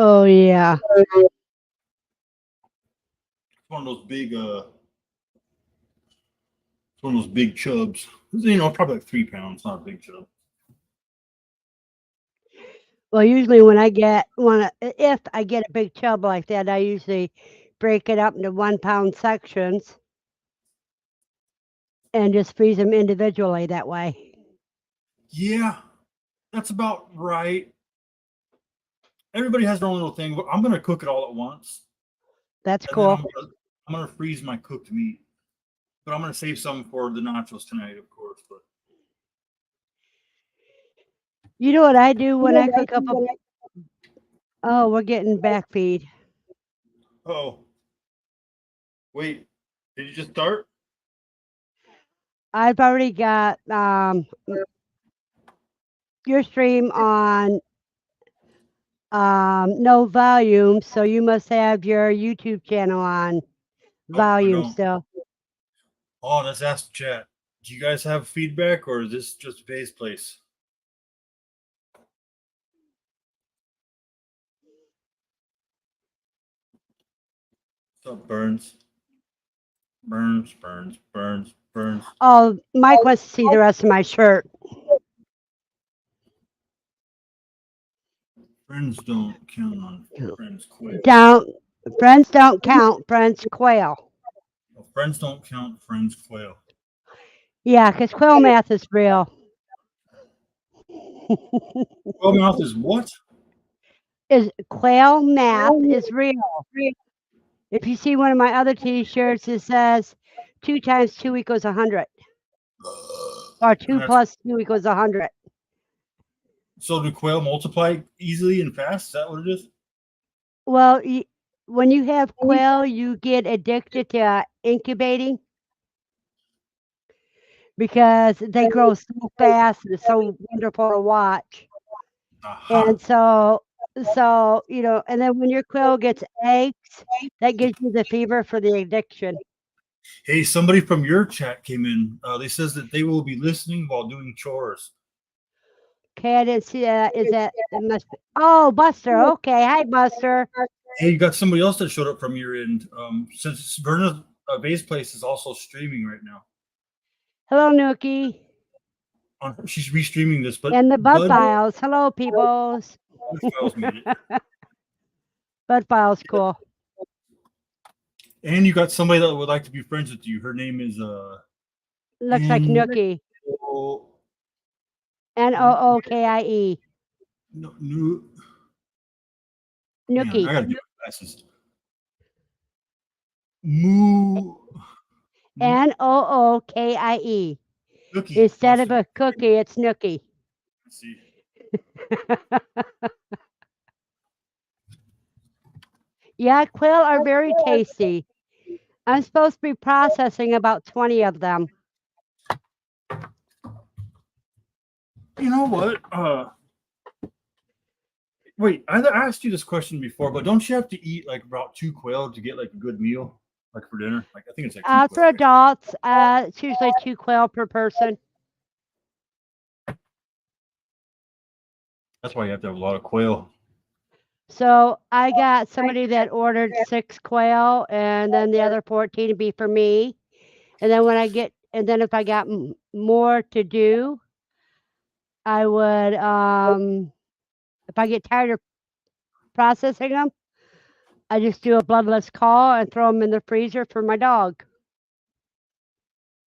Oh yeah. It's one of those big it's one of those big chubs. You know, probably like 3 pounds, not a big chub. Well, usually when I get if I get a big chub like that, I usually break it up into 1 pound sections and just freeze them individually that way. Yeah, that's about right. Everybody has their own little thing. But I'm gonna cook it all at once, That's and then cool. I'm gonna freeze my cooked meat. But I'm gonna save some for the nachos tonight, of course. But You know what I do when I cook up a oh, we're getting back feed. oh wait, did you just start? I've already got your stream on no volume, so you must have your YouTube channel on Nope, I volume don't. still. Oh, let's ask the chat. Do you guys have feedback, or is this just Bay's place? What's up, Burns? Burns, Burns, Burns, Burns. Oh, Mike wants to see the rest of my shirt. Friends don't count on friends quail. Don't friends don't count, friends quail. No, friends don't count, friends quail. Yeah, 'cause quail math is real. Quail mouth is what? Is quail math is real. If you see one of my other T-shirts, it says 2 times 2 equals 100, or And 2 that's plus 2 equals 100. so do quail multiply easily and fast? Is that what it is? Well, when you have quail, you get addicted to incubating because they grow so fast and it's so wonderful to watch. Aha. And and then when your quail gets eggs, that gives you the fever for the addiction. Hey, somebody from your chat came in. They says that they will be listening while doing chores. Okay, I didn't see that. Is that it must be, oh, Buster. Okay. Hi, Buster. Hey, you got somebody else that showed up from your end. Since Verna's base place is also streaming right now. Hello, Nookie. She's restreaming this, but And the Bud Bud Files. Hello, peoples. Files made it. Bud Files, cool. And you got somebody that would like to be friends with you. Her name is Looks like N Nookie. O Nookie. no, no, man, I Nookie. gotta get my glasses. Moo Nookie. Nookie Instead wants of to be. a cookie, it's Nookie. Let's see. Yeah, quail are very tasty. I'm supposed to be processing about 20 of them. You know what? Wait, I asked you this question before, but don't you have to eat like about 2 quail to get like a good meal, like for dinner? Like I think it's like 2 quail. For adults, it's usually 2 quail per person. That's why you have to have a lot of quail. So I got somebody that ordered 6 quail, and then the other 14 to be for me. And then if I got more to do, I would, if I get tired of processing them, I just do a bloodless call and throw them in the freezer for my dog.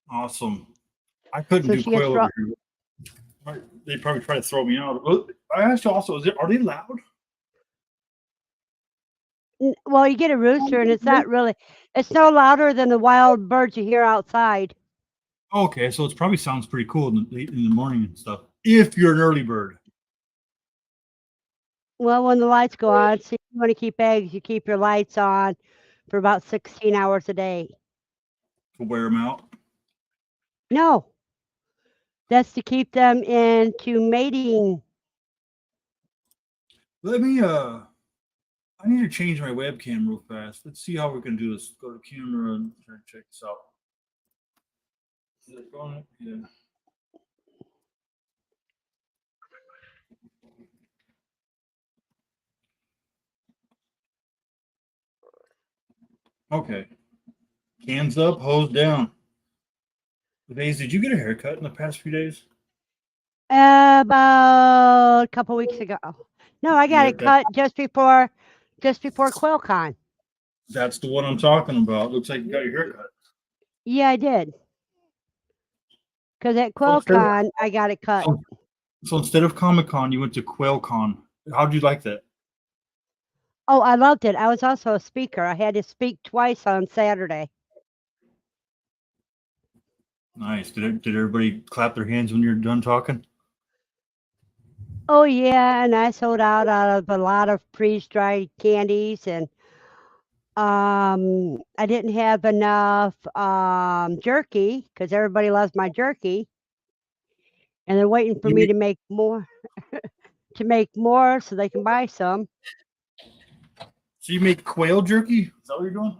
Awesome. I couldn't So do she gets quail over here. They probably try to throw me out. Well, I asked you also, are they loud? well, you get a rooster, and it's no louder than the wild birds you hear outside. Okay, so it probably sounds pretty cool in the morning and stuff. If you're an early bird, Well, when the lights go on, so if you want to keep eggs, you keep your lights on for about 16 hours a day. to wear them out. No, that's to keep them into mating. Let me I need to change my webcam real fast. Let's see how we can do this. Go to camera and try to check this out. Is it going? Yeah. Okay. Cans up, hose down. Vase, did you get a haircut in the past few days? About a couple weeks ago. No, I got Yep, it cut just before QuailCon. that's the one I'm talking about. Looks like you got your haircut. Yeah, I did. Because at So instead, QuailCon, I got it cut. so instead of Comic Con, you went to QuailCon. How'd you like that? Oh, I loved it. I was also a speaker. I had to speak twice on Saturday. Nice. Did everybody clap their hands when you're done talking? Oh, yeah, and I sold out of a lot of freeze-dried candies, and I didn't have enough jerky because everybody loves my jerky, and they're waiting for You me make, to make more so they can buy some. so you make quail jerky? Is that what you're doing?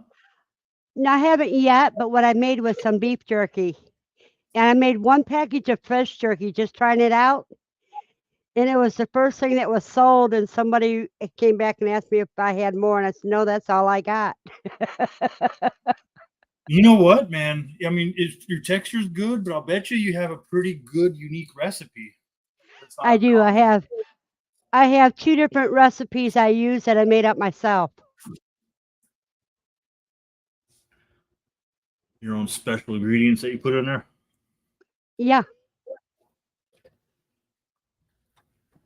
No, I haven't yet, but what I made was some beef jerky, and I made one package of fresh jerky, just trying it out. And it was the first thing that was sold, and somebody came back and asked me if I had more, and I said, "No, that's all I got." You know what, man? I mean, your texture's good, but I'll bet you have a pretty good, unique recipe. That's I not do. common. I have 2 different recipes I use that I made up myself. Your own special ingredients that you put in there. Yeah,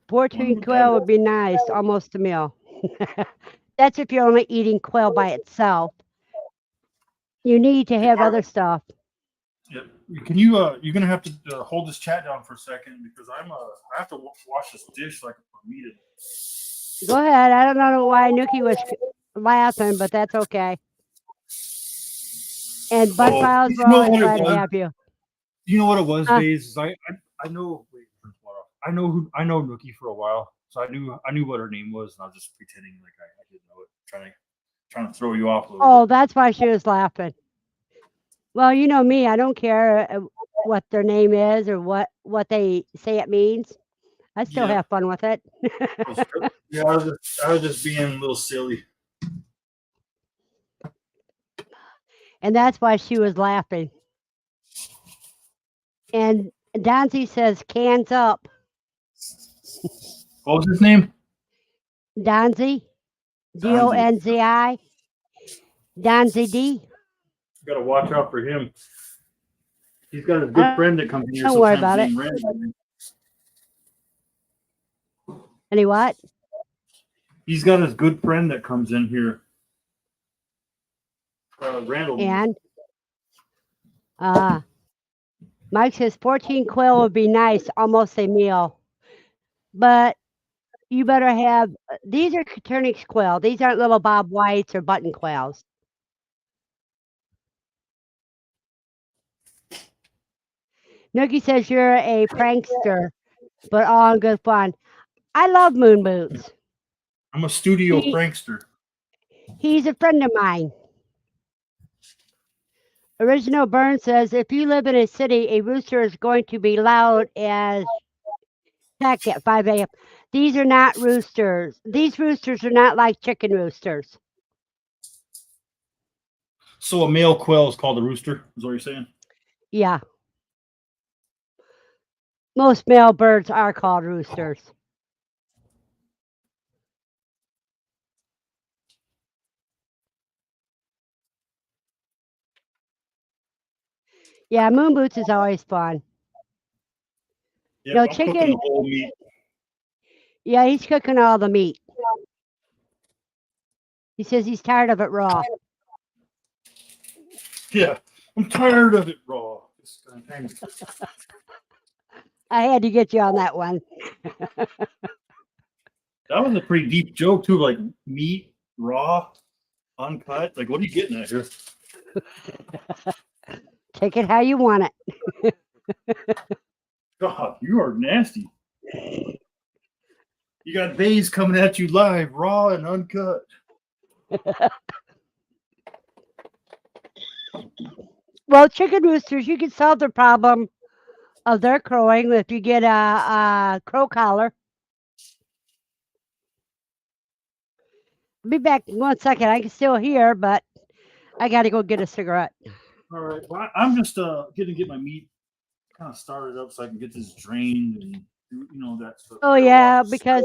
Wonder 14 what that quail is. would be nice, almost a meal. That's if you're only eating quail by itself. You need to have other stuff. Yep. Can you? You're gonna have to hold this chat down for a second because I have to wash this dish so I can put meat in it. Go ahead. I don't know why Nookie was laughing, but that's okay. And Bud Oh, Files, you we're know always what it glad to was? have you. You know what it was, Uh, Vase? Is I know. Wait, I know Nookie for a while, so I knew what her name was, and I was just pretending like I didn't know it, trying to throw you off a little bit. oh, that's why she was laughing. Well, you know me, I don't care what their name is or what they say it means. I still Yep. have fun with it. Yeah, I was just being a little silly. And that's why she was laughing. And Donzi says, cans up. What was his name? Donzi, Donzi. Donzi, Donzi D. Got to watch out for him. He's got a good I friend that comes in here don't worry sometimes about it. named Randall. Any what? He's got his good friend that comes in here. Randall. And Mike says 14 quail would be nice, almost a meal. But you better have these are Coturnix quail. These aren't little Bob Whites or button quails. Nookie says you're a prankster, but all in good fun. I love Moonboots. I'm a studio He prankster. he's a friend of mine. Original Burn says if you live in a city, a rooster is going to be loud as heck at 5 a.m. These are not roosters. These roosters are not like chicken roosters. So a male quail is called a rooster. Is what you're saying? Yeah. Most male birds are called roosters. Yeah, Moonboots is always fun. Yep, No I'm cooking chicken. the whole meat. Yeah, he's cooking all the meat. He says he's tired of it raw. Yeah, I'm tired of it raw. I had to get you on that one. That was a pretty deep joke too. Like meat, raw, uncut. Like, what are you getting at here? Take it how you want it. God, you are nasty. You got Bays coming at you live, raw and uncut. Well, chicken roosters, you can solve the problem of their crowing if you get a crow collar. I'll be back in 1 second. I can still hear, but I got to go get a cigarette. All right. Well, I'm just get my meat kind of started up so I can get this drained and that stuff. Oh I gotta wash yeah, this. because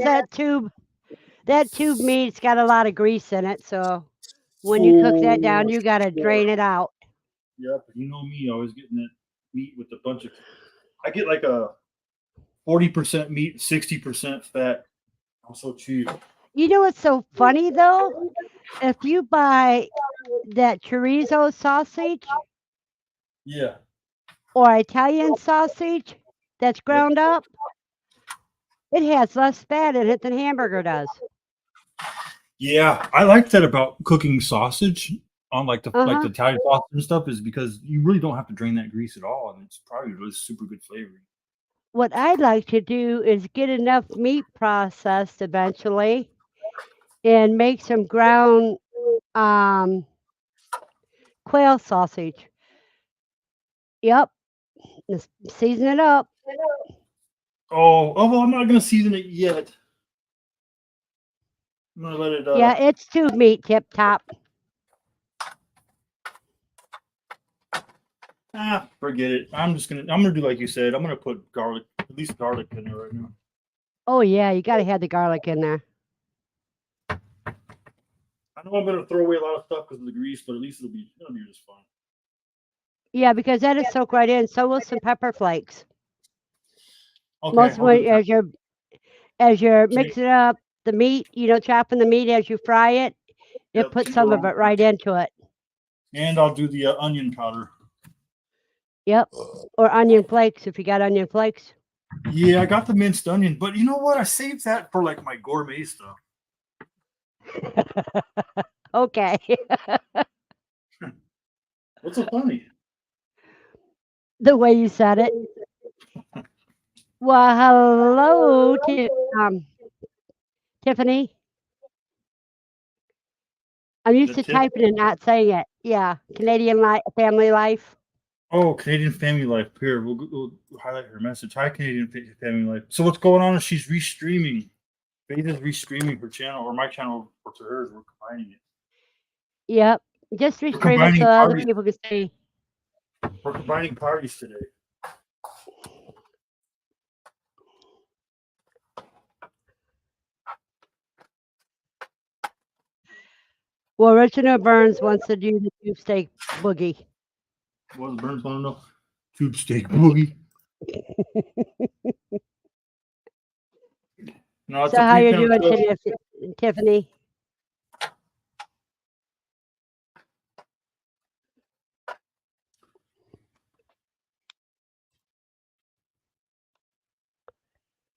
that tube meat's got a lot of grease in it, so when you cook that Oh, down, you got to sure. drain it out. Yep. You know me, always getting that meat with a bunch of. I get like a 40% meat, 60% fat. I'm so cheap. You know what's so funny though? If you buy that chorizo sausage Yeah. or Italian sausage that's Yep. ground up, it has less fat in it than hamburger does. Yeah, I like that about cooking sausage on like the Uh-huh. Italian sausage and stuff is because you really don't have to drain that grease at all, and it's probably really super good flavoring. What I'd like to do is get enough meat processed eventually and make some ground um, quail sausage. Yep, just season it up. Oh, well, I'm not gonna season it yet. I'm gonna let it. Yeah, it's tube meat tip top. Forget it. I'm gonna do like you said. I'm gonna put garlic, at least garlic in there right now. Oh yeah, you got to have the garlic in there. I know I'm gonna throw away a lot of stuff because of the grease, but at least it'll be just fine. Yeah, because that'll soak right in. So will some pepper flakes. Okay, Most I'll do when the pepper. as you're Okay, mixing up the meat, chopping the meat as you fry it, it yep, puts some throw of it 'em- right into it. and I'll do the onion powder. Yep. Or onion flakes if you got onion flakes. Yeah, I got the minced onion, but you know what? I saved that for like my gourmet stuff. Okay. What's so funny? The way you said it. Well, hello, Tiffany. I'm Is used it to tip? typing and not saying it. Yeah, Canadian family life. Oh, Canadian Family Life. Here, we'll highlight her message. Hi, Canadian Family Life. So what's going on is she's restreaming. Faith is restreaming her channel or my channel to hers. We're combining it. Yep. Just We're restream it so combining other parties. people can see. We're combining parties today. Well, Richard Burns wants to do the tube steak boogie. What does Burns want to know? Tube steak boogie. No, it's So a how you doing, premarital. Tiffany?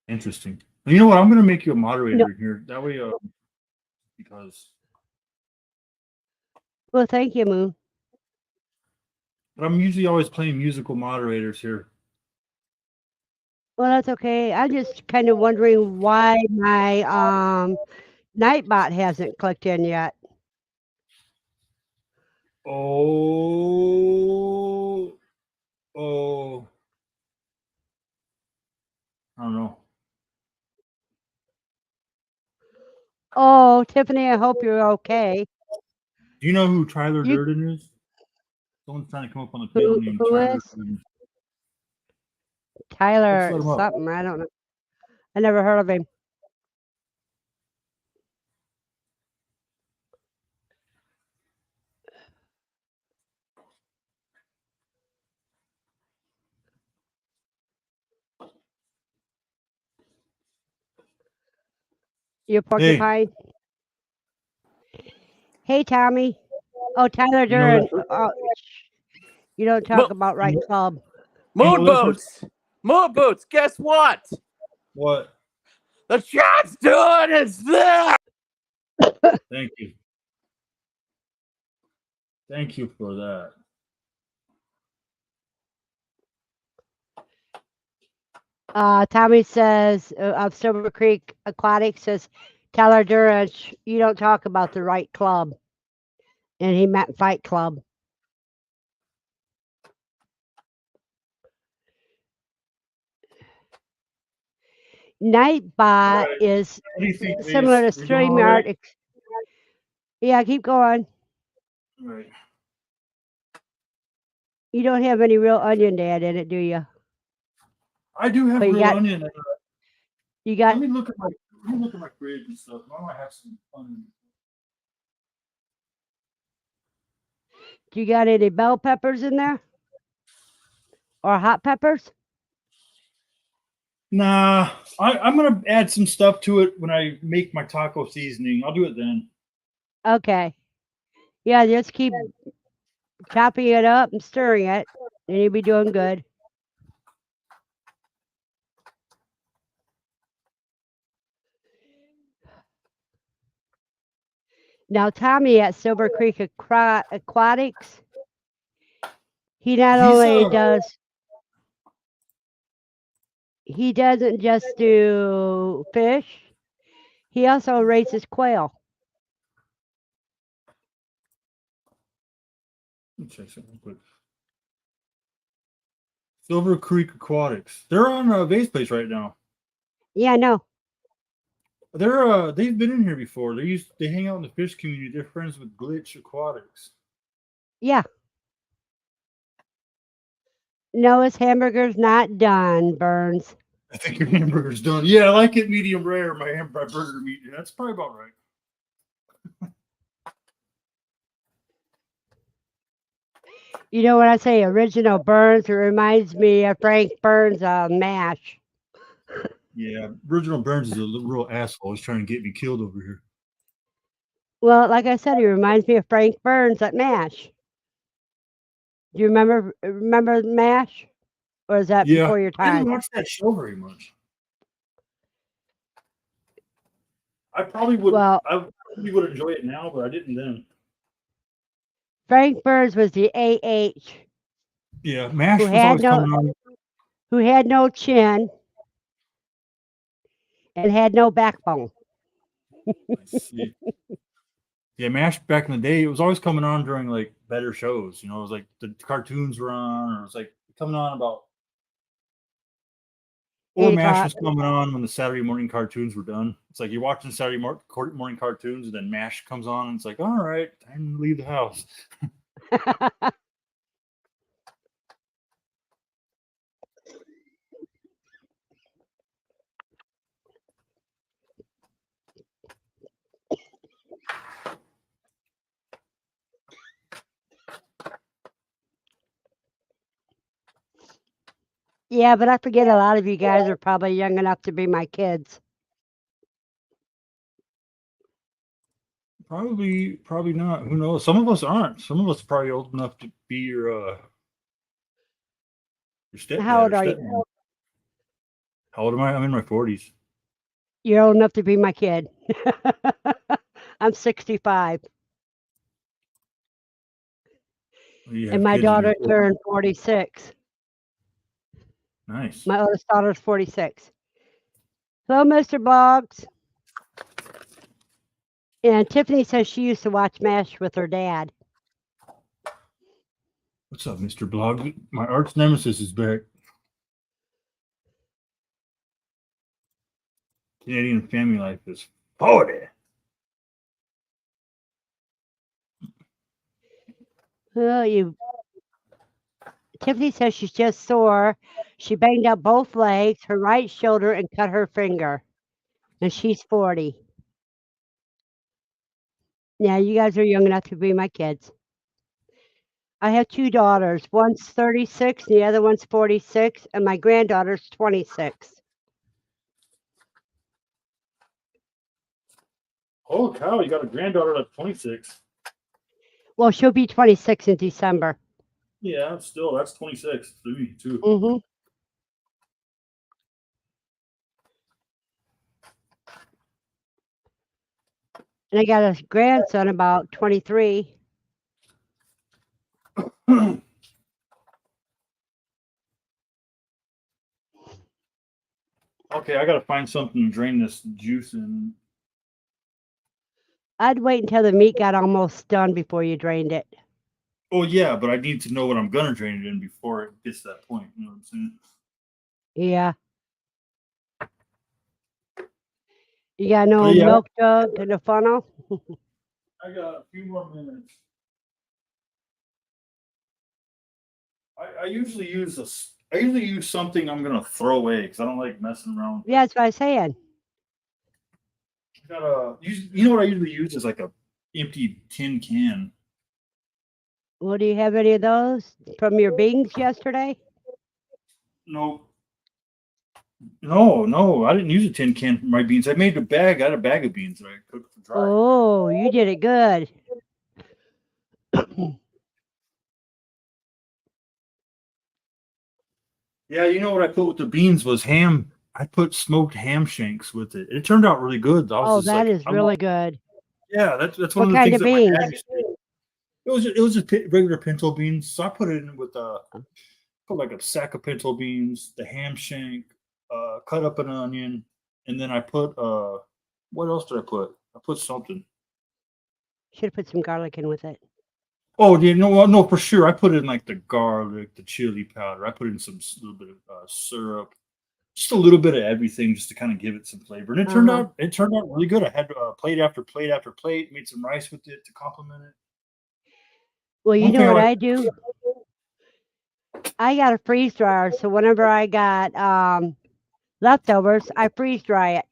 Interesting. You know what? I'm going to make you a No. moderator here. That way, because Well, thank you, Moon. but I'm usually always playing musical moderators here. Well, that's okay. I'm just kind of wondering why my Nightbot hasn't clicked in yet. Oh, oh, I don't know. Oh, Tiffany, I hope you're okay. Do you know who Tyler You Durden is? Someone's trying to come up on the table named who Tyler is Durden. Let's Tyler let him up. something? I don't know. I never heard of him. You Hey, porcupine. Hey, Tommy. Oh, Tyler you know that? Duran. Oh, you don't Mo- talk about right You club. know that person? Moonboots! Moonboots, guess what? What? The chat's doing is there! Thank you. Thank you for that. Tommy says of Silver Creek Aquatic says Tyler Duran. You don't talk about the right club, and he meant Fight Club. Nightbot Right. is What do you think, similar Mace? to Are we doing all right? StreamYard. Yeah, keep going. Right. You don't have any real onion to add in it, do you? I do have But you real got onion. you got Let me look at my fridge and stuff. I might have some onion. do you got any bell peppers in there? Or hot peppers? Nah, I'm gonna add some stuff to it when I make my taco seasoning. I'll do it then. Okay. Yeah, just keep chopping it up and stirring it, and you'll be doing good. Now, Tommy at Silver Creek Aquatics, he not He's only he doesn't just do fish, he also raises quail. let me check something real quick. Silver Creek Aquatics. They're on Vase Place right now. Yeah, I know. They've been in here before. They hang out in the fish community. They're friends with Glitch Aquatics. Yeah. Noah's hamburger's not done, Burns. I think your hamburger's done. Yeah, I like it medium rare. My burger meat. Yeah, that's probably about right. You know when I say original Burns, it reminds me of Frank Burns' MASH. Yeah, original Burns is a real asshole. He's trying to get me killed over here. Well, like I said, he reminds me of Frank Burns at MASH. Do you remember MASH? Or is that Yeah, before your I didn't time? watch that show very much. I probably would. Well, I probably would enjoy it now, but I didn't then. Frank Burns was the AH Yeah, Mash who was had always no coming on. who had no chin and had no backbone. Let's see. Yeah, Mash back in the day, it was always coming on during like better shows. You know, it was like the cartoons were on, or it was like coming on about. Or 8 Mash o'clock. was coming on when the Saturday morning cartoons were done. It's like you're watching Saturday morning cartoons, and then Mash comes on, and it's like, all right, time to leave the house. Yeah, but I forget a lot of you guys are probably young enough to be my kids. Probably not. Who knows? Some of us aren't. Some of us are probably old enough to be your stepdad How or old are you? stepmom. How old am I? I'm in my 40s. You're old enough to be my kid. I'm 65, You have and my kids in your daughter 40s. turned 46. Nice. My oldest daughter's 46. Hello, Mr. Boggs. And Tiffany says she used to watch MASH with her dad. What's up, Mr. Blog? My arch nemesis is back. Canadian family life is 40. Oh, Tiffany says she's just sore. She banged up both legs, her right shoulder, and cut her finger. And she's 40. Yeah, you guys are young enough to be my kids. I have 2 daughters. One's 36, and the other one's 46, and my granddaughter's 26. Oh, cow, you got a granddaughter that's 26. Well, she'll be 26 in December. Yeah, still, that's 26 for me, too. Mm-hmm. And I got a grandson about 23. Okay, I got to find something to drain this juice in. I'd wait until the meat got almost done before you drained it. Oh, yeah, but I need to know what I'm going to drain it in before it gets to that point. You know what I'm saying? Yeah. You got no Yeah. milk jug and a funnel? I got a few more minutes. I usually use this. I usually use something I'm gonna throw away because I don't like messing around. Yeah, that's what I was saying. I got a. You know what I usually use is like a empty tin can. Well, do you have any of those from your beans yesterday? No, no, I didn't use a tin can for my beans. I made a bag. I had a bag of beans that I cooked for dry. Oh, you did it good. Yeah, you know what I put with the beans was ham. I put smoked ham shanks with it. It turned out really good. I was Oh, just that like, is really good. yeah, that's one What of the kind things of that my beans? dad used to do. It was just regular pinto beans. So I put it in with put like a sack of pinto beans, the ham shank, cut up an onion, and then I put what else did I put? I put something. Should have put some garlic in with it. Oh, yeah, no, well, no, for sure. I put in like the garlic, the chili powder. I put in some little bit of syrup, just a little bit of everything, just to kind of give it some flavor. And Uh-huh. it turned out really good. I had plate after plate after plate. Made some rice with it to complement it. Well, you One know thing I what like. I do? I got a freeze dryer, so whenever I got leftovers, I freeze dry it.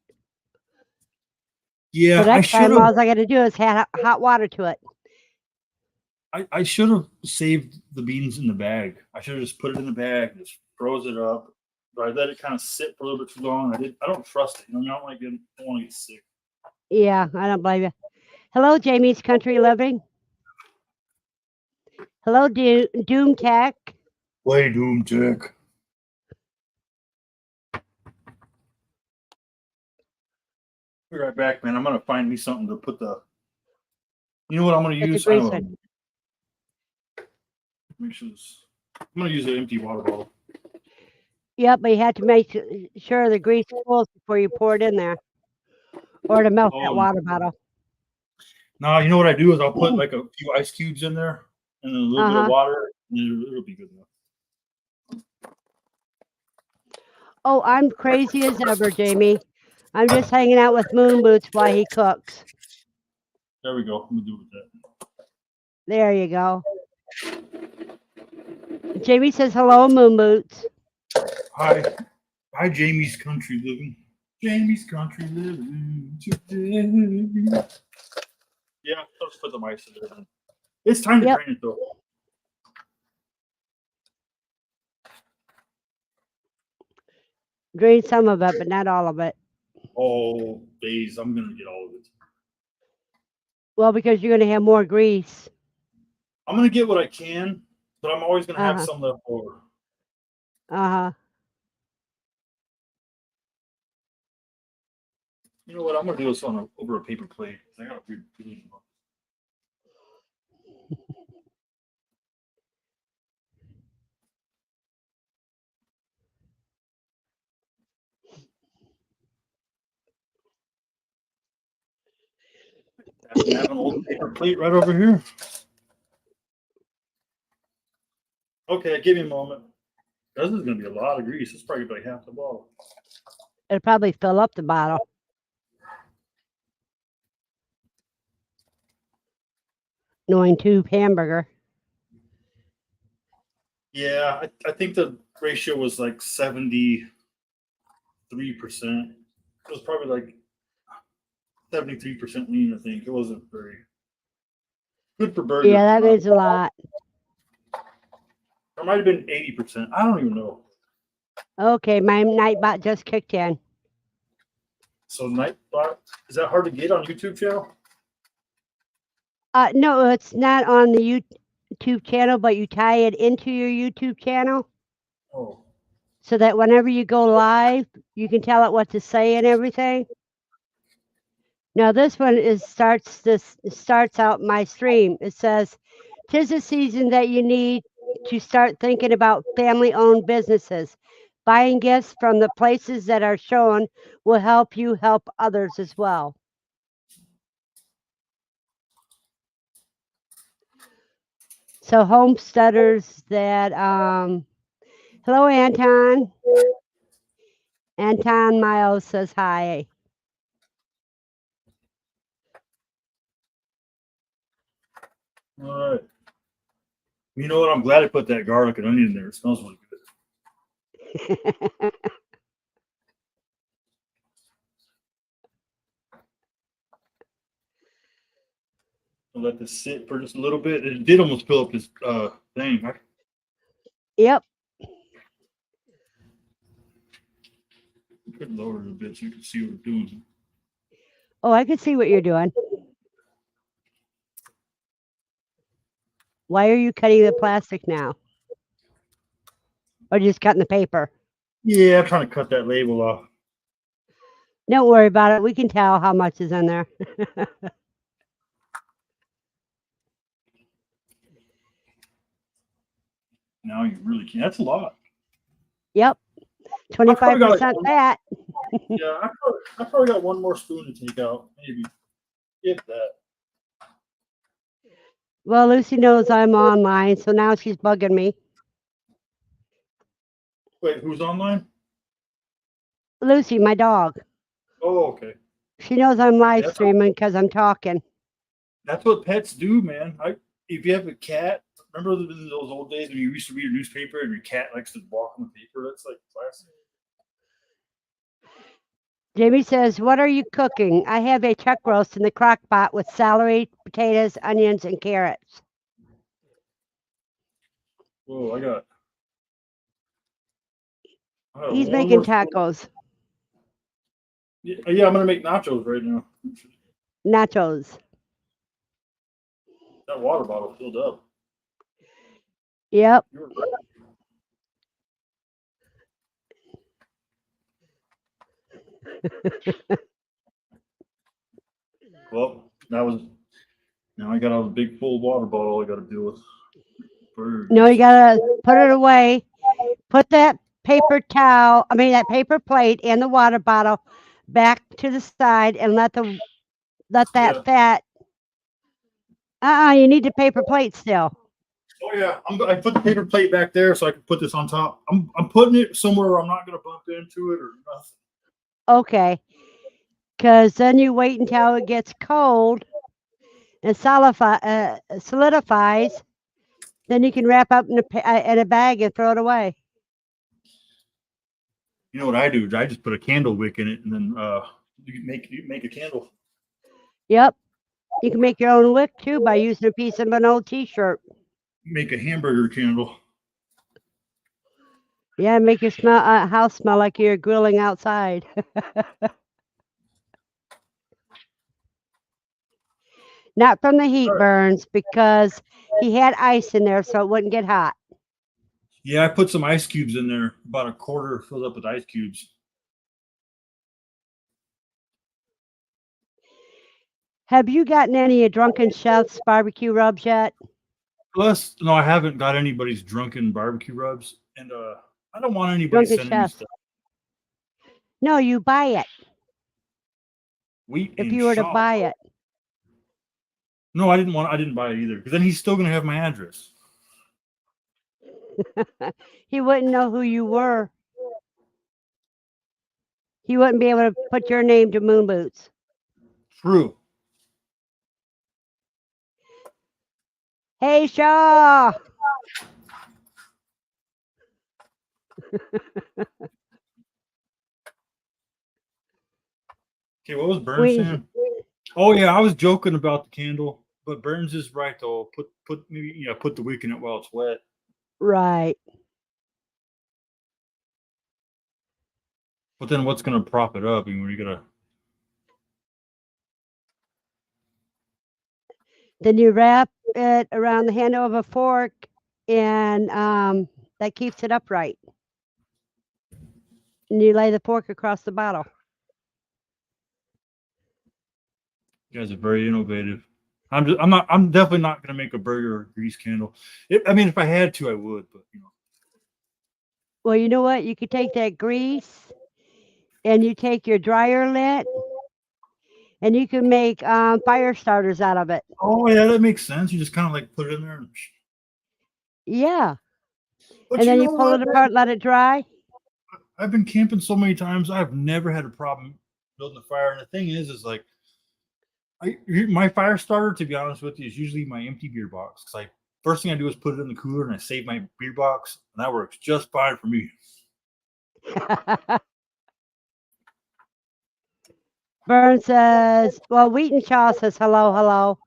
So Yeah, I next should time, have. all I got to do is add hot water to it. I should have saved the beans in the bag. I should have just put it in the bag, just froze it up. But I let it kind of sit for a little bit too long. I don't trust it. You know, I don't like it. I don't want to get sick. Yeah, I don't blame you. Hello, Jamie's Country Living. Hello, Doom Tech. Play Doom Tech. Be right back, man. I'm gonna find me something to put the. You know what I'm gonna Put the use? I grease don't in. know. Make sure this. I'm gonna use an empty water bottle. Yep, but you have to make sure the grease cools before you pour it in there, or to melt that Oh water bottle. no! You know what I do is I'll put like a few ice cubes in there, and then a little bit of Uh-huh. water, and it'll be good enough. Oh, I'm crazy as ever, Jamie. I'm just hanging out with Moonboots while he cooks. There we go. I'm gonna do it with that. There you go. Jamie says hello, Moonboots. Hi, hi, Jamie's Country Living. Jamie's Country Living today. Yeah, let's put the mice in there. Then. It's time to Yep, drain it though. drain some of it, but not all of it. Oh, days! I'm gonna get all of it. Well, because you're going to have more grease. I'm gonna get what I can, but I'm always gonna have Uh-huh. some left over. Uh-huh. You know what? I'm gonna do this over a paper plate. I got a big feeling. Happen to have an old paper plate right over here. Okay, give me a moment. This is gonna be a lot of grease. It's probably like half the bottle. It'll probably fill up the bottle. Knowing tube hamburger. Yeah, I think the ratio was like 73%. It was probably like 73% lean. I think it wasn't very good for burgers. Yeah, that But not, means a lot. it might have been 80%. I don't even know. Okay, my Nightbot just kicked in. So Nightbot, is that hard to get on YouTube channel? No, it's not on the YouTube channel, but you tie it into your YouTube channel Oh, so that whenever you go live, you can tell it what to say and everything. Now this one starts out my stream. It says, "'Tis a season that you need to start thinking about family-owned businesses. Buying gifts from the places that are shown will help you help others as well." So homesteaders that hello Anton. Anton Miles says hi. all right. You know what? I'm glad I put that garlic and onion in there. It smells really good. I'll let this sit for just a little bit. It did almost fill up this thing. Yep. I could lower it a bit so you can see what we're doing. Oh, I can see what you're doing. Why are you cutting the plastic now? Or just cutting the paper? Yeah, I'm trying to cut that label off. Don't worry about it. We can tell how much is in there. Now you really can't. That's a lot. Yep. probably got, 25% fat. Yeah, I probably got one more spoon to take out. Maybe. If that. Well, Lucy knows I'm online, so now she's bugging me. Wait, who's online? Lucy, my dog. Oh, okay. She knows I'm live That's streaming because I'm talking. That's what pets do, man. If you have a cat, remember those old days when you used to read a newspaper and your cat likes to walk on the paper? That's like classic. Jamie says, what are you cooking? I have a chuck roast in the crock pot with celery, potatoes, onions, and carrots. Whoa, I got He's one making more spoon. tacos. Yeah, I'm gonna make nachos right now. Nachos. That water bottle filled up. Yep. You were right. Well, now I got a big full water bottle I got to deal with. Burgers. No, you gotta put it away. Put that paper plate and the water bottle back to the side and let that fat. You need the paper plate still. Oh yeah, I put the paper plate back there so I can put this on top. I'm putting it somewhere where I'm not gonna bump into it or nothing. Okay. Because then you wait until it gets cold and solidifies. Then you can wrap up in a bag and throw it away. You know what I do? I just put a candle wick in it, and then you make a candle. Yep. You can make your own wick too by using a piece of an old T-shirt. Make a hamburger candle. Yeah, make your house smell like you're grilling outside. Not from the heat burns, because he had ice in there so it wouldn't get hot. Yeah, I put some ice cubes in there. About a quarter filled up with ice cubes. Have you gotten any Drunken Chef's barbecue rubs yet? Plus, no, I haven't got anybody's drunken barbecue rubs, and I don't want anybody Drunken sending me Chef. stuff. No, you buy it. Wheat If and you were to shop. buy it. No, I didn't buy it either, because then he's still gonna have my address. He wouldn't know who you were. He wouldn't be able to put your name to Moonboots. True. Hey, Shaw. Okay, what was Burns saying? Oh yeah, I was joking about the candle, but Burns is right though. Put the wick in it while it's wet. Right. But then what's gonna prop it up? I mean, you're gonna. Then you wrap it around the handle of a fork, and that keeps it upright. And you lay the fork across the bottle. You guys are very innovative. I'm definitely not gonna make a burger or grease candle. If I had to, I would, but Well, you know what? You could take that grease, and you take your dryer lint, and you can make fire starters out of it. Oh yeah, that makes sense. You just kind of like put it in there. Yeah. But And then you pull it apart, let it dry. I've been camping so many times. I've never had a problem building a fire. And the thing is like, my fire starter, to be honest with you, is usually my empty beer box, because First thing I do is put it in the cooler and I save my beer box, and that works just fine for me. Burn says, well, Wheaton Shaw says hello, hello.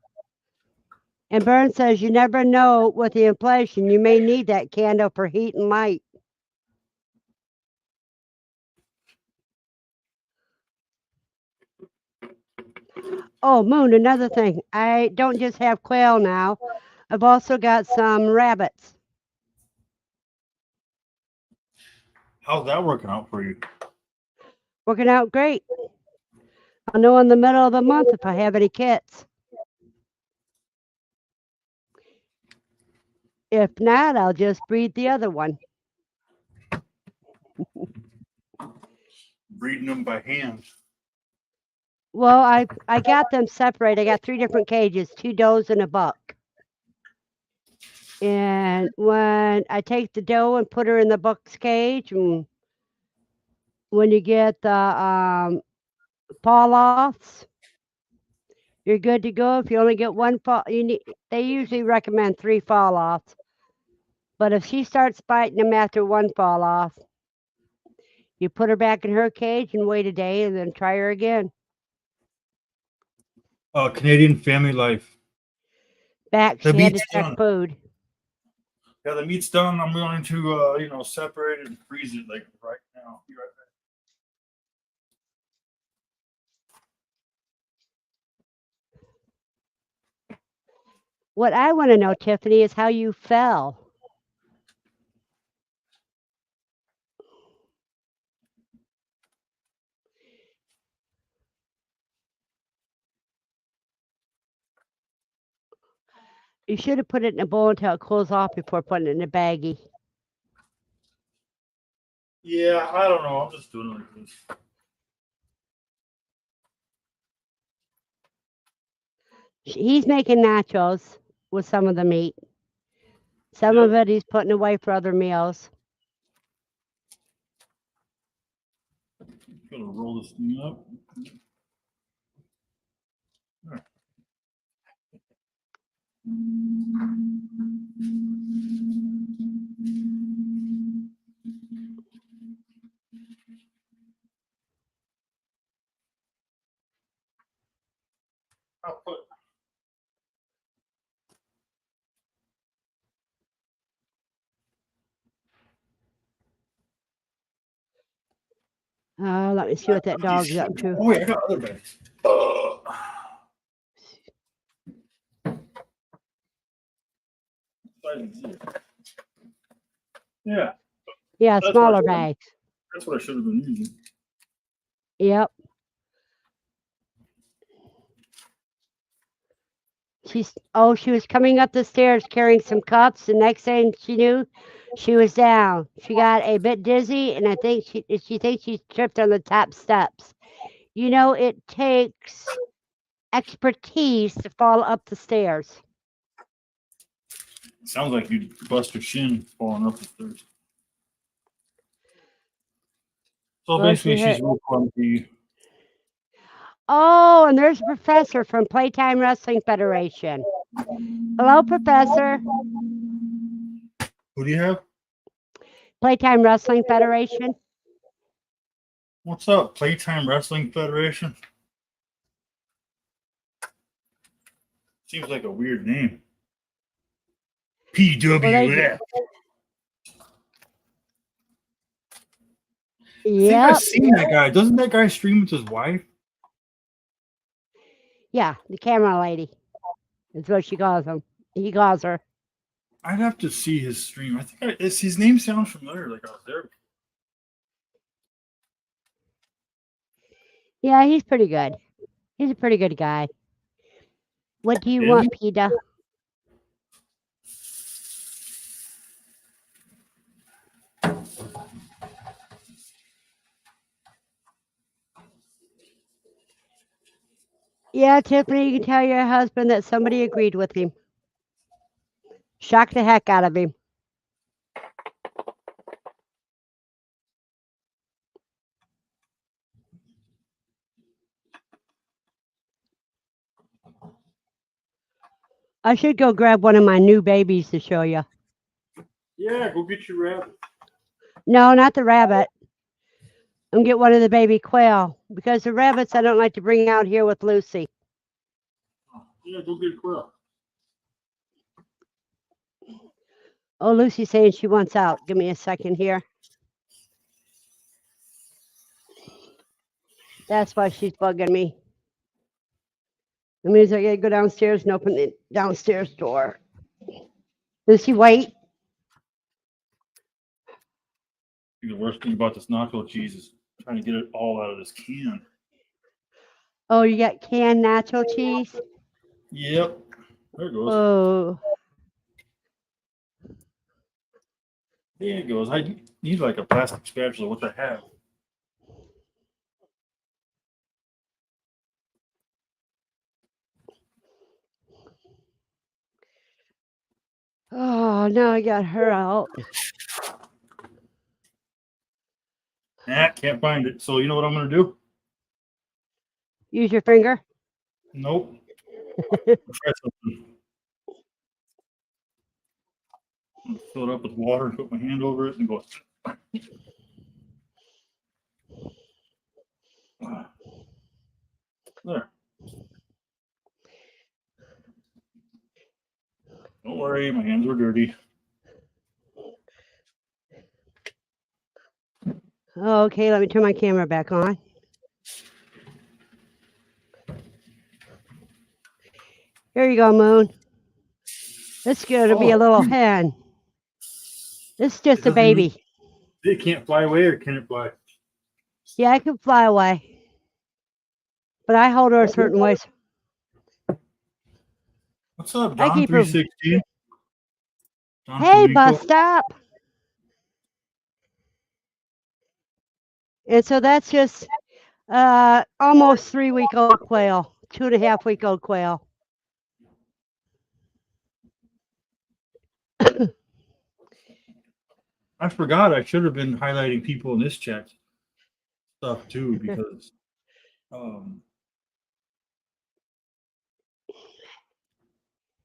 And Burn says, you never know with the inflation, you may need that candle for heat and light. Oh, Moon, another thing. I don't just have quail now. I've also got some rabbits. How's that working out for you? Working out great. I'll know in the middle of the month if I have any kits. If not, I'll just breed the other one. Breeding them by hand. Well, I got them separated. I got 3 different cages, 2 does and a buck. And when I take the doe and put her in the buck's cage, and when you get the fall offs, you're good to go. If you only get 1 fall, they usually recommend 3 fall offs. But if she starts biting them after 1 fall off, you put her back in her cage and wait a day and then try her again. Canadian Family Life. Back, The she had to meat's check done. food. Yeah, the meat's done. I'm going to, separate it and freeze it like right now. Be right back. What I want to know, Tiffany, is how you fell. You should have put it in a bowl until it cools off before putting it in a baggie. Yeah, I don't know. I'm just doing it like this. He's making nachos with some of the meat. Some of it he's putting away for other meals. Gotta roll this thing up. All right. I'll put. Let me see what that dog's up to. Oh wait, I got other bags. Yeah, Yeah, That's smaller what I- bags. that's what I should have been using. Yep. She was coming up the stairs carrying some cups. The next thing she knew, she was down. She got a bit dizzy, and I think she thinks she tripped on the top steps. It takes expertise to fall up the stairs. Sounds like you bust your shin falling up the stairs. So Well, basically, she she's hit. real clumsy. Oh, and there's a professor from Playtime Wrestling Federation. Hello, Professor. Who do you have? Playtime Wrestling Federation. What's up, Playtime Wrestling Federation? Seems like a weird name. PWF. I think Yep. I've seen that guy. Doesn't that guy stream with his wife? Yeah, the camera lady. That's what she calls him. He calls her. I'd have to see his stream. I think his name sounds familiar. Like I was there. Yeah, he's pretty good. He's a pretty good guy. What do you Is want, PETA? Yeah, Tiffany, you can tell your husband that somebody agreed with him. Shocked the heck out of him. I should go grab one of my new babies to show you. Yeah, go get your rabbit. No, not the rabbit. I'm gonna get one of the baby quail because the rabbits I don't like to bring out here with Lucy. Yeah, go get a quail. Oh, Lucy's saying she wants out. Give me a second here. That's why she's bugging me. That means I gotta go downstairs and open the downstairs door. Lucy, wait. I think the worst thing about this nacho cheese is trying to get it all out of this can. Oh, you got canned nacho cheese? Yep. There it goes. Oh, There it goes. I need like a plastic spatula, which I have. oh, now I got her out. Nah, can't find it. So you know what I'm gonna do? Use your finger. Nope. Try something. I'm gonna fill it up with water and put my hand over it and go. There. Don't worry, my hands were dirty. Okay, let me turn my camera back on. Here you go, Moon. This is going to be a little hen. This is just a doesn't baby. It can't fly away, or can it fly? Yeah, I can fly away. But I hold her a certain way. What's up, I John? keep her- 316. John Hey, Flamingo. bus stop. And so that's just almost 3-week-old quail, 2.5-week-old quail. I forgot I should have been highlighting people in this chat stuff too, because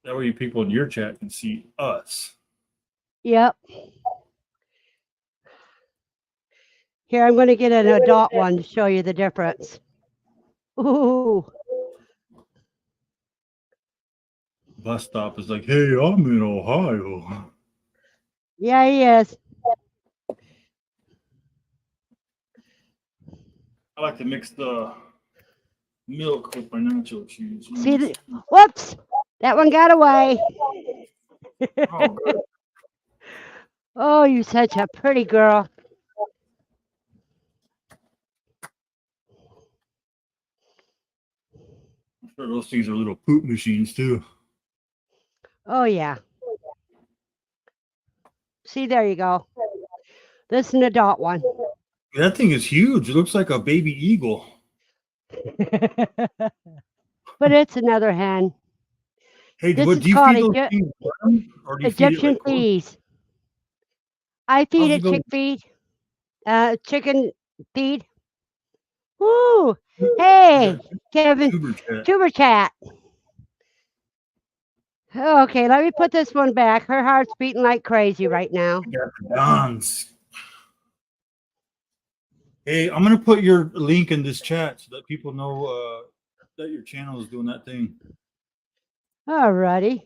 that way people in your chat can see us. Yep. Here, I'm going to get an adult one to show you the difference. Ooh. Bus stop is like, hey, I'm in Ohio. Yeah, he is. I like to mix the milk with my nacho cheese. See, whoops, that one got away. Oh, good. Oh, you such a pretty girl. I'm sure those things are little poop machines too. Oh, yeah. See, there you go. This is an adult one. That thing is huge. It looks like a baby eagle. But it's another hen. Hey, This what is do you called feed those things? Worm, or do you feed it Egyptian like corn? peas. I feed How's it it going? chick feed, chicken feed. Woo! Hey, Kevin, Tuber chat. tuber chat. Okay, let me put this one back. Her heart's beating like crazy right now. Got the Dons. Hey, I'm gonna put your link in this chat so that people know that your channel is doing that thing. Alrighty.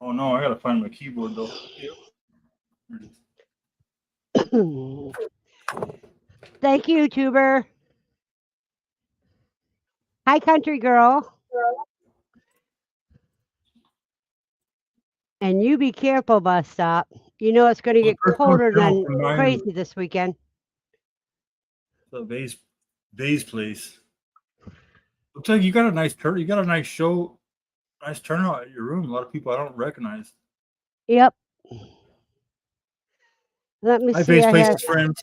Oh no, I gotta find my keyboard though. Yep. Thank you, tuber. Hi, country girl. And you be careful, bus stop. You know it's going to get colder than crazy this weekend. The Vase place. Looks like you got a nice turn. You got a nice show, nice turnout at your room. A lot of people I don't recognize. Yep. Let me Hi, see. Vase I place's have, friends.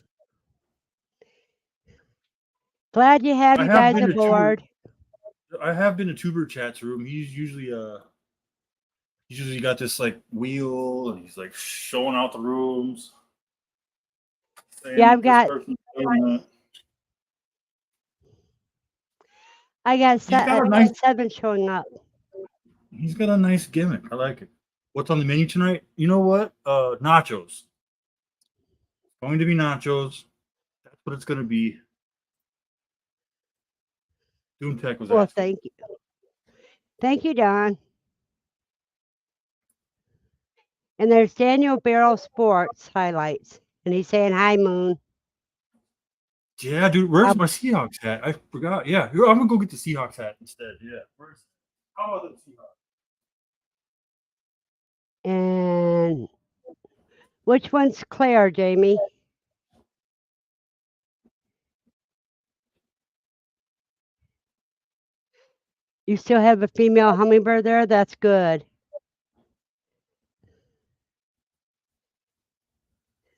glad you have I you have guys been to aboard. I have been to Tuber Chat's room. He's usually got this like wheel, and he's like showing out the rooms. Yeah, I've got I got He's got a nice 7 showing up. he's got a nice gimmick. I like it. What's on the menu tonight? You know what? Nachos. Going to be nachos. That's what it's gonna be. Doom Tech was Well, asking. thank you. Thank you, Don. And there's Daniel Barrel Sports highlights. And he's saying, hi, Moon. Yeah, dude, where's my Seahawks hat? I forgot. Yeah, I'm gonna go get the Seahawks hat instead. Yeah, where's how about the Seahawks? And which one's Claire, Jamie? You still have a female hummingbird there? That's good.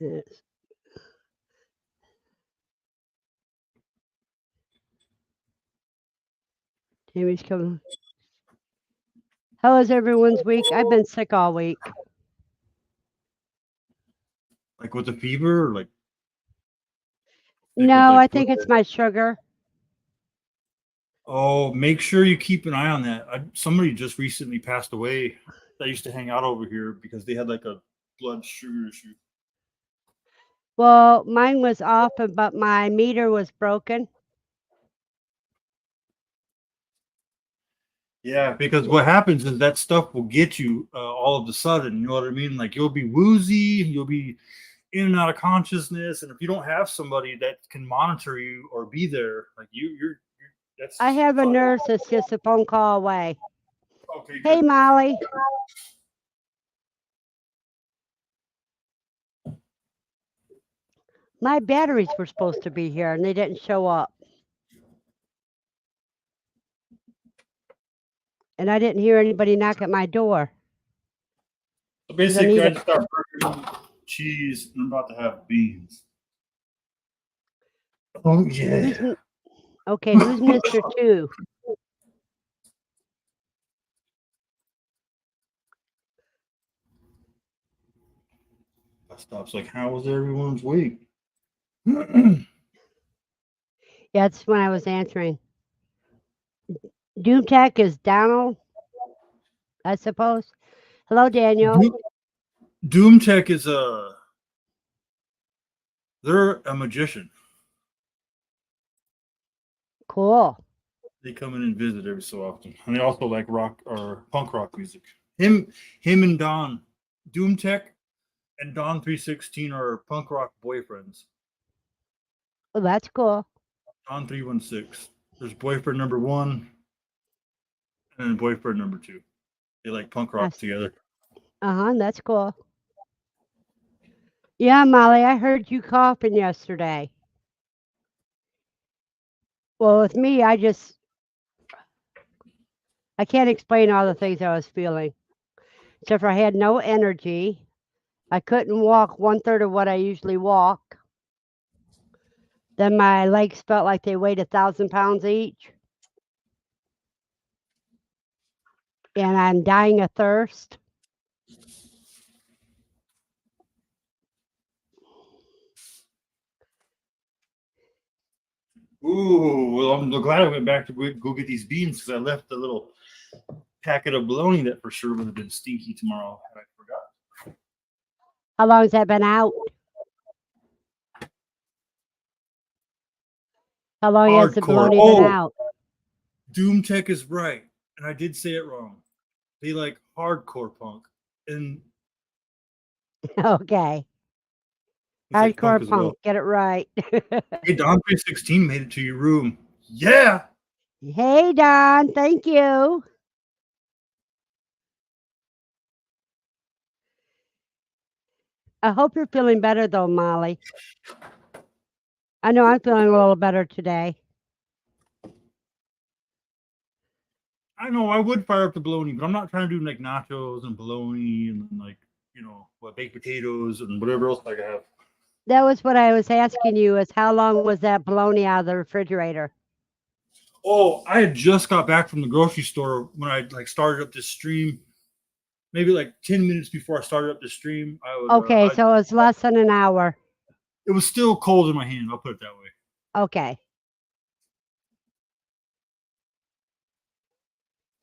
Yes. Jamie's coming. How was everyone's week? I've been sick all week. Like with the fever, or like No, like I think it's my sugar. Oh, make sure you keep an eye on that. Somebody just recently passed away that used to hang out over here because they had like a blood sugar issue. Well, mine was off, but my meter was broken. Yeah, because what happens is that stuff will get you all of a sudden. You know what I mean? Like you'll be woozy, you'll be in and out of consciousness, and if you don't have somebody that can monitor you or be there, like you're that's. I have a nurse that's just a phone call away. Okay. Hey, Good. Molly. My batteries were supposed to be here, and they didn't show up. And I didn't hear anybody knock at my door. So basically, I just got burger, cheese, and I'm about to have beans. Oh yeah. Okay, who's Mr. 2? That stops. Like, how was everyone's week? Yeah, that's when I was answering. Doom Tech is Donald, I suppose. Hello, Daniel. Doom Tech is they're a magician. Cool. They come in and visit every so often, and they also like rock or punk rock music. Him and Don, Doom Tech, and Don 316 are punk rock boyfriends. Well, that's cool. Don 316. There's boyfriend number 1, and then boyfriend number 2. They like punk rock together. That's cool. Yeah, Molly, I heard you coughing yesterday. Well, with me, I can't explain all the things I was feeling. Except for I had no energy. I couldn't walk 1/3 of what I usually walk. Then my legs felt like they weighed 1,000 pounds each. And I'm dying of thirst. Ooh, well, I'm glad I went back to go get these beans because I left a little packet of bologna that for sure would have been stinky tomorrow had I forgot. How long has that been out? How long has the bologna been out? Doom Tech is right, and I did say it wrong. They like hardcore punk, and Okay. Hardcore punk, well. Get it right. Hey, Don 316 made it to your room. Yeah. Hey, Don. Thank you. I hope you're feeling better, though, Molly. I know I'm feeling a little better today. I know I would fire up the bologna, but I'm not trying to do like nachos and bologna and like, baked potatoes and whatever else I have. That was what I was asking you, is how long was that bologna out of the refrigerator? Oh, I had just got back from the grocery store when I started up this stream. Maybe like 10 minutes before I started up the stream. Okay, so it was less than an hour. It was still cold in my hand. I'll put it that way. Okay.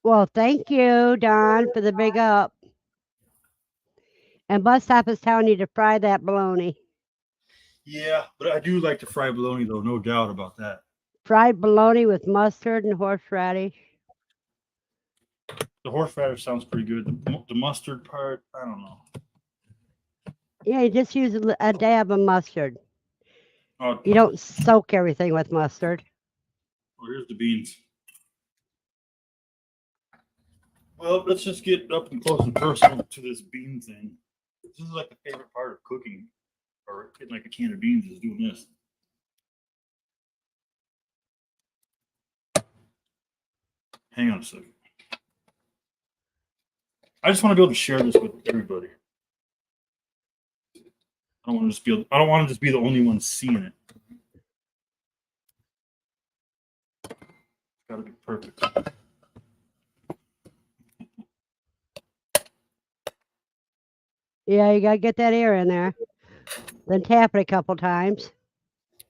Well, thank you, Don, for the big up. And Bus Stop is telling you to fry that bologna. Yeah, but I do like to fry bologna, though, no doubt about that. Fried bologna with mustard and horseradish. The horseradish sounds pretty good. The mustard part, I don't know. Yeah, you just use a dab of mustard. Oh, You don't soak everything with mustard. oh, here's the beans. Well, let's just get up and close and personal to this bean thing. This is like the favorite part of cooking, or getting like a can of beans is doing this. Hang on a second. I just want to be able to share this with everybody. I don't want to just be the only one seeing it. It's gotta be perfect. Yeah, you gotta get that air in there. Then tap it a couple times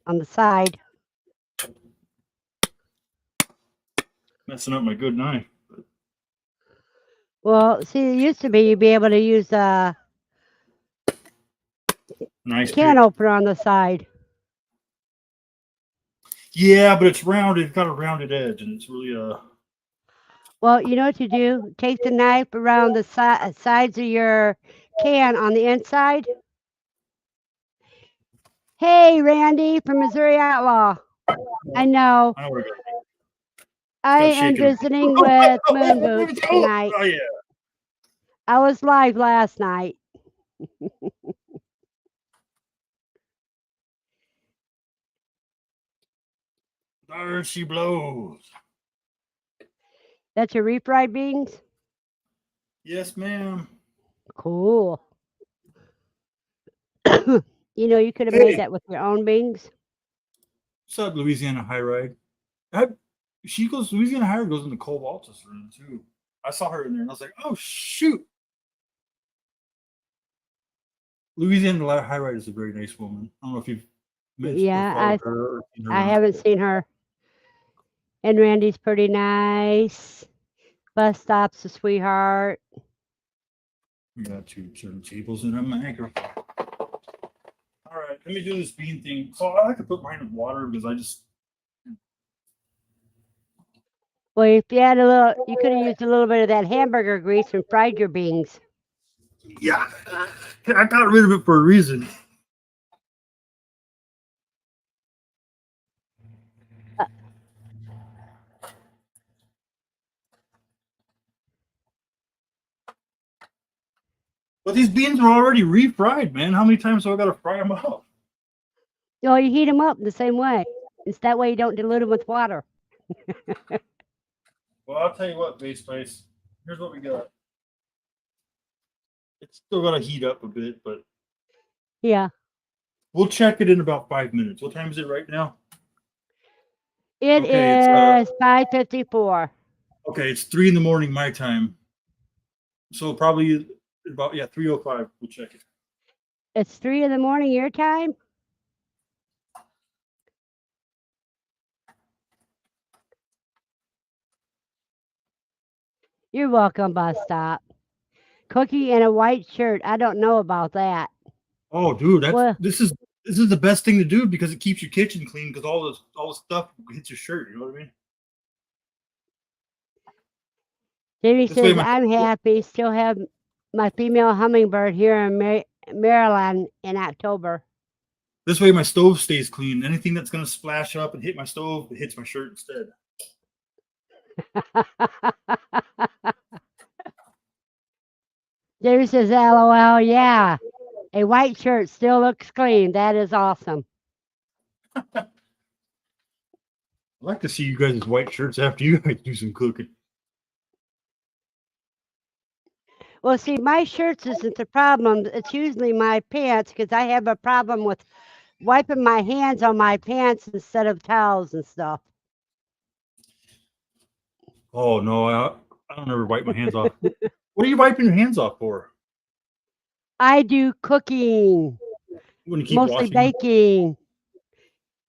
on the side. Messing up my good knife. Well, see, it used to be you'd be able to use a Nice can pick. opener on the side. Yeah, but it's rounded. It's got a rounded edge, and it's really Well, you know what you do? Take the knife around the sides of your can on the inside. Hey, Randy from Missouri Outlaw. I know. I know where it goes. I Start am shaking it. visiting with Moonboots tonight. Oh yeah. I was live last night. There she blows. That's your refried beans? Yes, ma'am. Cool. You know, you could have Hey. made that with your own beans. What's up, Louisiana High Ride? Louisiana High Ride goes in the Cole Waltus room too. I saw her in there and I was like, oh shoot. Louisiana High Ride is a very nice woman. I don't know if you've met Yeah, followed her or seen her I around. haven't seen her. And Randy's pretty nice. Bus Stop's a sweetheart. We got two turntables and a microphone. All right, let me do this bean thing. So I like to put mine in water because I just Well, if you had a little, you could have used a little bit of that hamburger grease and fried your beans. yeah, I got rid of it for a reason. But these beans are already refried, man. How many times do I got to fry them up? Oh, you heat them up the same way. It's that way you don't dilute them with water. Well, I'll tell you what, Base Spice. Here's what we got. It's still got to heat up a bit, but Yeah. we'll check it in about 5 minutes. What time is it right now? It Okay, it's, is 5:54. Okay, it's 3 in the morning my time. So probably about 3:05. We'll check it. It's 3 in the morning your time? You're welcome, Bus Stop. Cookie in a white shirt. I don't know about that. Oh, dude, Well- this is the best thing to do because it keeps your kitchen clean because all the stuff hits your shirt. You know what I mean? Jamie This way says, my- I'm happy. Still have my female hummingbird here in Maryland in October. This way my stove stays clean. Anything that's gonna splash up and hit my stove, it hits my shirt instead. Jamie says, LOL, yeah. A white shirt still looks clean. That is awesome. I'd like to see you guys' white shirts after you guys do some cooking. Well, see, my shirts isn't the problem. It's usually my pants because I have a problem with wiping my hands on my pants instead of towels and stuff. Oh no, I don't ever wipe my hands off. What are you wiping your hands off for? I do cooking, When you keep mostly washing them? baking.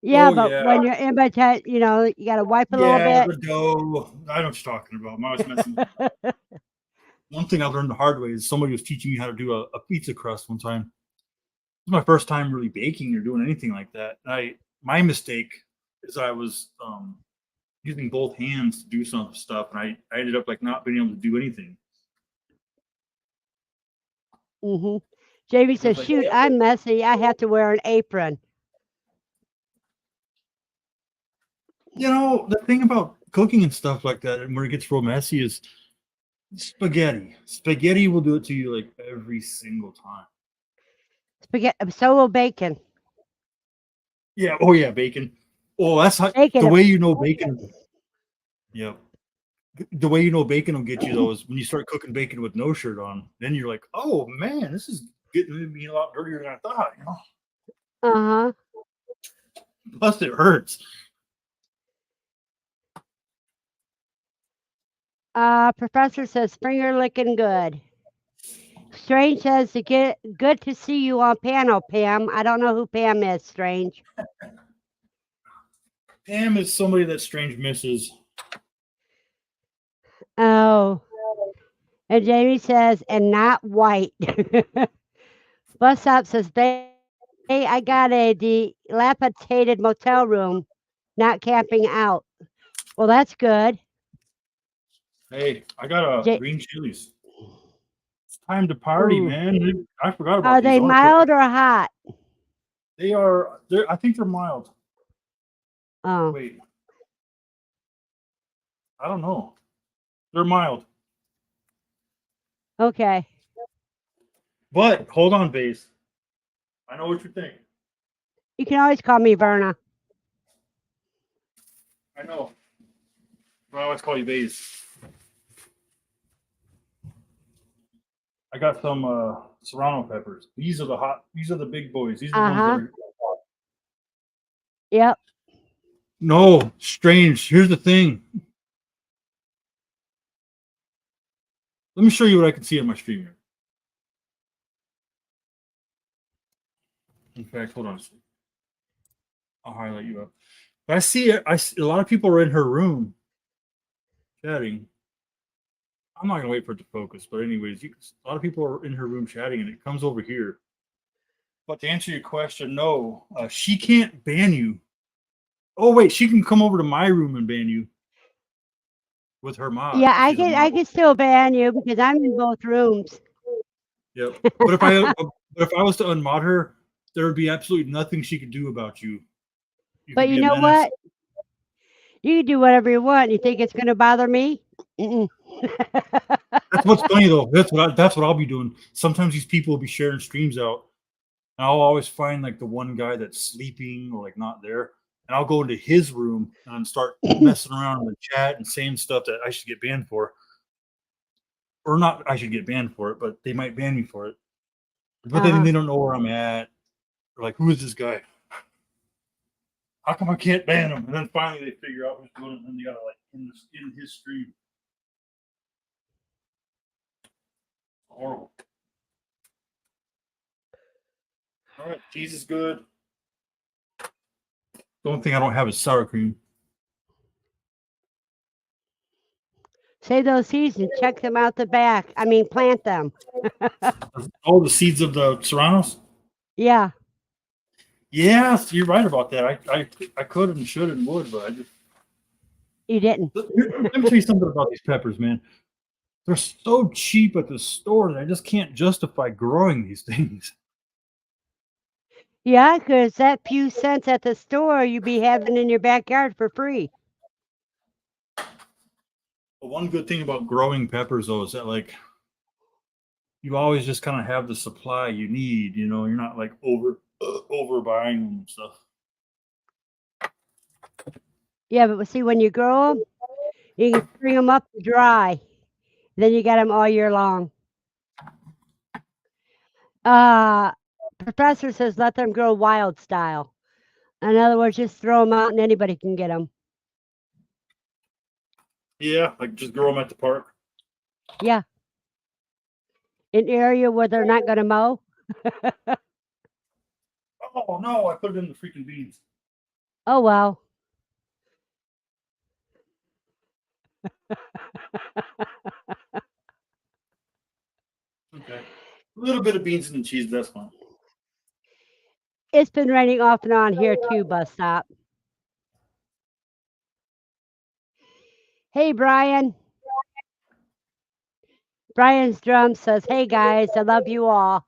Yeah, Oh but yeah, when you're in between, you got to wipe a little yeah, bit. the dough. I know what you're talking about. I was messing. One thing I learned the hard way is somebody was teaching me how to do a pizza crust one time. It was my first time really baking or doing anything like that. My mistake is I was using both hands to do some stuff, and I ended up like not being able to do anything. hmm Jamie It was says, like, "Shoot, I'm messy. I have to wear an apron." the thing about cooking and stuff like that, and where it gets real messy, is spaghetti. Spaghetti will do it to you like every single time. Spaghetti, so will bacon. Yeah. Oh yeah, bacon. Oh, that's how Bacon. the way you know bacon. Yeah. The way you know bacon will get you though is when you start cooking bacon with no shirt on. Then you're like, oh man, this is getting me a lot dirtier than I thought. Uh-huh. Plus, it hurts. Professor says, "Finger licking good." Strange says, "To get good to see you on panel, Pam." I don't know who Pam is, Strange. Pam is somebody that Strange misses. Oh. And Jamie says, "And not white." Bus stop says, "Hey, I got a dilapidated motel room, not camping out." Well, that's good. Hey, I got a J- green chilies. It's time to party, Ooh. man. I forgot about Are these. they I want to cook. mild or hot? They are. I think they're mild. Oh, Wait, I don't know. They're mild. okay. But hold on, base. I know what you're thinking. You can always call me Verna. I know. I always call you base. I got some serrano peppers. These are the hot. These are the big boys. These are the ones that Uh-huh. are. Yep. No, Strange. Here's the thing. Let me show you what I can see on my stream here. In fact, hold on. I'll highlight you up. I see it. I see a lot of people are in her room chatting. I'm not gonna wait for it to focus, but anyways, a lot of people are in her room chatting, and it comes over here. But to answer your question, no, she can't ban you. Oh wait, she can come over to my room and ban you with her mod. Yeah, If she's a mod. I can still ban you because I'm in both rooms. Yep. But if I was to unmod her, there would be absolutely nothing she could do about you. You But could you be a know menace. what? You can do whatever you want. You think it's going to bother me? Mm-mm. That's what's funny though. That's what I'll be doing. Sometimes these people will be sharing streams out, and I'll always find like the one guy that's sleeping or like not there, and I'll go into his room and start messing around in the chat and saying stuff that I should get banned for, or not. I should get banned for it, but they might ban me for it. But then Uh-huh. they don't know where I'm at. They're like, "Who is this guy? How come I can't ban him?" And then finally they figure out who's doing it, and then they gotta like in his stream. Horrible. All right, cheese is good. The only thing I don't have is sour cream. Save those seeds and check them out the back. I mean, plant them. Oh, the seeds of the serranos. Yeah, Yes, you're right about that. I could and should and would, but I just you didn't. let me tell you something about these peppers, man. They're so cheap at the store that I just can't justify growing these things. Yeah, because that few cents at the store you be having in your backyard for free. But one good thing about growing peppers, though, is that like you always just kind of have the supply you need. You're not like over buying them and stuff. Yeah, but see, when you grow them, you can bring them up to dry. Then you got them all year long. Professor says let them grow wild style. In other words, just throw them out and anybody can get them. Yeah, like just grow them at the park. Yeah. An area where they're not going to mow. Oh no, I put it in the freaking beans. Oh well. Okay. A little bit of beans and cheese, that's fine. It's been raining off and on here too, bus stop. Hey, Brian. Brian's drum says, "Hey guys, I love you all."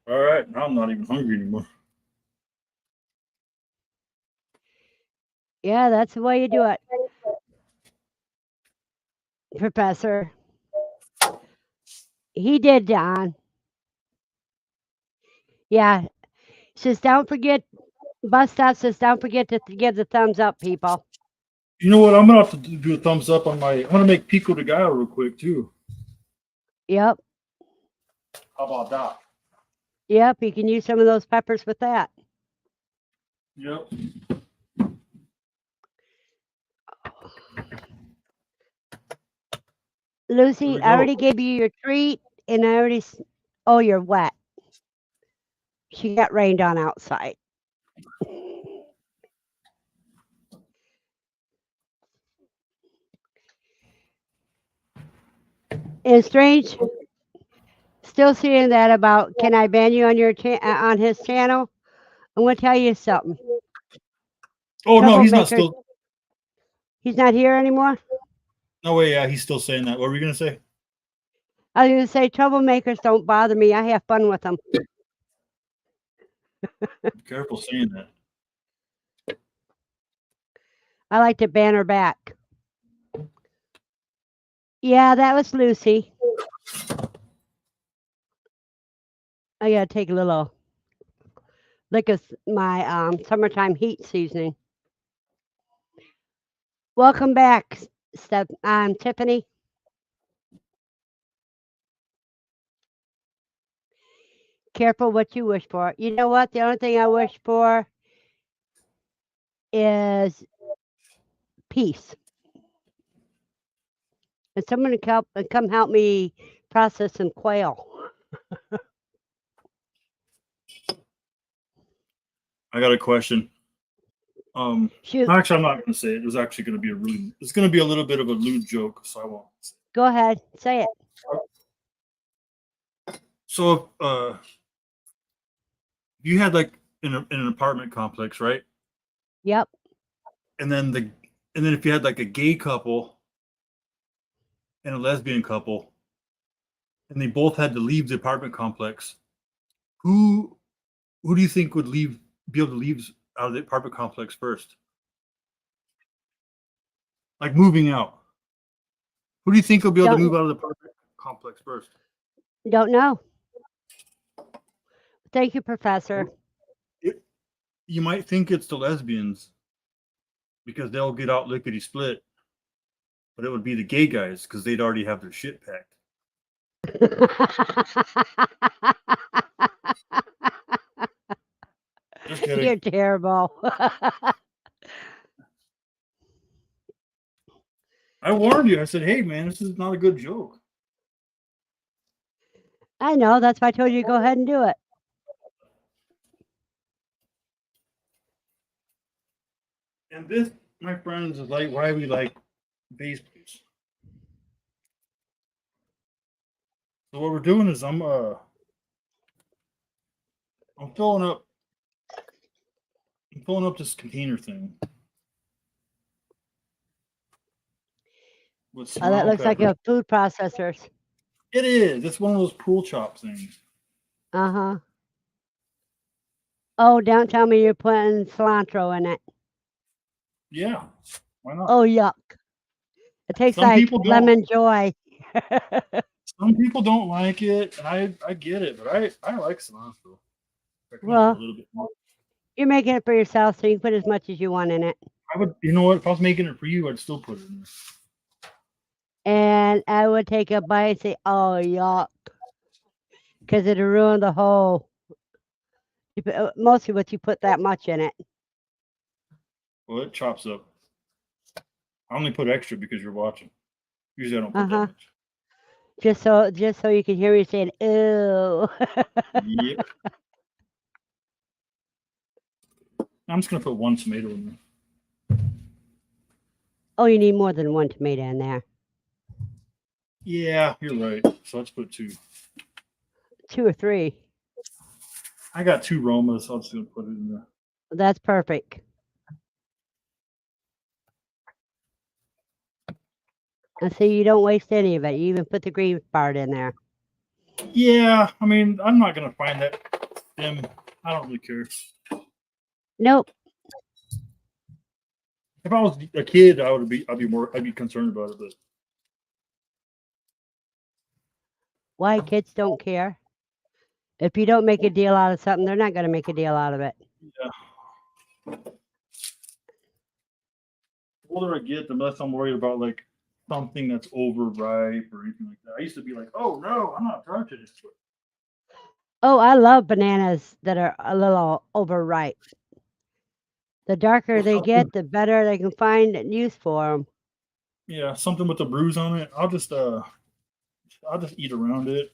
All right, now I'm not even hungry anymore. Yeah, that's the way you do it, Professor. He did, Don. Yeah. Says, don't forget, bus stop says, don't forget to give the thumbs up, people. You know what? I'm gonna have to do a thumbs up on my. I'm gonna make pico de gallo real quick too. Yep. How about that? Yep. You can use some of those peppers with that. Yep. Lucy, we I go. already gave you your treat, and I already. Oh, you're wet. She got rained on outside. And strange, still seeing that about can I ban you on your on his channel? I'm gonna tell you something. Oh no, he's not Troublemaker. still. He's not here anymore. No way. Yeah, he's still saying that. What were you gonna say? I was gonna say troublemakers don't bother me. I have fun with them. Be careful saying that. I like to ban her back. Yeah, that was Lucy. I gotta take a little lick of my summertime heat seasoning. Welcome back, Steph. I'm Tiffany. Careful what you wish for. You know what? The only thing I wish for is peace. And someone to come help me process some quail. I got a question. Shoot, Actually, I'm not gonna say it. It was actually gonna be a rude. It's gonna be a little bit of a lewd joke, so I won't. go ahead, say it. So, you had like in an apartment complex, right? Yep. And then if you had like a gay couple and a lesbian couple, and they both had to leave the apartment complex, who do you think would be able to leave out of the apartment complex first? Like moving out. Who do you think will be able to Don't move out of the apartment complex first? don't know. Thank you, Professor. You might think it's the lesbians because they'll get out lickety split, but it would be the gay guys because they'd already have their shit packed. Just kidding. You're terrible. I warned you. I said, "Hey, man, this is not a good joke." I know. That's why I told you to go ahead and do it. And this, my friends, is like why we like bass blues. So what we're doing is I'm filling up this container thing with Oh, that smile looks like pepper. a food processors. It is. It's one of those pool chop things. Uh-huh. Oh, don't tell me you're putting cilantro in it. Yeah. Why not? Oh, yuck. It tastes Some like people don't. lemon joy. Some people don't like it, and I get it, but I like cilantro. I can put a Well, little bit more. you're making it for yourself, so you can put as much as you want in it. I would, you know what? If I was making it for you, I'd still put it in there. And I would take a bite and say, oh, yuck. Because it'll ruin the whole, mostly what you put that much in it. Well, it chops up. I only put extra because you're watching. Usually I don't put that Uh-huh. much. Just so you can hear me saying, ew. Yep. I'm just gonna put one tomato in there. Oh, you need more than one tomato in there. Yeah, you're right. So let's put two. 2 or 3. I got 2 Romas, so I'm just gonna put it in there. That's perfect. And see, you don't waste any of it. You even put the green part in there. Yeah, I mean, I'm not gonna find that stem. I don't really care. Nope. If I was a kid, I'd be concerned about it. But Why kids don't care? If you don't make a deal out of something, they're not going to make a deal out of it. yeah, the older I get, the less I'm worried about like something that's overripe or anything like that. I used to be like, oh no, I'm not touching this. Oh, I love bananas that are a little overripe. The darker they get, the better they can find use for them. Yeah, something with a bruise on it. I'll just eat around it.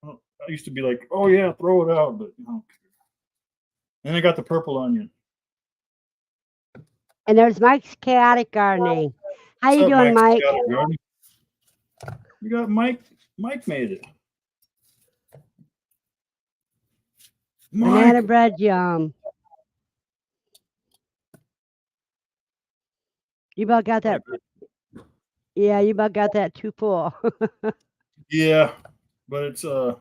I used to be like, oh yeah, throw it out, but I don't care. Then I got the purple onion. And there's Mike's Chaotic Gardening. How you What's up, doing, Mike? Chaotic Gardening? We got Mike. Mike made it. Banana Mike. bread yum. You about got that? Yeah, you about got that too full. Yeah, but it's just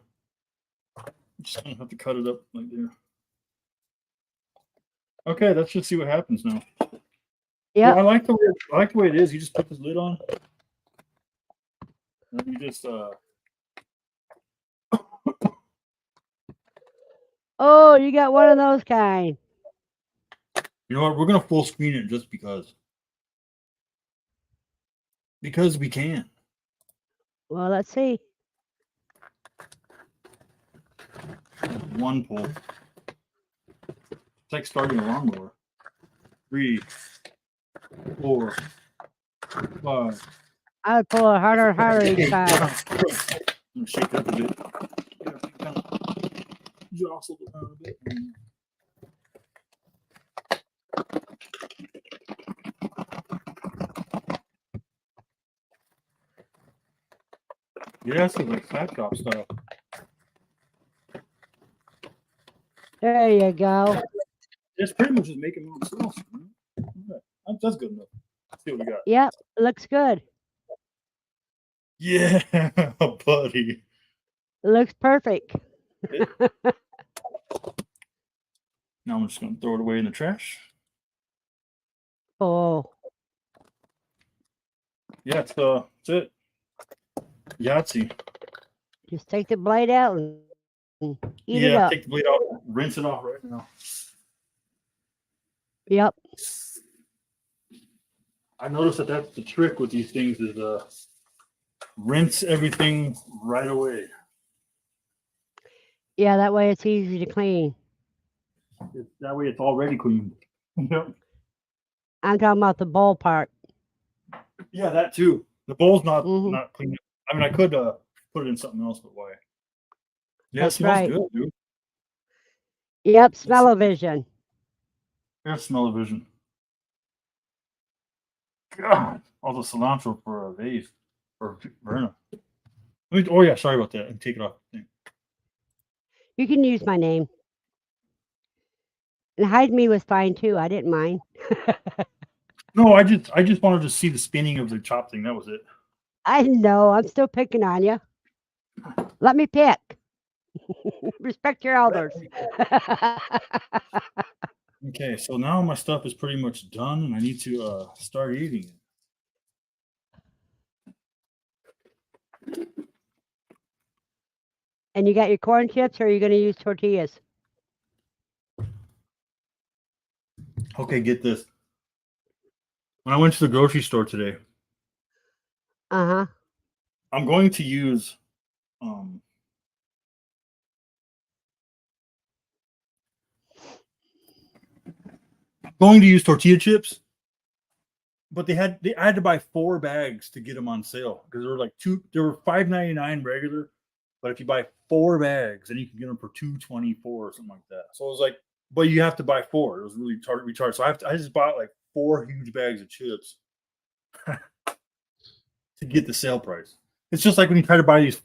gonna have to cut it up like there. Okay, let's just see what happens now. Yeah. Well, I like the way it is. You just put this lid on, and you just Oh, you got one of those kind. you know what? We're gonna full screen it just because we can. Well, let's see. One pull. It's like starting a lawnmower. 3, 4, 5. I would pull it harder and harder each time. I'm gonna shake that a bit. Yeah, kind of jostle it around a bit. Yeah, it's like flat top style. There you go. It's pretty much just making little sauce. That's good enough. Let's see what we got. Yep, looks good. Yeah, buddy. Looks perfect. Now I'm just gonna throw it away in the trash. Oh, Yeah, it's it. Yahtzee. just take the blade out and eat it Yeah, up. take the blade out, rinse it off right now. Yep. I noticed that that's the trick with these things is rinse everything right away. Yeah, that way it's easy to clean. That way it's already clean. Yep. I'm talking about the bowl part. Yeah, that too. The bowl's not Mhm. clean. I mean, I could put it in something else, but why? Yeah, That's it smells right. good, dude. Yep, smell-o-vision. There's smell-o-vision. God, all the cilantro for a vase or Verna. Oh yeah, sorry about that. And take it off. You can use my name. And hide me was fine too. I didn't mind. No, I just wanted to see the spinning of the chop thing. That was it. I know. I'm still picking on you. Let me pick. Respect your elders. Okay, so now my stuff is pretty much done, and I need to start eating it. And you got your corn chips, or are you going to use tortillas? Okay, get this. When I went to the grocery store today, Uh-huh. I'm going to use tortilla chips, but I had to buy 4 bags to get them on sale because they were $5.99 regular, but if you buy 4 bags, then you can get them for $2.24 or something like that. So it was like but you have to buy 4. It was really retarded. So I just bought like 4 huge bags of chips to get the sale price. It's just like when you try to buy these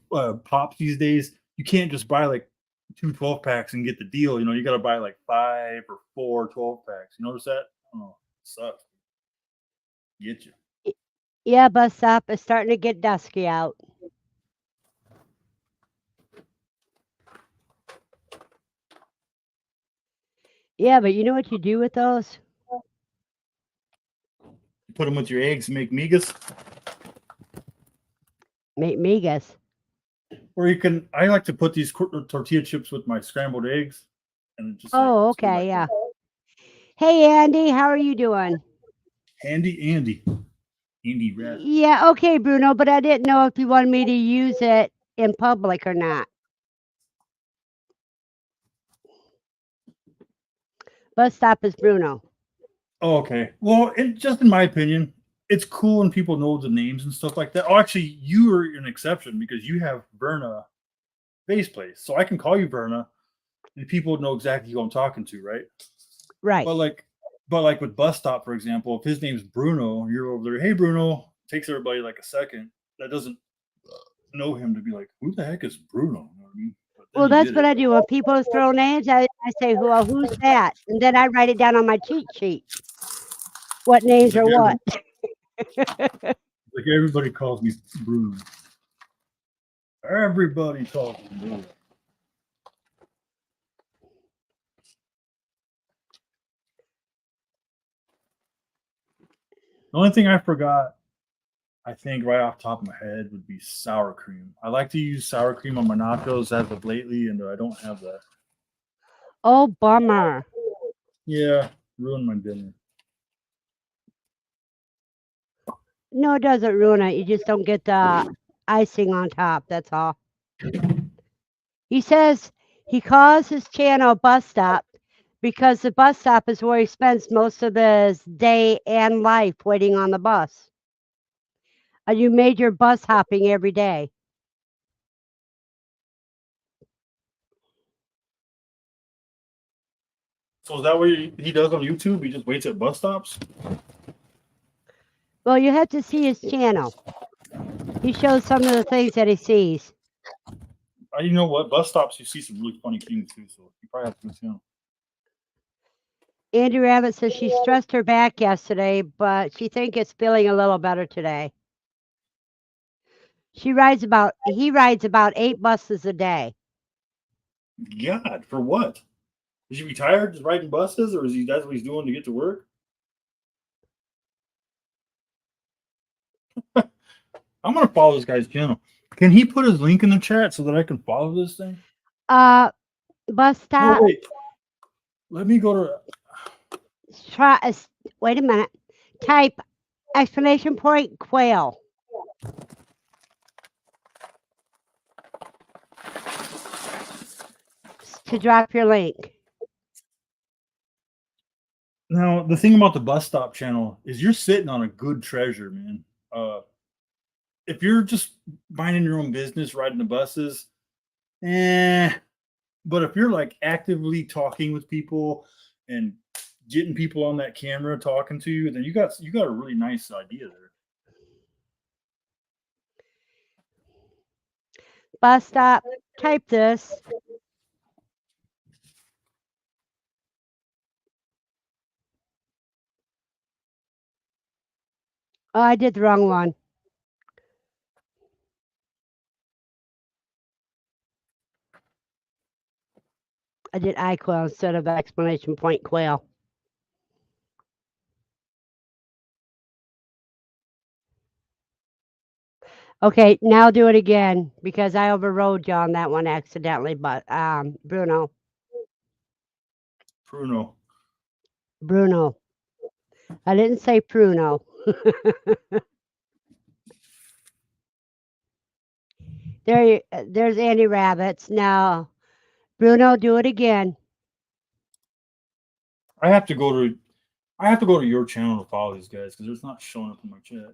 pops these days, you can't just buy like 2 12-packs and get the deal. You got to buy like 5 or 4 12-packs. You notice that? Oh, it sucks. Get you. Yeah, bus stop. It's starting to get dusky out. Yeah, but you know what you do with those? You put them with your eggs and make migas. Make migas. Or you can. I like to put these tortilla chips with my scrambled eggs, and just Oh, it's okay, like yeah. Hey, Andy, how are you doing? Andy Rat. Yeah, okay, Bruno, but I didn't know if you wanted me to use it in public or not. Bus stop is Bruno. Oh, okay. Well, just in my opinion, it's cool when people know the names and stuff like that. Oh, actually, you are an exception because you have Verna base place, so I can call you Verna, and people know exactly who I'm talking to, right? Right. But like with bus stop, for example, if his name's Bruno, you're over there. Hey, Bruno. Takes everybody like a second. That doesn't know him to be like, who the heck is Bruno? You know what I mean? But then Well, you that's did what it. I do. When people throw names, I say, well, who's that? And then I write it down on my cheat sheet. What names Like are what? Like everybody calls me Bruno. Everybody calls me Bruno. The only thing I forgot, I think right off the top of my head, would be sour cream. I like to use sour cream on my nachos as of lately, and I don't have that. Oh, bummer. Yeah, ruined my dinner. No, it doesn't ruin it. You just don't get the icing on top. That's all. He says he calls his channel Bus Stop because the bus stop is where he spends most of his day and life waiting on the bus. You made your bus hopping every day. So is that what he does on YouTube? He just waits at bus stops? Well, you have to see his channel. He shows some of the things that he sees. You know what? Bus stops, you see some really funny things too, so you probably have to go see them. Andy Rabbit says she stressed her back yesterday, but she thinks it's feeling a little better today. He rides about 8 buses a day. God, for what? Is he retired just riding buses, or that's what he's doing to get to work? I'm gonna follow this guy's channel. Can he put his link in the chat so that I can follow this thing? Bus No, stop. wait. Let me go to. Wait a minute. Type exclamation point quail. To drop your link. Now, the thing about the bus stop channel is you're sitting on a good treasure, man. If you're just minding your own business, riding the buses, but if you're like actively talking with people and getting people on that camera talking to you, then you got a really nice idea there. Bus stop. Type this. Oh, I did the wrong one. I did iQuail instead of exclamation point quail. Okay, now do it again because I overrode you on that one accidentally. But Bruno. I didn't say Pruno. There's Andy Rabbits. Now, Bruno, do it again. I have to go to your channel to follow these guys because it's not showing up in my chat.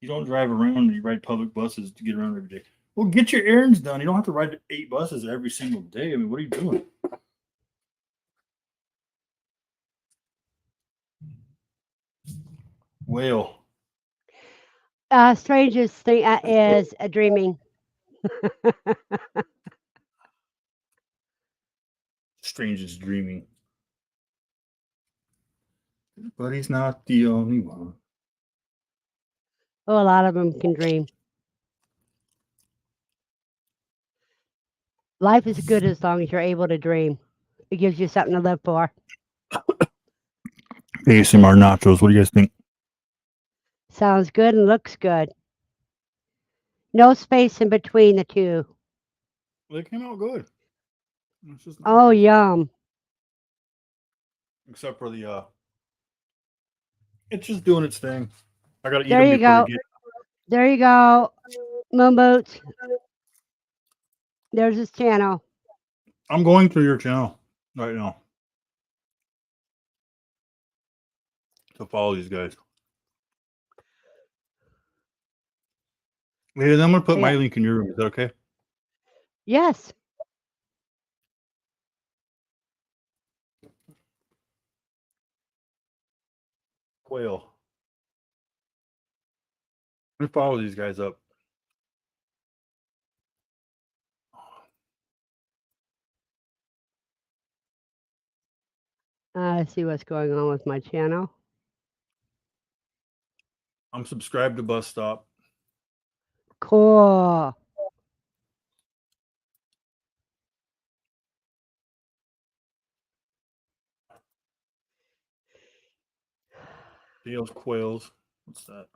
You don't drive around and you ride public buses to get around every day. Well, get your errands done. You don't have to ride 8 buses every single day. I mean, what are you doing? Whale. Strangest thing is dreaming. Strangest dreaming. But he's not the only one. Oh, a lot of them can dream. Life is good as long as you're able to dream. It gives you something to live for. ASMR nachos. What do you guys think? Sounds good and looks good. No space in between the two. They came out good. It's just Oh, nachos. yum. Except for the it's just doing its thing. I gotta eat There them you before go. we get. There you go. Moonboots. There's his channel. I'm going through your channel right now to follow these guys. Yeah, then I'm gonna put my Yeah. link in your room. Is that okay? Yes. Quail. Let me follow these guys up. See what's going on with my channel. I'm subscribed to Bus Stop. Cool. Dale's Quails. What's that?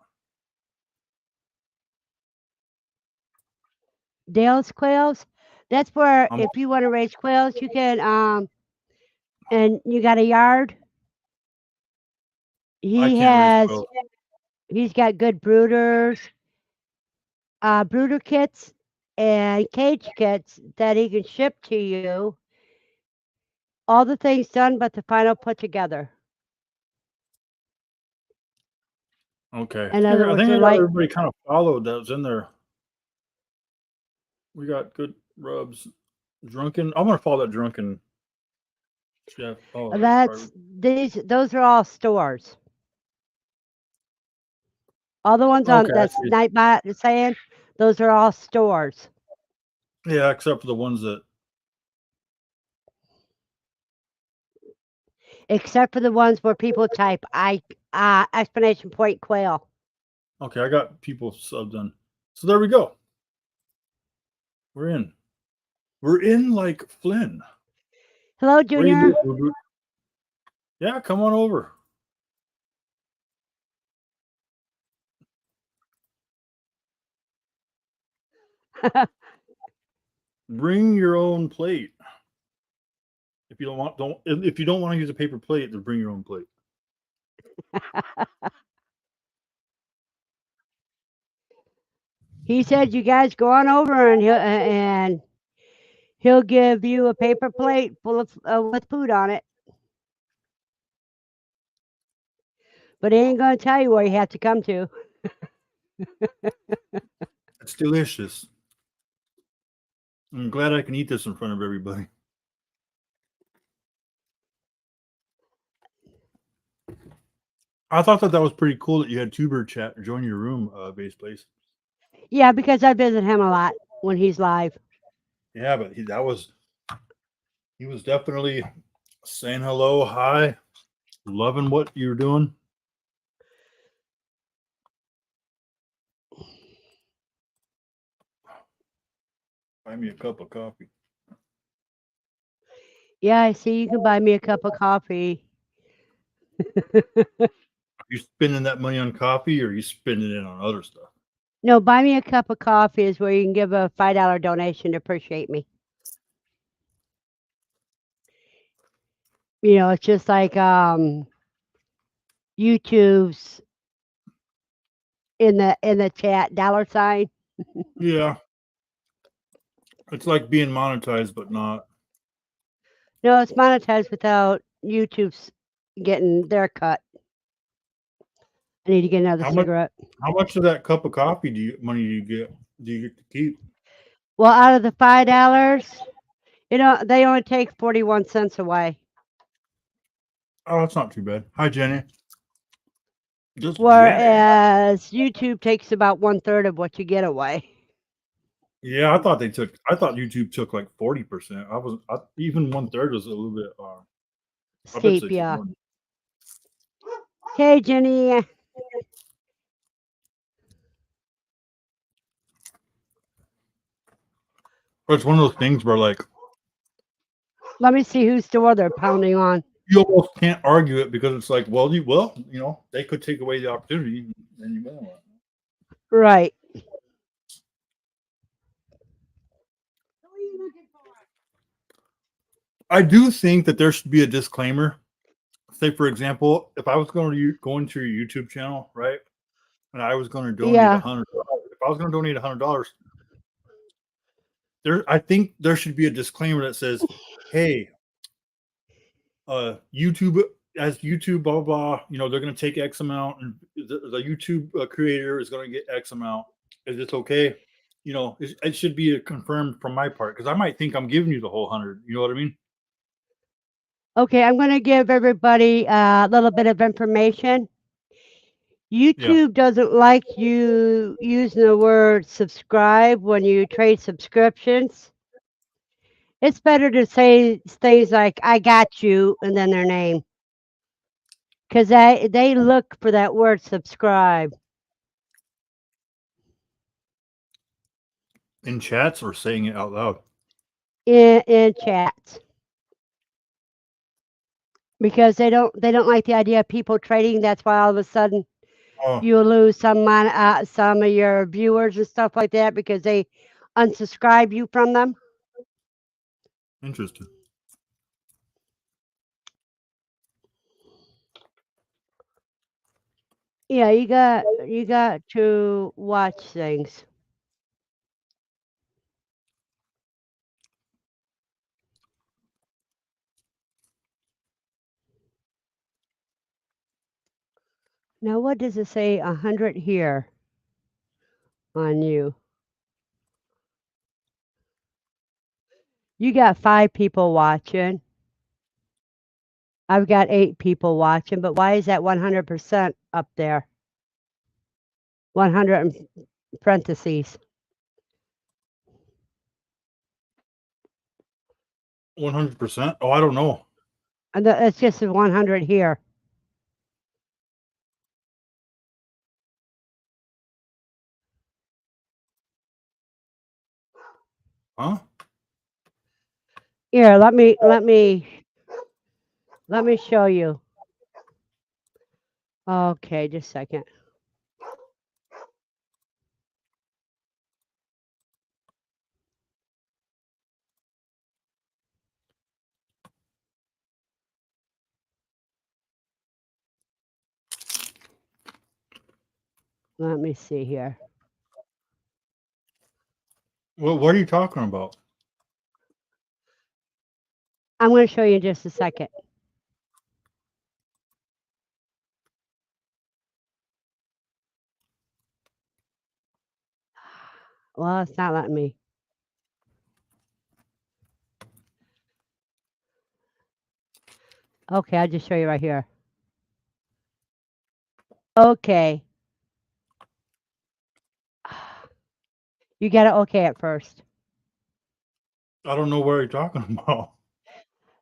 Dale's quails. That's where I'm- if you want to raise quails, you can and you got a yard. I He can't raise has quails. he's got good brooder kits and cage kits that he can ship to you. All the things done but the final put together. Okay. In other I words, think they're I got like everybody kind of followed that was in there. We got good rubs. Drunken. I'm gonna follow that drunken chef. Oh, that's those are all stores. All the ones on okay. I that's see. Nightbot is saying, those are all stores. Yeah, except for the ones that. Except for the ones where people type explanation point quail. Okay, I got people subbed in. So there we go. We're in. We're in like Flynn. Hello, What do you Junior. do, Boo-Boo? Yeah, come on over. Bring your own plate. If you don't want, if you don't want to use a paper plate, then bring your own plate. He said you guys go on over and he'll give you a paper plate full of with food on it. But he ain't gonna tell you where you have to come to. It's delicious. I'm glad I can eat this in front of everybody. I thought that was pretty cool that you had Tuber chat join your room, Base Place. Yeah, because I visit him a lot when he's live. Yeah, but he was definitely saying hello, hi, loving what you're doing. Buy me a cup of coffee. Yeah, I see you can buy me a cup of coffee. Are you spending that money on coffee or are you spending it on other stuff? No, buy me a cup of coffee is where you can give a $5 donation to appreciate me. You know, it's just like YouTube's in the chat $sign. Yeah. It's like being monetized, but not. No, it's monetized without YouTube's getting their cut. I need to get another cigarette. How much of that cup of coffee money do you get to keep? Well, out of the $5, they only take 41 cents away. Oh, that's not too bad. Hi, Jenny. Just Jenny. Whereas YouTube takes about 1/3 of what you get away. Yeah, I thought YouTube took like 40%. Even 1/3 was a little bit. I bet they Steep, took yeah. more. Hey, Jenny. But it's one of those things where like Let me see whose door they're pounding on. you almost can't argue it because it's like, well, they could take away the opportunity and you won't. Right. I do think that there should be a disclaimer. Say, for example, if I was go into your YouTube channel, right, and I was going to donate Yeah. $100, if I was going to donate $100, I think there should be a disclaimer that says, "Hey, YouTube, as YouTube, blah blah blah, they're going to take X amount, and the YouTube creator is going to get X amount. Is this okay?" It should be confirmed from my part because I might think I'm giving you the whole 100. You know what I mean? Okay, I'm going to give everybody a little bit of information. YouTube doesn't like you using the word subscribe when you trade subscriptions. It's better to say things like "I got you" and then their name, because they look for that word subscribe In chats or saying it out loud. in chats, because they don't like the idea of people trading. That's why all of a sudden Oh, you lose some of your viewers and stuff like that because they unsubscribe you from them. interesting. Yeah, you got to watch things. Now, what does it say? 100 here on you. You got 5 people watching. I've got 8 people watching, but why is that 100% up there? 100 in parentheses. 100%. Oh, I don't know. And it's just 100 here. Huh? Here, let me show you. Okay, just a second. Let me see here. Well, what are you talking about? I'm going to show you in just a second. Well, it's not letting me. Okay, I'll just show you right here. Okay. You got to okay it first. I don't know where you're talking about.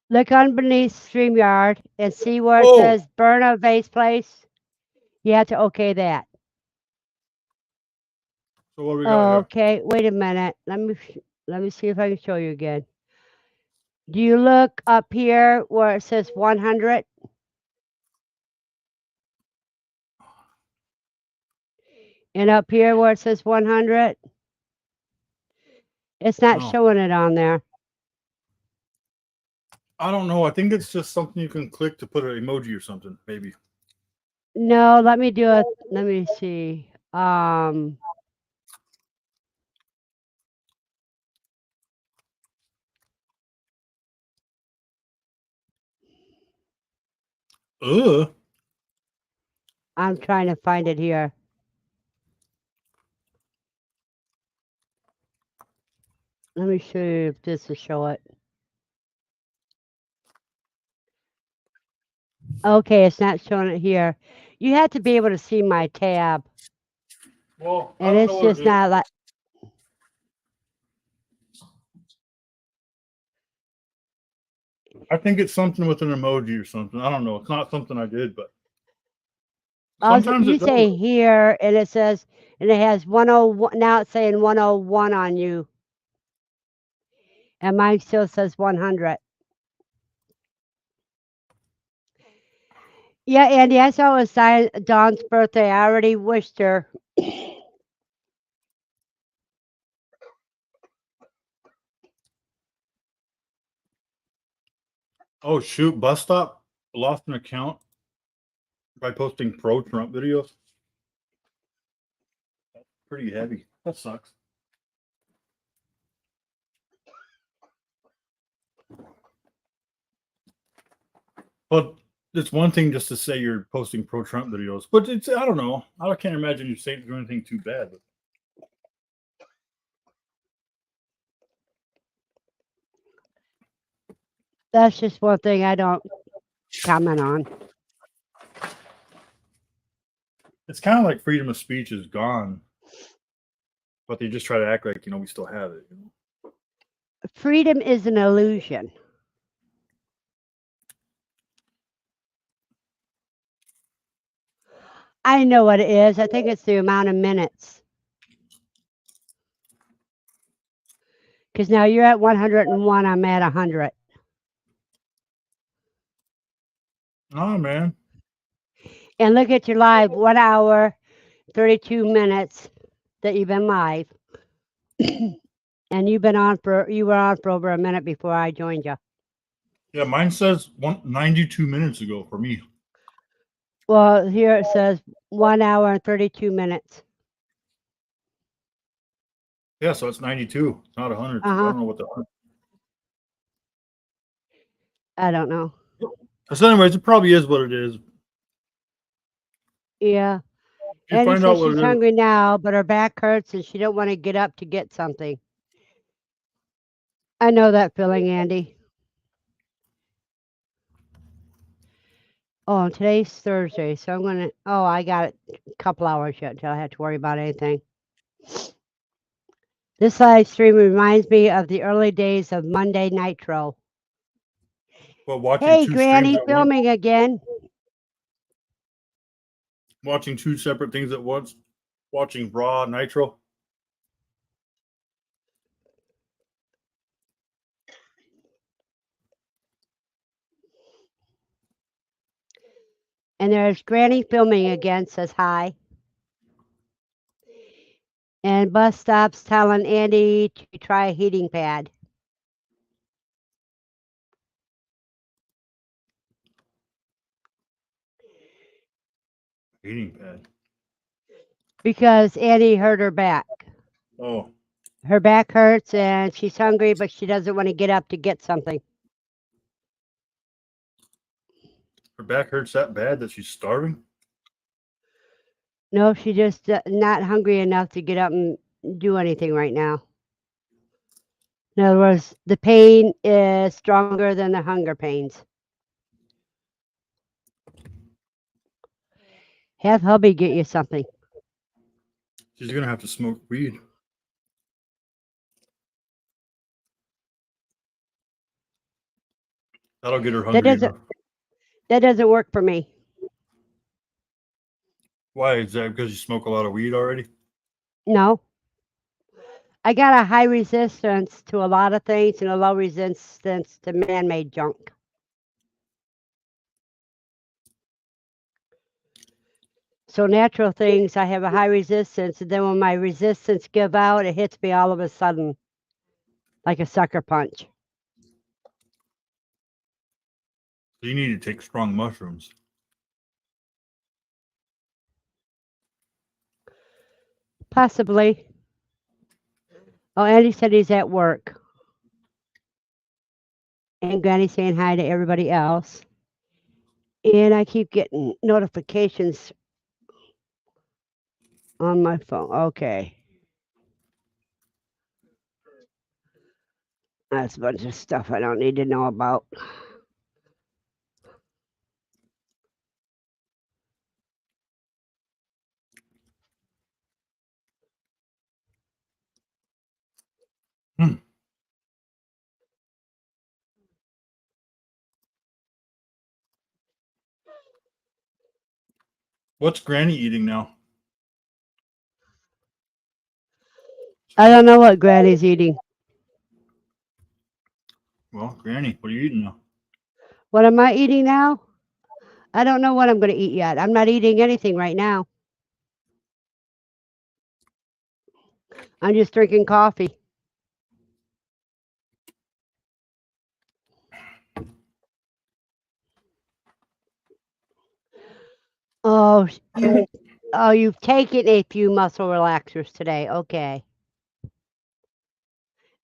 Look underneath StreamYard and see where it Oh. says burn a vase place. You have to okay that. So what we got here? Okay, wait a minute. Let me see if I can show you again. Do you look up here where it says 100? And up here where it says 100? It's not No. showing it on there. I don't know. I think it's just something you can click to put an emoji or something, maybe. No, let me do it. Let me see. I'm trying to find it here. Let me show you if this will show it. Okay, it's not showing it here. You have to be able to see my tab, Well, I and don't it's know what just it is. not like. I think it's something with an emoji or something. I don't know. It's not something I did, but Also, sometimes you it does. say here, and it says, and it has 101. Now it's saying 101 on you, and mine still says 100. Yeah, Andy, I saw it was Dawn's birthday. I already wished her. Oh shoot! Bus stop lost an account by posting pro Trump videos. That's pretty heavy. That sucks. But it's one thing just to say you're posting pro Trump videos, but it's I don't know. I can't imagine you saying doing anything too bad. But That's just one thing I don't comment on. it's kind of like freedom of speech is gone, but they just try to act like we still have it. Freedom is an illusion. I know what it is. I think it's the amount of minutes. Because now you're at 101, I'm at 100. Oh man, And look at your live, 1 hour, 32 minutes that you've been live. And you were on for over a minute before I joined you. yeah, mine says 92 minutes ago for me. Well, here it says 1 hour and 32 minutes. Yeah, so it's 92, not 100. So I don't know what the. I don't know. So, anyways, it probably is what it is. Yeah. You Andy find out says what she's it is. hungry now, but her back hurts and she don't want to get up to get something. I know that feeling, Andy. Oh, today's Thursday, so I'm gonna. Oh, I got a couple hours yet until I have to worry about anything. This live stream reminds me of the early days of Monday Nitro. Well, watching Hey, two Granny, streams at once, filming again. watching two separate things at once, watching Raw Nitro. And there's Granny filming again, says hi. And bus stops telling Andy to try a heating pad. Heating pad. Because Andy hurt her back. Oh, Her back hurts and she's hungry, but she doesn't want to get up to get something. her back hurts that bad that she's starving. No, she just not hungry enough to get up and do anything right now. In other words, the pain is stronger than the hunger pains. Have hubby get you something. She's gonna have to smoke weed. That'll get her hungry enough. That doesn't work for me. Why is that? Because you smoke a lot of weed already? No. I got a high resistance to a lot of things and a low resistance to man-made junk. So natural things, I have a high resistance, and then when my resistance give out, it hits me all of a sudden, like a sucker punch. So you need to take strong mushrooms. Possibly. Oh, Andy said he's at work. And Granny's saying hi to everybody else. And I keep getting notifications on my phone. Okay. That's a bunch of stuff I don't need to know about. Hmm. What's Granny eating now? I don't know what Granny's eating. Well, Granny, what are you eating now? What am I eating now? I don't know what I'm going to eat yet. I'm not eating anything right now. I'm just drinking coffee. Oh, you've taken a few muscle relaxers today. Okay.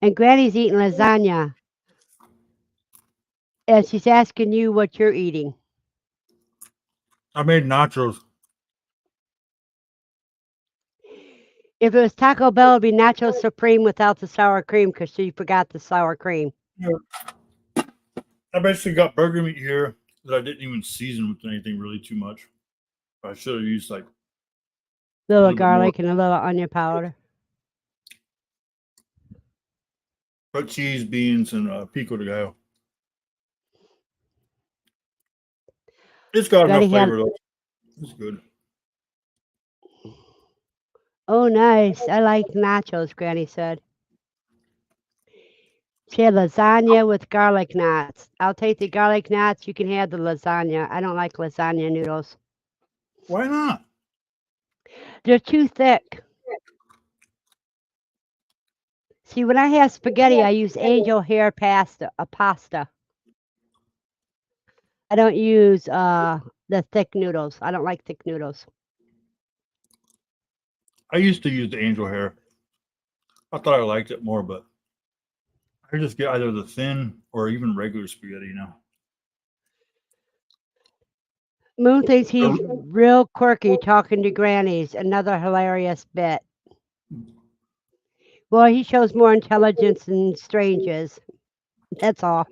And Granny's eating lasagna. And she's asking you what you're eating. I made nachos. If it was Taco Bell, it'd be Nacho Supreme without the sour cream because she forgot the sour cream. I basically got burger meat here that I didn't even season with anything really too much. I should have used like Little little bit more. garlic and a little onion powder. Put cheese, beans, and pico de gallo. It's got Granny enough had- flavor though. It's good. Oh, nice. I like nachos, Granny said. She had lasagna with garlic knots. I'll take the garlic knots. You can have the lasagna. I don't like lasagna noodles. Why not? They're too thick. See, when I have spaghetti, I use angel hair pasta. I don't use the thick noodles. I don't like thick noodles. I used to use the angel hair. I thought I liked it more, but I just get either the thin or even regular spaghetti now. Moon thinks he's real quirky talking to grannies. Another hilarious bit. Well, he shows more intelligence than strangers. That's all.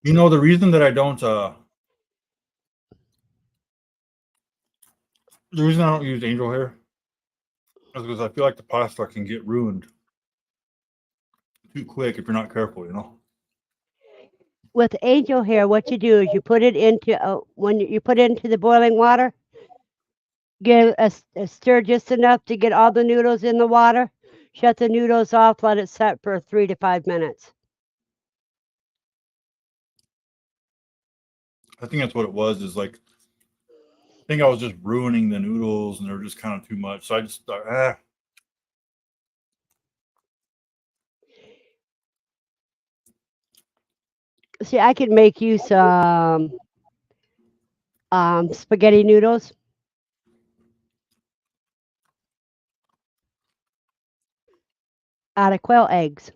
You know, the reason that I don't use angel hair is because I feel like the pasta can get ruined too quick if you're not careful, you know. With angel hair, what you do is you put it into when you put it into the boiling water. Give a stir just enough to get all the noodles in the water. Shut the noodles off. Let it set for 3 to 5 minutes. I think that's what it was. Is like I think I was just ruining the noodles, and they were just kind of too much. So I just thought, See, I could make you some spaghetti noodles. Out of quail eggs.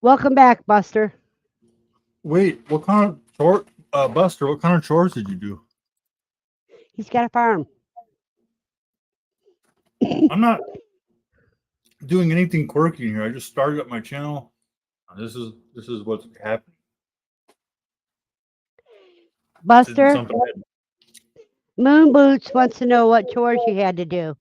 Welcome back, Buster. wait, what kind of chore, Buster? What kind of chores did you do? He's got a farm. I'm not doing anything quirky in here. I just started up my channel. This is what's happening. This isn't Buster, something that- Moonboots wants to know what chores you had to do.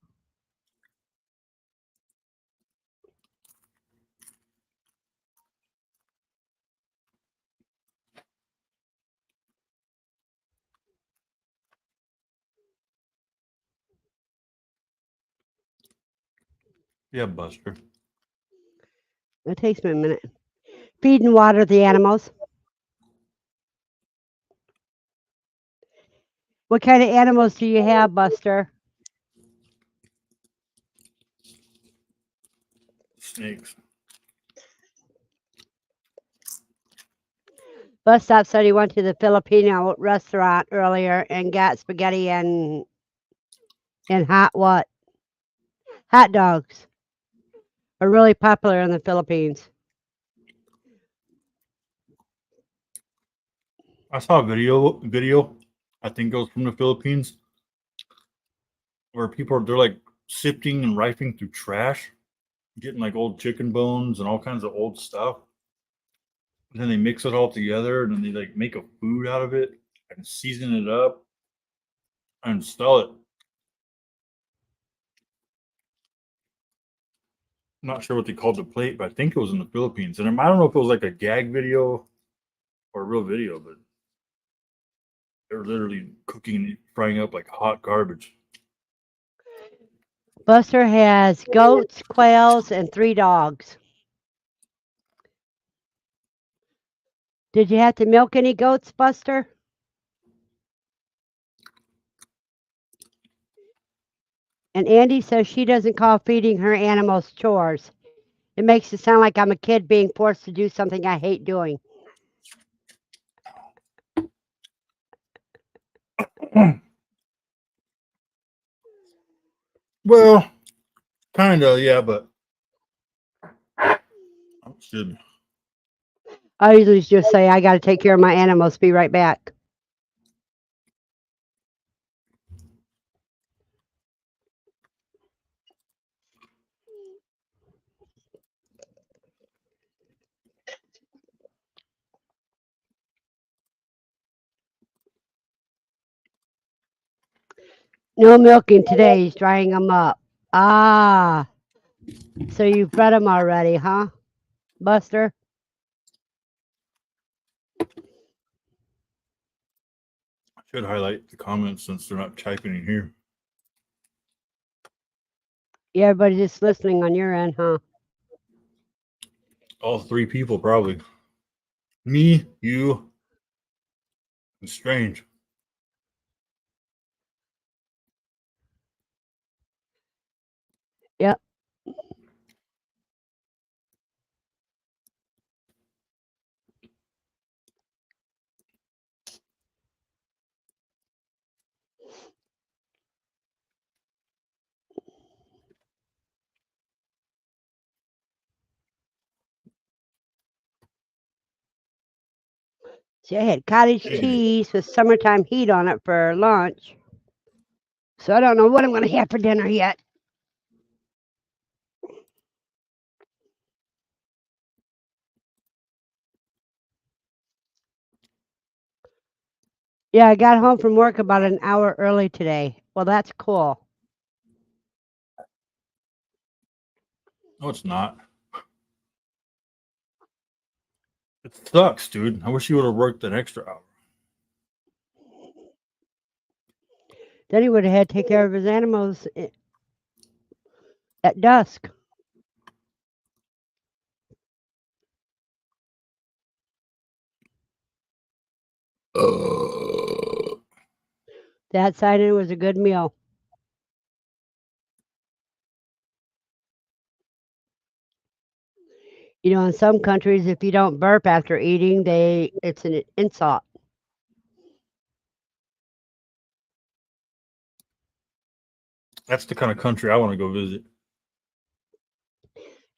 Yeah, Buster. It takes me a minute. Feed and water the animals. What kind of animals do you have, Buster? Snakes. Bus stop said he went to the Filipino restaurant earlier and got spaghetti and hot what? Hot dogs are really popular in the Philippines. I saw a video. I think it was from the Philippines, where they're like sifting and rifting through trash, getting like old chicken bones and all kinds of old stuff. And then they mix it all together and then they like make a food out of it and season it up and sell it. I'm not sure what they called the plate, but I think it was in the Philippines. And I don't know if it was like a gag video or a real video, but they're literally cooking and frying up like hot garbage. Buster has goats, quails, and 3 dogs. Did you have to milk any goats, Buster? And Andy says she doesn't call feeding her animals chores. It makes it sound like I'm a kid being forced to do something I hate doing. Well, kind of, yeah, but oh, excuse me. I usually just say, I got to take care of my animals. Be right back. No milking today. He's drying them up. Ah, so you've fed them already, huh, Buster? I should highlight the comments since they're not typing in here. Yeah, everybody's just listening on your end, huh? All 3 people probably. Me, you, and Strange. Yep. See, I had cottage cheese with summertime heat on it for lunch. So I don't know what I'm going to have for dinner yet. Yeah, I got home from work about an hour early today. Well, that's cool. No, it's not. It sucks, dude. I wish you would have worked an extra hour. Then he would have had to take care of his animals at dusk. That side it was a good meal. You know, in some countries, if you don't burp after eating, it's an insult. That's the kind of country I want to go visit.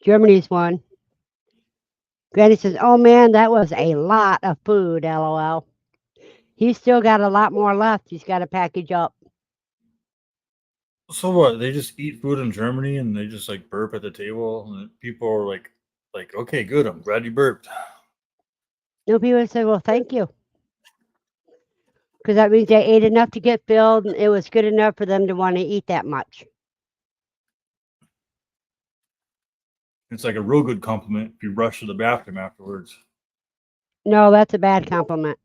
Germany's one. Granny says, "Oh man, that was a lot of food." LOL. He's still got a lot more left. He's got to package up. So what? They just eat food in Germany and they just like burp at the table, and people are like, okay, good. I'm glad you burped. No, people say, "Well, thank you," because that means they ate enough to get filled, and it was good enough for them to want to eat that much. It's like a real good compliment if you rush to the bathroom afterwards. No, that's a bad compliment.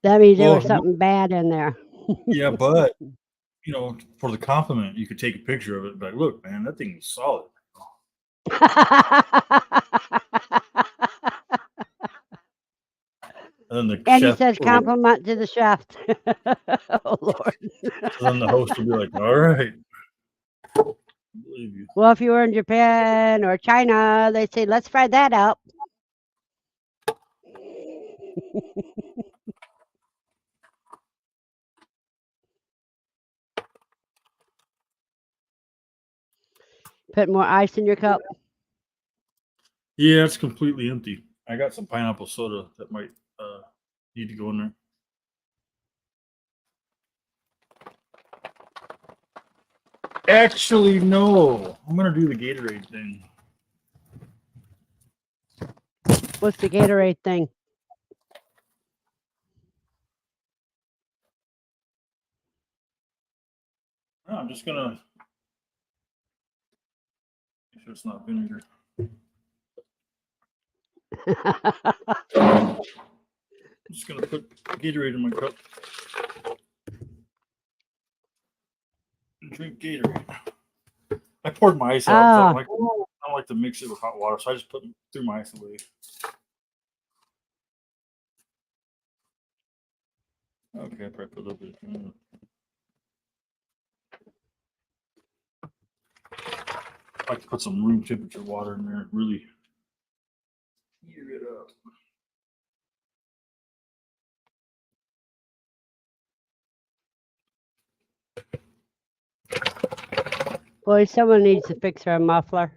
That means there was Well, something bad in there. yeah, but you know, for the compliment, you could take a picture of it and be like, look, man, that thing was solid. And then the And he chef says or the, compliment to the chef. Oh, Lord. so then the host will be like, all right. I believe you. Well, if you were in Japan or China, they'd say, let's fry that up. Put more ice in your cup. Yeah, it's completely empty. I got some pineapple soda that might need to go in there. Actually, no. I'm gonna do the Gatorade thing. What's the Gatorade thing? No, I'm just gonna make sure it's not vinegar. I'm just gonna put Gatorade in my cup. And drink Gatorade. I poured my ice out. 'Cause Ah. I don't like to mix it with hot water, so I just threw my ice away. Okay, I probably put a little bit. I like to put some room temperature water in there. Really heat it up. Boy, someone needs to fix our muffler.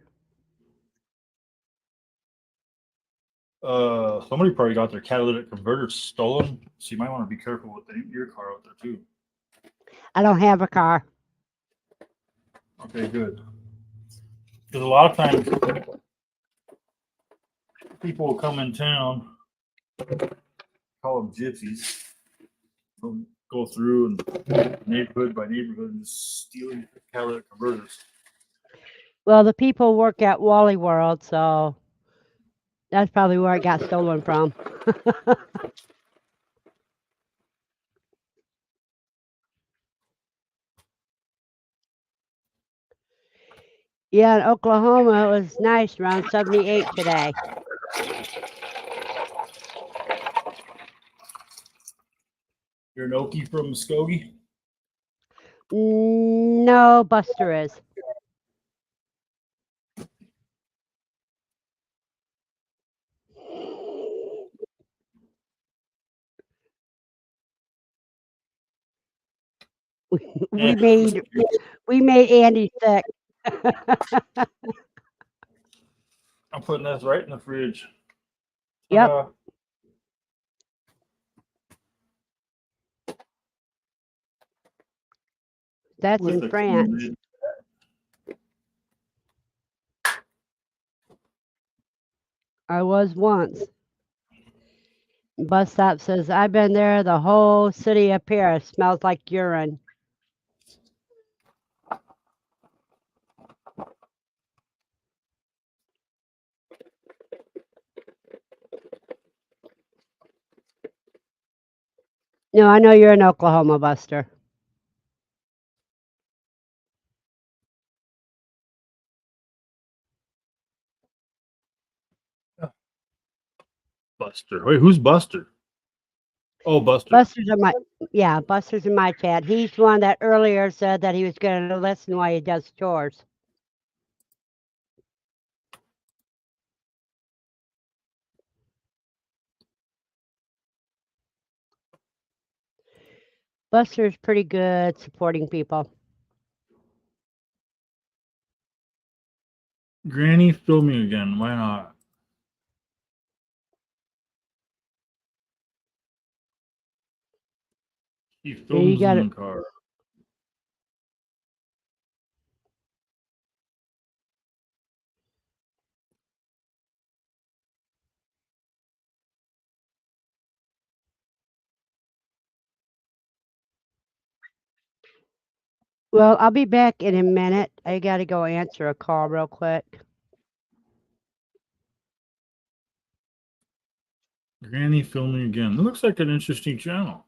Somebody probably got their catalytic converter stolen, so you might want to be careful with your car out there too. I don't have a car. Okay, good. Because a lot of times people will come in town, call them gypsies, they'll go through and neighborhood by neighborhood and just steal catalytic converters. Well, the people work at Wally World, so that's probably where it got stolen from. Yeah, in Oklahoma, it was nice, around 78 today. You're an Okie from Muskogee? No, Buster is. We made Andy sick. I'm putting this right in the fridge. Yep. Ta-da. That's With in the France. Kool-Aid. I was once. Bus stop says, I've been there. The whole city of Paris smells like urine. No, I know you're in Oklahoma, Buster. Buster. Wait, who's Buster? Oh, Buster. Buster's in my chat. He's the one that earlier said that he was going to listen while he does chores. Buster's pretty good supporting people. Granny, fill me again. Why not? He films got in it. the car. Well, I'll be back in a minute. I got to go answer a call real quick. Granny filming again. It looks like an interesting channel.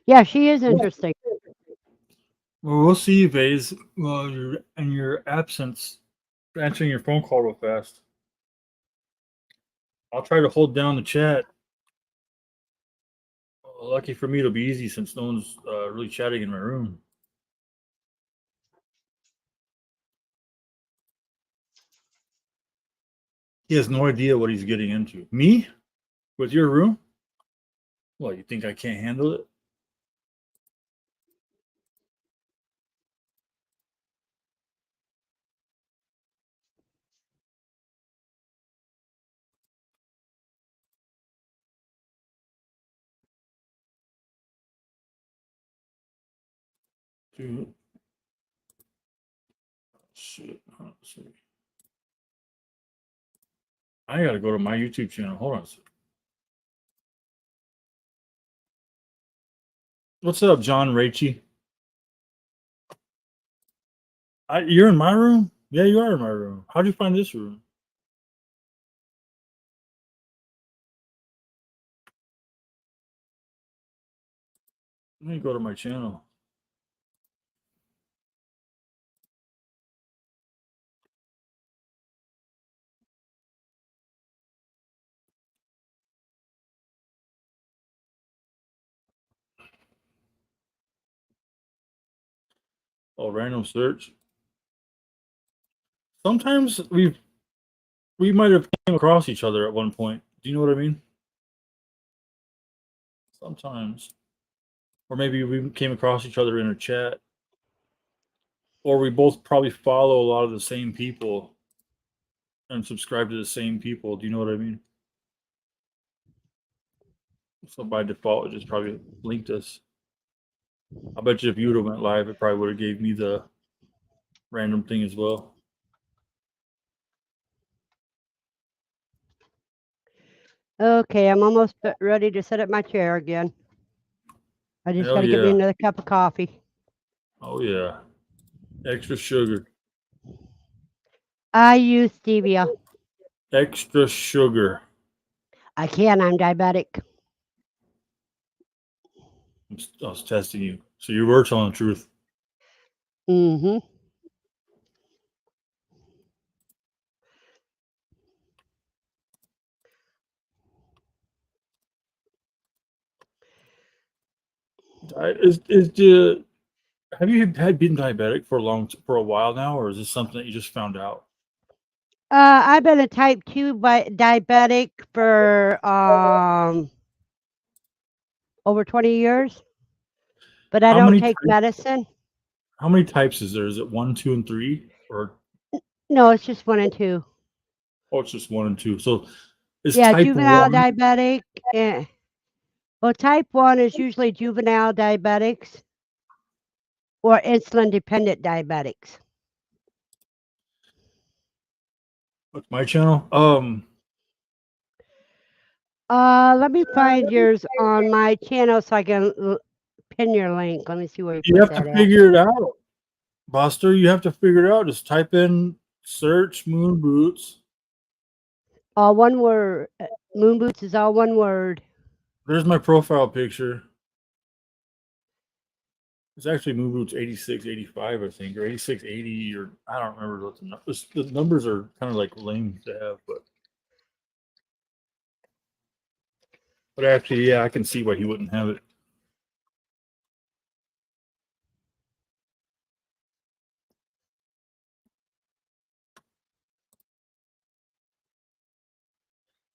Yeah, she is interesting. Well, we'll see you, Vase. Well, you're in your absence, answering your phone call real fast. I'll try to hold down the chat. Lucky for me, it'll be easy since no one's really chatting in my room. He has no idea what he's getting into. Me? With your room? What, you think I can't handle it? Dude. Shit. Let's see. I gotta go to my YouTube channel. Hold on a second. What's up, John Raichi? You're in my room? Yeah, you are in my room. How'd you find this room? Let me go to my channel. Oh, random search. Sometimes we might have came across each other at one point. Do you know what I mean? Sometimes. Or maybe we came across each other in a chat. Or we both probably follow a lot of the same people and subscribe to the same people. Do you know what I mean? So by default, it just probably linked us. I bet you if you would have went live, it probably would have gave me the random thing as well. Okay, I'm almost ready to set up my chair again. I just Hell got to get me yeah. another cup of coffee. Oh yeah. Extra sugar. I use stevia. Extra sugar. I can. I'm diabetic. I was testing you. So you were telling the truth. Mm-hmm. Have you had been diabetic for a while now, or is this something that you just found out? I've been a type 2 diabetic for over 20 years, but I How don't many take types, medicine. how many types is there? Is it 1, 2, and 3? Or No, it's just 1 and 2. oh, it's just 1 and 2. So is Yeah, type juvenile 1? diabetic. Well, type 1 is usually juvenile diabetics or insulin dependent diabetics. What's my channel? Let me find yours on my channel so I can pin your link. Let me see where you You put have to that at. figure it out, Buster. You have to figure it out. Just type in search Moonboots. All one word. Moonboots is all one word. There's my profile picture. It's actually Moonboots 8685, I think, or 8680, or I don't remember what the numbers are kind of like lame to have, but actually, yeah, I can see why he wouldn't have it.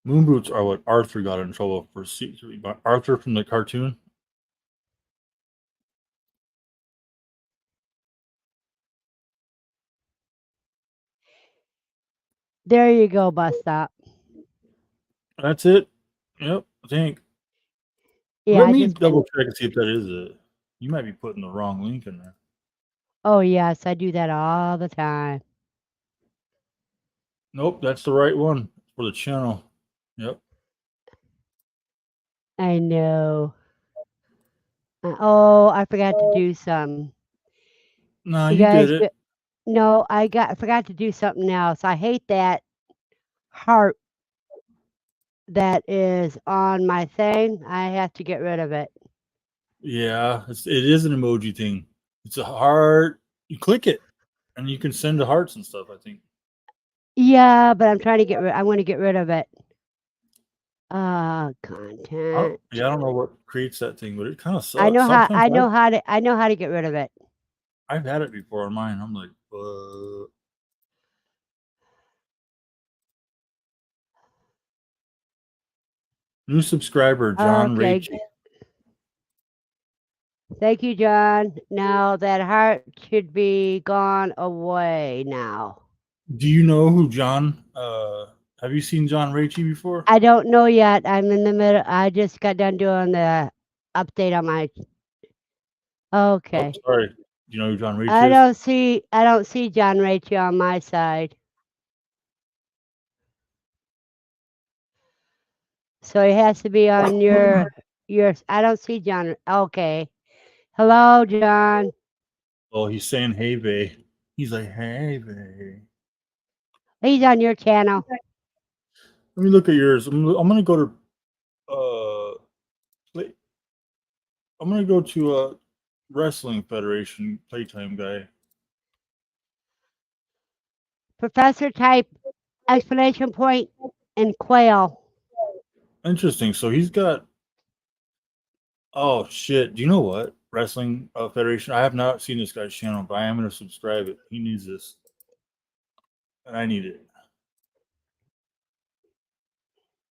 Moonboots are what Arthur got in trouble for. Arthur from the cartoon. There you go, bus stop. That's it. Yep, I think. Yeah, Let I me just double check and see if that is it. You might be putting the wrong link in there. Oh yes, I do that all the time. Nope, that's the right one for the channel. Yep. I know. Oh, I forgot to do some. No, You you did guys, it. no, I forgot to do something else. I hate that heart that is on my thing. I have to get rid of it. Yeah, it is an emoji thing. It's a heart. You click it, and you can send the hearts and stuff. I think. Yeah, but I'm trying to get rid. I want to get rid of it. Content. I don't know what creates that thing, but it kind of sucks. I know how. Sometimes I know how to get rid of it. I've had it before on mine. I'm like, new subscriber, John Okay. Raichi. Thank you, John. Now that heart should be gone away now. Do you know who John? Have you seen John Raichi before? I don't know yet. I'm in the middle. I just got done doing the update on my. Oh, Okay. sorry. You know who John Reach I is? don't see John Rachel on my side. So he has to be on your I don't see John. Okay. Hello, John. Oh, he's saying hey, bae. He's like, hey, bae. He's on your channel. Let me look at yours. I'm gonna go to play. I'm gonna go to Wrestling Federation Playtime guy. Professor type exclamation point and quail. Interesting. So he's got. Oh shit! Do you know what Wrestling Federation? I have not seen this guy's channel, but I am gonna subscribe it. He needs this, and I need it.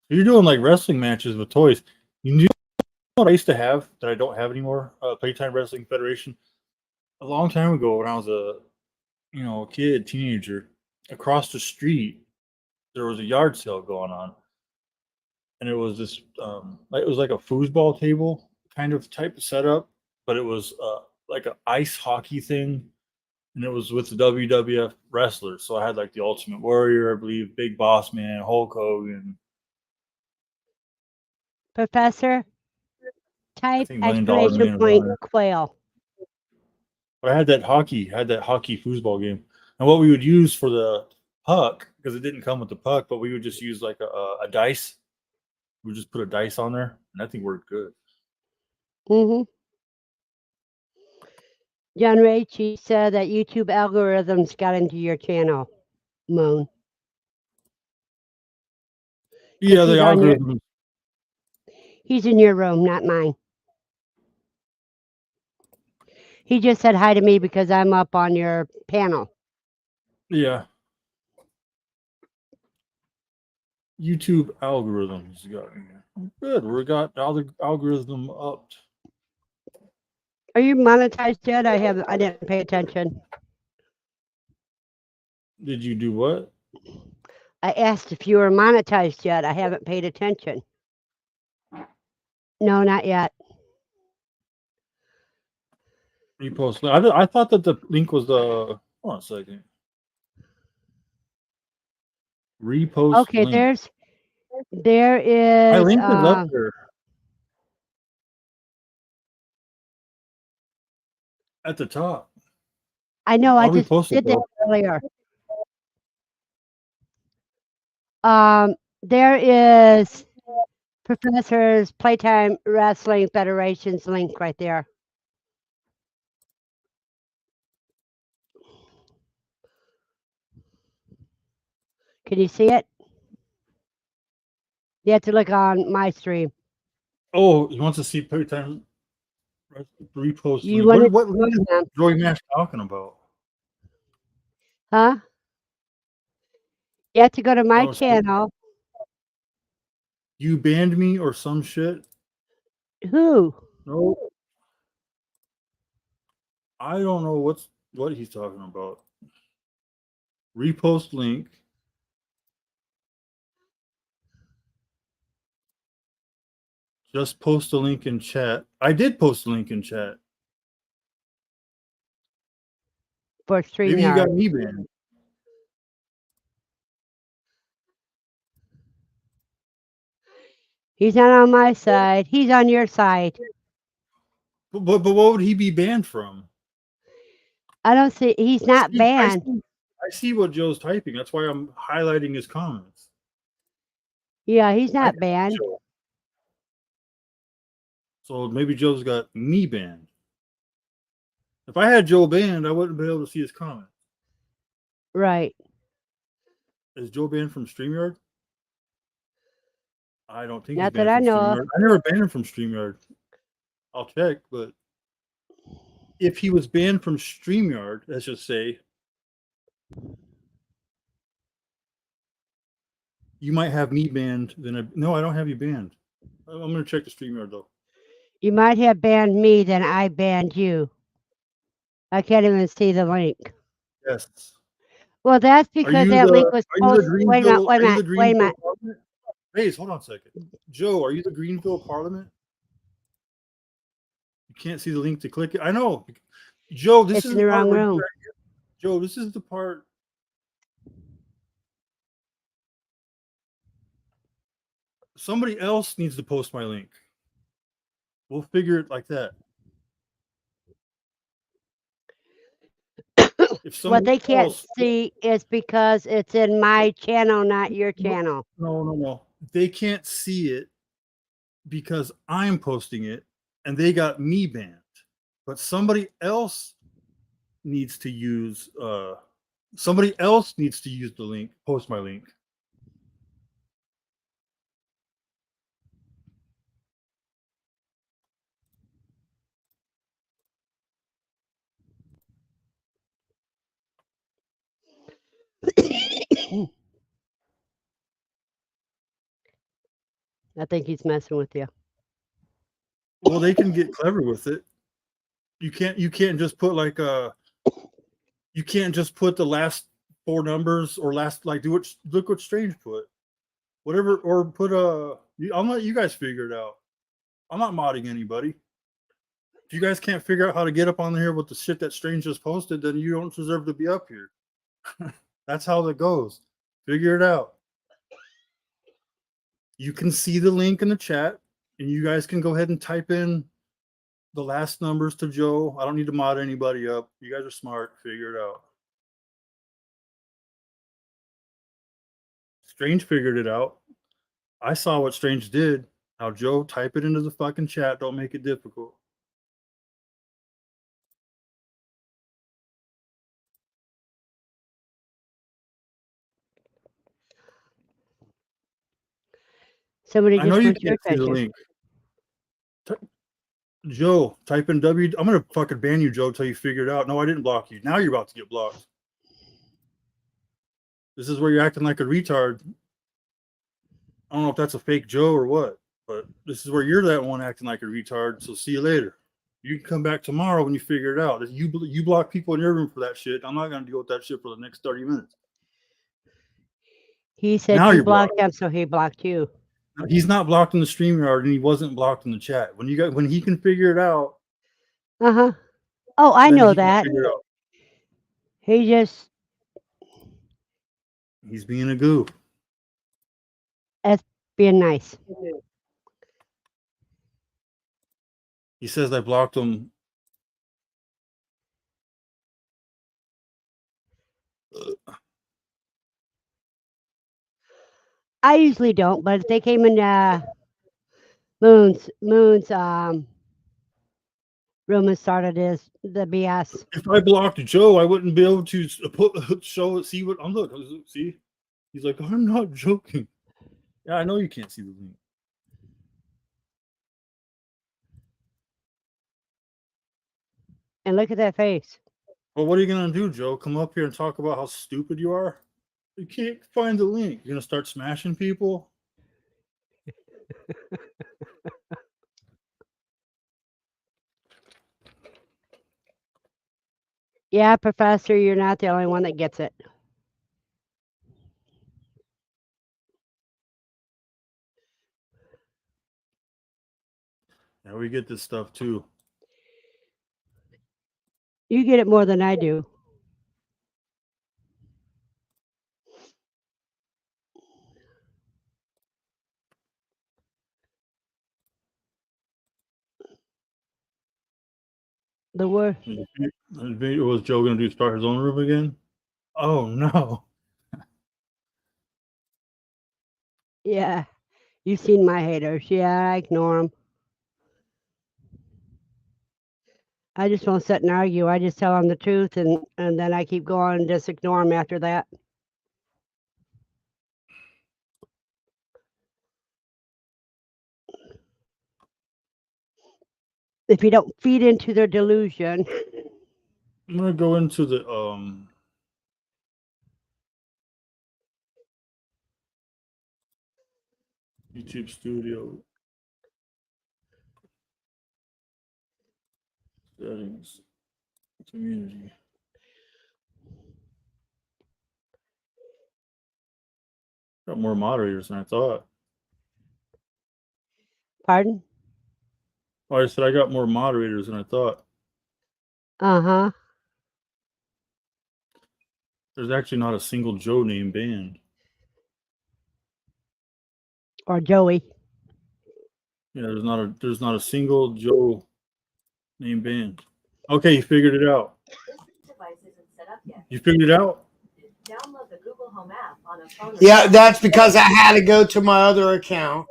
You're doing like wrestling matches with toys. You know what I used to have that I don't have anymore? Playtime Wrestling Federation. A long time ago, when I was a kid, teenager, across the street there was a yard sale going on, and it was this it was like a foosball table kind of type of setup, but it was like an ice hockey thing, and it was with the WWF wrestlers. So I had like the Ultimate Warrior, I believe, Big Boss Man, Hulk Hogan. Professor I type think $1 Million exclamation Man was point on there. quail. But I had that hockey foosball game, and what we would use for the puck, because it didn't come with the puck, but we would just use like a dice. We would just put a dice on there, and that thing worked good. Mm-hmm. John Rachel said that YouTube algorithms got into your channel, Moon. Yeah, the he's on your- algorithm. He's in your room, not mine. He just said hi to me because I'm up on your panel. Yeah. YouTube algorithms got in here. Good. We got the algorithm up. Are you monetized yet? I didn't pay attention. Did you do what? I asked if you were monetized yet. I haven't paid attention. No, not yet. Repost. I thought that the link was the. Hold on a second. Repost. Okay, link. there My is. link is up there. At the top. I know. I I'll just repost it, did that though. earlier. There is Professor's Playtime Wrestling Federation's link right there. Can you see it? You have to look on my stream. Oh, he wants to see Playtime repost. You link. want What link is to Joey Mash talking about? Huh? You have to go to my Oh, so channel. you banned me or some shit? Who? No. I don't know what he's talking about. Repost link. Just post a link in chat. I did post a link in chat. For Maybe you StreamYard. got me banned. He's not on my side. He's on your side. But what would he be banned from? I don't see. He's not banned. I see what Joe's typing. That's why I'm highlighting his comments. Yeah, he's I not got banned. Joe. So maybe Joe's got me banned. If I had Joe banned, I wouldn't be able to see his comments. Right. Is Joe banned from StreamYard? I don't think Not he's banned that I from know of. StreamYard. I never banned him from StreamYard. I'll check, but if he was banned from StreamYard, let's just say, you might have me banned. No, I don't have you banned. I'm going to check the StreamYard though. You might have banned me, then I banned you. I can't even see the link. Yes. Well, that's because that link was posted. Wait a minute. Hey, hold on a second. Joe, are you the Greenville Parliament? You can't see the link to click it. I know. Joe, this It's is in the the part wrong where room. Joe, this is the part. Somebody else needs to post my link. We'll figure it like that. If What somebody they can't else, see is because it's in my channel, not your channel. no, they can't see it because I'm posting it, and they got me banned. But somebody else needs to use. Somebody else needs to use the link. Post my link. I think he's messing with you. Well, they can get clever with it. You can't just put like you can't just put the last four numbers or last like look what Strange put. Whatever, or put I'll let you guys figure it out. I'm not modding anybody. If you guys can't figure out how to get up on here with the shit that Strange just posted, then you don't deserve to be up here. That's how that goes. Figure it out. You can see the link in the chat, and you guys can go ahead and type in the last numbers to Joe. I don't need to mod anybody up. You guys are smart. Figure it out. Strange figured it out. I saw what Strange did. Now, Joe, type it into the fucking chat. Don't make it difficult. Somebody I know just you wants your can't see the attention. link. Joe, type in W. I'm gonna fucking ban you, Joe, until you figure it out. No, I didn't block you. Now you're about to get blocked. This is where you're acting like a retard. I don't know if that's a fake Joe or what, but this is where you're that one acting like a retard. So see you later. You can come back tomorrow when you figure it out. If you block people in your room for that shit, I'm not gonna deal with that shit for the next 30 minutes. He said Now you you're blocked him, so he blocked you. He's not blocked in the StreamYard, and he wasn't blocked in the chat. When he can figure it out, Uh-huh. Oh, I then know he can that. figure it out. He just He's being a goof. that's being nice. He says I blocked him. I usually don't, but if they came in Moon's room and started the BS. If I blocked Joe, I wouldn't be able to see what I'm look. See, he's like, I'm not joking. Yeah, I know you can't see the link. And look at that face. Well, what are you gonna do, Joe? Come up here and talk about how stupid you are? You can't find the link. You're gonna start smashing people? Yeah, Professor, you're not the only one that gets it. Yeah, we get this stuff too. You get it more than I do. The worst. Was Joe gonna do start his own room again? Oh no. Yeah. You've seen my haters. Yeah, I ignore them. I just won't sit and argue. I just tell them the truth, and then I keep going and just ignore them after that. If you don't feed into their delusion. I'm gonna go into the YouTube studio settings, community. Got more moderators than I thought. Pardon? Oh, I said I got more moderators than I thought. Uh-huh. There's actually not a single Joe named band. Or Joey. Yeah, there's not a single Joe named band. Okay, you figured it out. You figured it out? Yeah, that's because I had to go to my other account.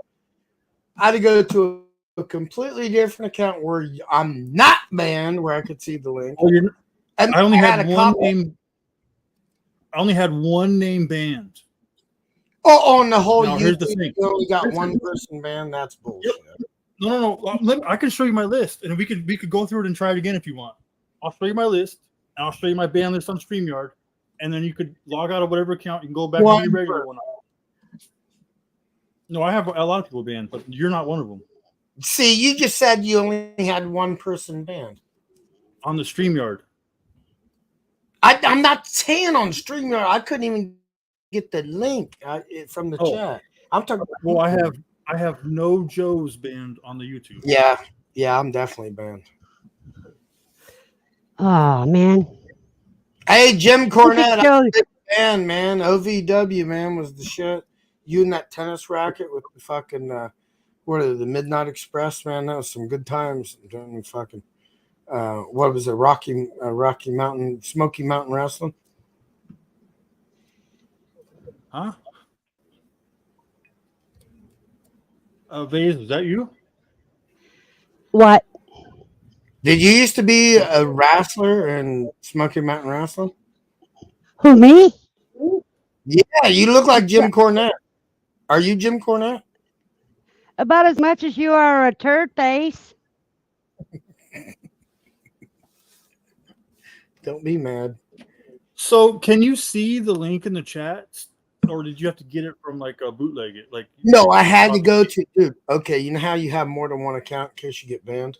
I had to go to a completely different account where I'm not banned, where I could see the link. Oh, And I only had a one couple. name. I only had one name band. Oh, on the whole Now, here's the YouTube, thing. you only got one person banned. That's bullshit. No. I can show you my list, and we could go through it and try it again if you want. I'll show you my list, and I'll show you my band list on StreamYard, and then you could log out of whatever account. You can go back to your regular one. No, I have a lot of people banned, but you're not one of them. See, you just said you only had one person banned. On the StreamYard. I'm not saying on StreamYard. I couldn't even get the link from the chat. I'm talking about. Well, I have no Joes banned on the YouTube. Yeah, I'm definitely banned. Oh, man. Hey, Jim Cornette, Joe. I'm a big fan, man. OVW, man, was the shit. You and that tennis racket with the fucking, the Midnight Express, man. That was some good times during the fucking, what was it, Rocky Mountain, Smoky Mountain Wrestling? Huh? Vase, is that you? What? Did you used to be a wrestler in Smoky Mountain Wrestling? Who, me? Yeah, you look like Jim Cornette. Are you Jim Cornette? About as much as you are a turd face. Don't be mad. So, can you see the link in the chat, or did you have to get it from like a bootleg it? Like, no, I had to go to, dude. Okay, you know how you have more than one account in case you get banned?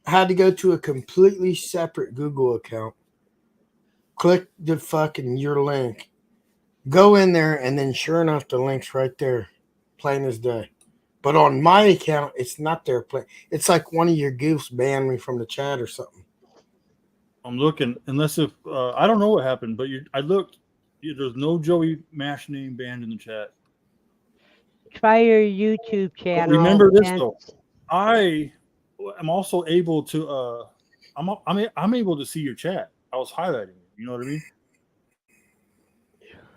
I had to go to a completely separate Google account. Click the fucking your link. Go in there, and then sure enough, the link's right there, plain as day. But on my account, it's not there. It's like one of your goofs banned me from the chat or something. I'm looking, unless if I don't know what happened, but I looked. There's no Joey Mash name band in the chat. Try your YouTube channel. But remember this though, I am also able to. I'm able to see your chat. I was highlighting it. You know what I mean?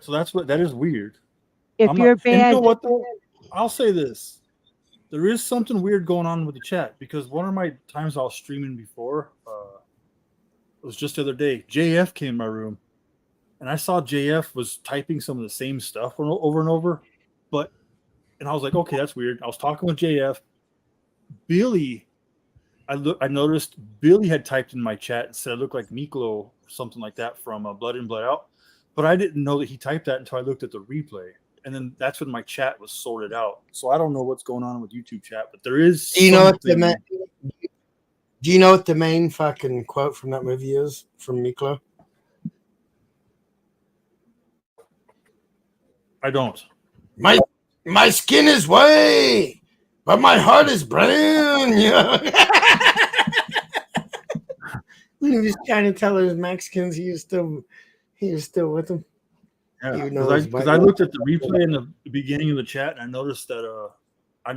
So that is weird. If you're banned, you know what though? I'll say this: there is something weird going on with the chat because one of my times I was streaming before, it was just the other day. JF came in my room, and I saw JF was typing some of the same stuff over and over, and I was like, okay, that's weird. I was talking with JF. Billy, I noticed Billy had typed in my chat and said I looked like Miklo or something like that from Blood In, Blood Out. But I didn't know that he typed that until I looked at the replay. And then that's when my chat was sorted out. So I don't know what's going on with YouTube chat, but there is. Do you know what the main fucking quote from that movie is from Miklo? I don't. My skin is white, but my heart is brown. Yeah. When he was trying to tell his Mexicans he was still with them. Yeah, because I looked at the replay in the beginning of the chat and I noticed that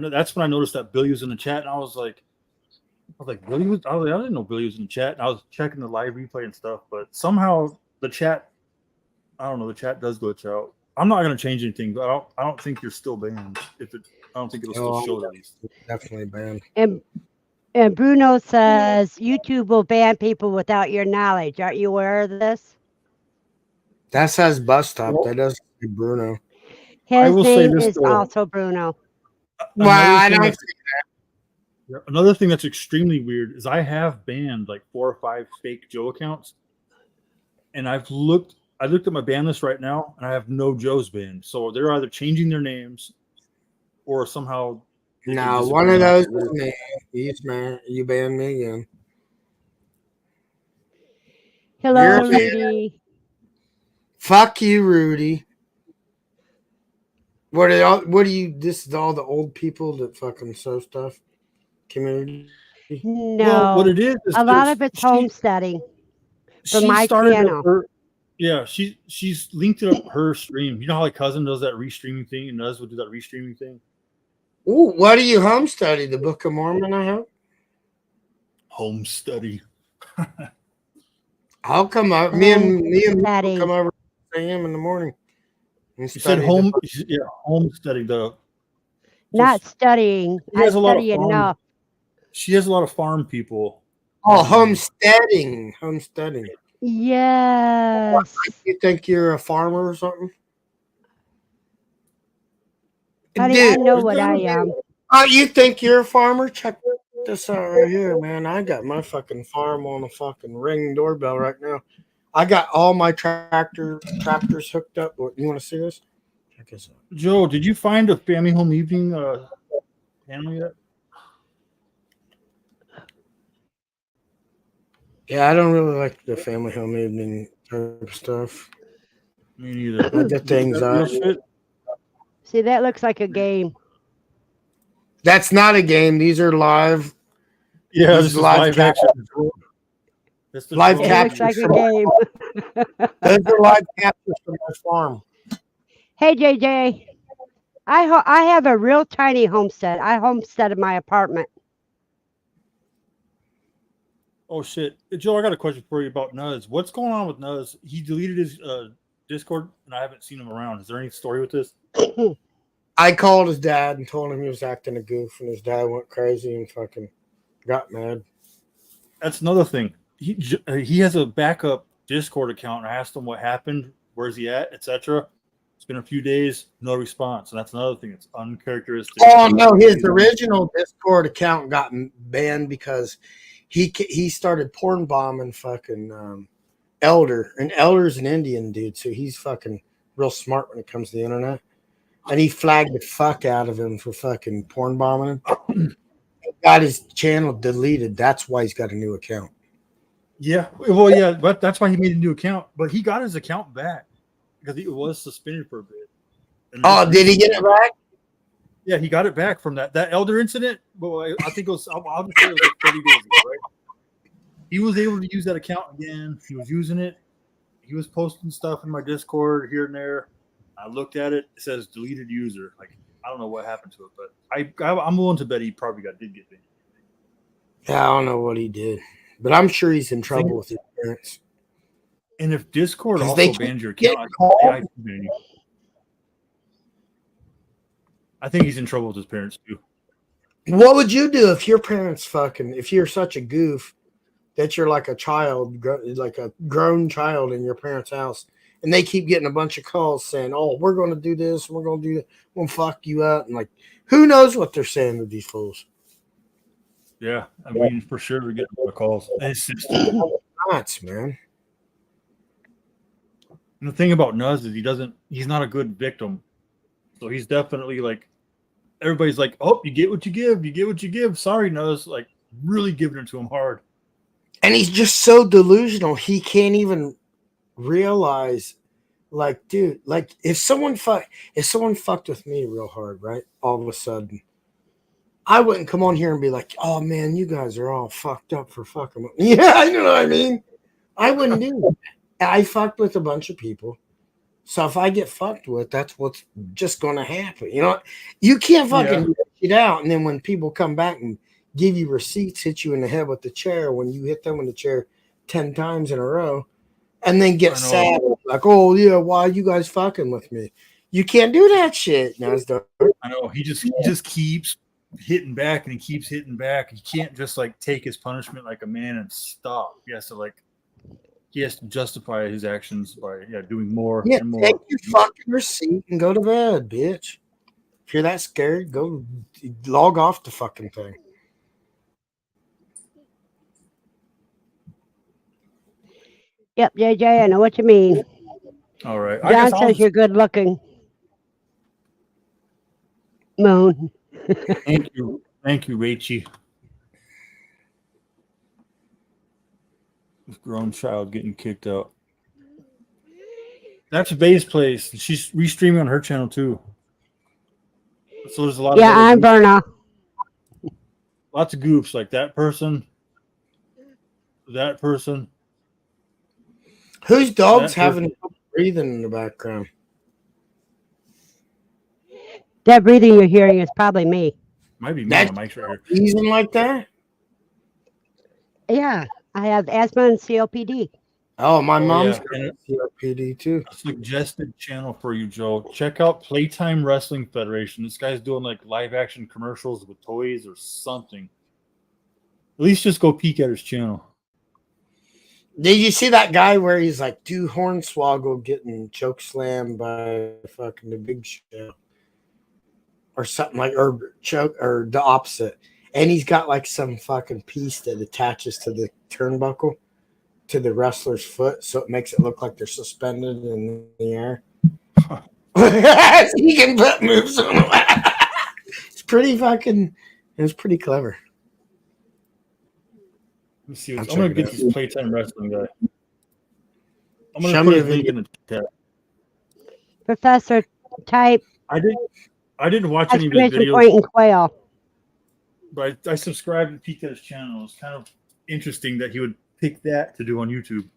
that's when I noticed that Billy was in the chat and I was like Billy was. I didn't know Billy was in the chat. And I was checking the live replay and stuff, but somehow the chat, I don't know, the chat does glitch out. I'm not gonna change anything, but I don't think you're still banned. I don't think it'll still show that. Definitely banned. And Bruno says YouTube will ban people without your knowledge. Aren't you aware of this? That says Bus Stop. That doesn't say Bruno. His name is also Bruno. Another thing that's extremely weird is I have banned like 4 or 5 fake Joe accounts, and I looked at my ban list right now, and I have no Joes banned. So they're either changing their names, or somehow. No, one of those is me. You banned me again. Hello, Rudy. Fuck you, Rudy. What are you? This is all the old people that fucking sew stuff. Community. No, what it is a lot of it's homesteading. for my started up channel. her. Yeah, she's linked it up her stream. You know how like cousin does that restreaming thing, and Nuz would do that restreaming thing. Ooh, what do you home study? The Book of Mormon, I hope. Home study. I'll come up. Me and will study. come over at 6 a.m. in the morning. And You said study the home. book. Yeah, home study. Not studying. She I has a lot of study farm. enough. She has a lot of farm people. Oh, homesteading. Homesteading. Yes. You think you're a farmer or something? Honey, I Dude, know what I am. oh, you think you're a farmer? Check this out right here, man. I got my fucking farm on a fucking Ring doorbell right now. I got all my tractors hooked up. You want to see this? Check this out. Joe, did you find a family home evening panel yet? Yeah, I don't really like the family home evening type of stuff. Me neither. I get the anxiety. See, that looks like a game. That's not a game. These are live. Yeah, These this is live live action. That's the Live drone. It looks like captures a from game. those are live captures from my farm. Hey, JJ. I have a real tiny homestead. I homesteaded my apartment. Oh shit, Joe! I got a question for you about Nuz. What's going on with Nuz? He deleted his Discord, and I haven't seen him around. Is there any story with this? I called his dad and told him he was acting a goof, and his dad went crazy and fucking got mad. That's another thing. He has a backup Discord account. And I asked him what happened, where's he at, etc. It's been a few days, no response, and that's another thing. It's uncharacteristic. Oh no, his original Discord account got banned because he started porn bombing fucking Elder, and Elder's an Indian dude, so he's fucking real smart when it comes to the internet. And he flagged the fuck out of him for fucking porn bombing him. Got his channel deleted. That's why he's got a new account. Yeah, well, yeah, but that's why he made a new account. But he got his account back because he was suspended for a bit. Oh, did he get it back? Yeah, he got it back from that Elder incident. Well, I think it was. I'll just say it was like 30 days ago, right? He was able to use that account again. He was using it. He was posting stuff in my Discord here and there. I looked at it. It says deleted user. Like I don't know what happened to it, but I'm willing to bet he probably did get banned. Yeah, I don't know what he did, but I'm sure he's in trouble with his parents. And if Discord 'Cause also they bans your get account, called. I think he's in trouble with his parents too. What would you do if your parents if you're such a goof that you're like a child, like a grown child in your parents' house, and they keep getting a bunch of calls saying, "Oh, we're going to do this, and we're going to do that, we'll fuck you up," and like, who knows what they're saying to these fools? Yeah, I mean for sure we're getting the calls. His sister. Nuts, man. And the thing about Nuz is he's not a good victim. So he's definitely like, everybody's like, oh, you get what you give. You get what you give. Sorry, Nuz. Like, really giving it to him hard. And he's just so delusional. He can't even realize, like, dude, like if someone fucked with me real hard, right? All of a sudden, I wouldn't come on here and be like, oh man, you guys are all fucked up for fucking with me. Yeah, you know what I mean? I wouldn't do that. I fucked with a bunch of people. So if I get fucked with, that's what's just going to happen. You know, you can't fucking get out. And then when people come back and give you receipts, hit you in the head with the chair when you hit them in the chair 10 times in a row, and then get sad like, oh yeah, why are you guys fucking with me? You can't do that shit. Nasdaq. I know he just keeps hitting back and he keeps hitting back. He can't just like take his punishment like a man and stop. He has to justify his actions by doing more and more. Take your fucking receipt and go to bed, bitch. If you're that scared, go log off the fucking thing. Yep, JJ, I know what you mean. All right. John says you're good looking. Moon. Thank you, Rachie. This grown child getting kicked out. That's Bay's place. She's restreaming on her channel too. So there's a lot. Yeah, I'm Berna. lots of goofs like that person. Whose dog's That having person. trouble breathing in the background? That breathing you're hearing is probably me. Might be me. That's My mic's right here. wheezing like that? Yeah, I have asthma and COPD. Oh, my Oh, mom's yeah, got and COPD too. a suggested channel for you, Joe. Check out Playtime Wrestling Federation. This guy's doing like live action commercials with toys or something. At least just go peek at his channel. Did you see that guy where he's like two hornswoggle getting choke slammed by fucking the Big Show or something like, or choke, or the opposite, and he's got like some fucking piece that attaches to the turnbuckle to the wrestler's foot, so it makes it look like they're suspended in the air. He can put moves on. It's pretty fucking. It's pretty clever. Let me see. I'm I'll gonna check it get out. this Playtime Wrestling guy. I'm gonna Show put me his a link video. in the chat. Professor, type I didn't watch any of his exclamation videos, point and quail. but I subscribed and peeked at his channel. It's kind of interesting that he would pick that to do on YouTube.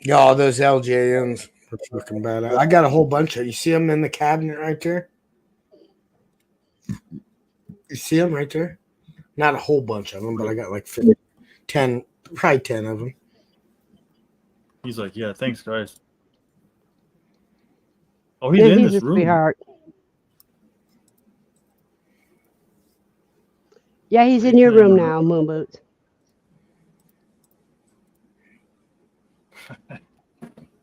Y'all, those LJNs are fucking bad. I got a whole bunch of. You see them in the cabinet right there? You see them right there? Not a whole bunch of them, but I got like 50, 10, probably 10 of them. He's like, yeah, thanks, guys. Oh, he's Yeah, in he's this a room. sweetheart. Yeah, he's in your room now, Moonboots.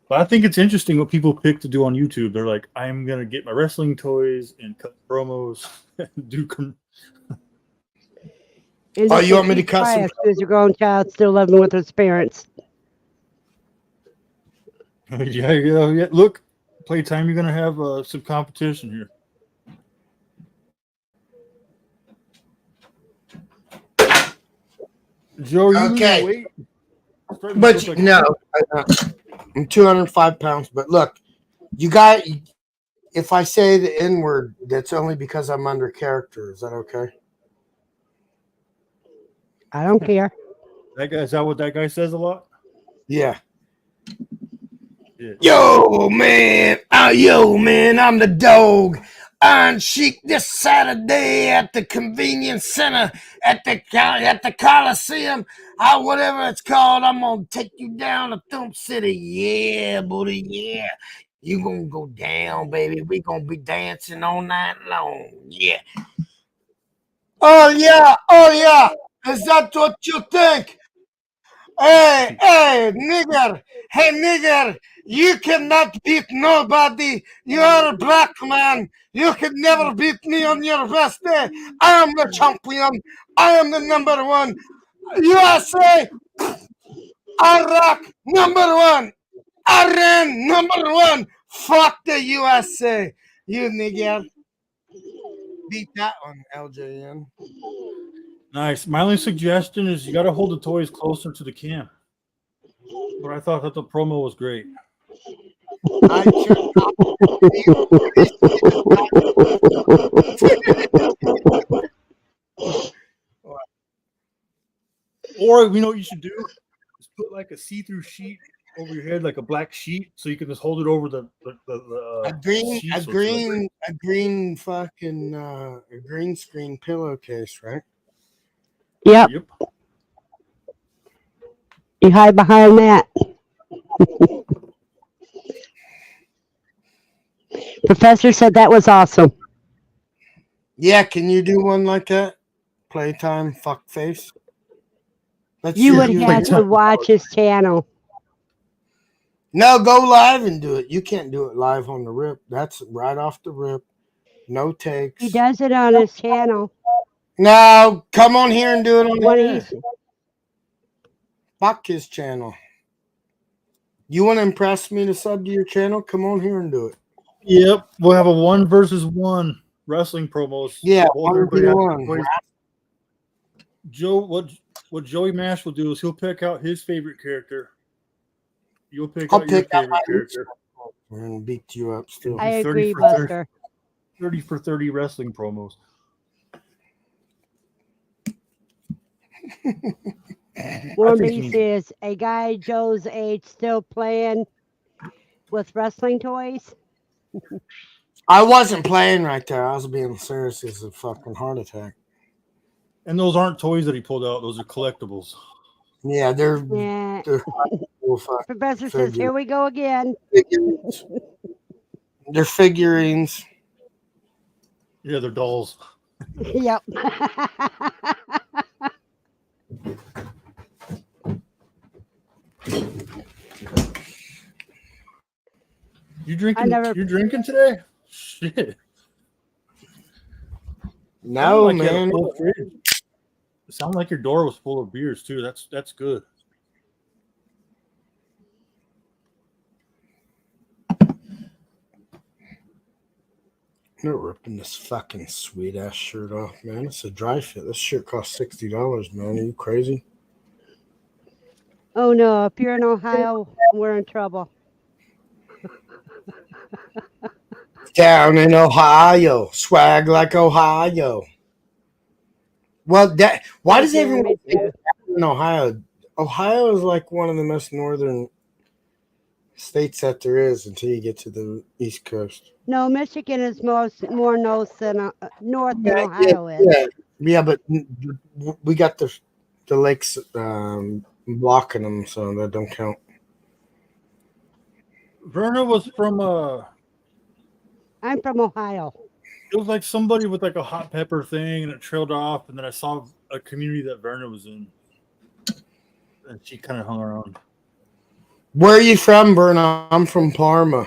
But I think it's interesting what people pick to do on YouTube. They're like, I'm gonna get my wrestling toys and cut promos, do. And Oh, just you want me to keep cut some? quiet, She's a grown child still living with his parents. yeah. Look, Playtime, you're gonna have some competition here. Joe, you Okay. losing weight? Starting to But look like- no, I'm 205 pounds. But look, you got. If I say the N word, that's only because I'm under character. Is that okay? I don't care. that guy, is that what that guy says a lot? Yeah. Yeah. Yo, man, I'm the dog. On Chic this Saturday at the convenience center at the Coliseum, whatever it's called. I'm gonna take you down to Thump City. Yeah, buddy, yeah. You gonna go down, baby. We gonna be dancing all night long. Yeah. Oh yeah. Is that what you think? Hey, nigger. Hey, nigger. You cannot beat nobody. You are a black man. You could never beat me on your best day. I am the champion. I am the number one. USA. Iraq, number one. Iran, number one. Fuck the USA. You nigger. Beat that one, LJN. Nice. My only suggestion is you got to hold the toys closer to the cam. But I thought that the promo was great. Or you know what you should do is put like a see-through sheet over your head, like a black sheet, so you can just hold it over the a green sheet, so it's a green screen pillowcase, right? Yep, Yep. you hide behind that. Professor said that was awesome. Yeah, can you do one like that? Playtime fuck face. Let's You see would you have do to it. watch his channel. No, go live and do it. You can't do it live on the rip. That's right off the rip. No takes. He does it on his channel. No, come on here and do it on What here. he's Fuck his channel. You want to impress me to sub to your channel? Come on here and do it. Yep. We'll have a 1-versus-1 wrestling promos. Yeah, Hold everybody out. 1v1. Joe, what Joey Mash will do is he'll pick out his favorite character. You'll pick I'll out your pick out favorite my character. We're gonna beat you up still. I 30 agree, for 30. Buster. 30 for 30 wrestling promos. Warren think B he- says, a guy Joe's age still playing with wrestling toys? I wasn't playing right there. I was being serious as a fucking heart attack. And those aren't toys that he pulled out. Those are collectibles. Yeah, they're Yeah. cool fucking Professor says, figure. here we go again. figurines. They're figurines. Yeah, they're dolls. Yep. You drinking? never- You drinking today? Shit. No, Like you had a man. full fridge. It sounded like your door was full of beers too. That's good. You're ripping this fucking sweet ass shirt off, man. It's a dry fit. This shirt costs $60, man. Are you crazy? Oh no, if you're in Ohio, we're in trouble. Down in Ohio, swag like Ohio. Well, that why does Yeah, everyone me think too. in Ohio? Ohio is like one of the most northern states that there is until you get to the East Coast. No, Michigan is more north than Ohio is. Yeah, but we got the lakes blocking them, so that don't count. Verna was from I'm from Ohio. it was like somebody with like a hot pepper thing, and it trailed off, and then I saw a community that Verna was in, and she kind of hung around. Where are you from, Berna? I'm from Parma.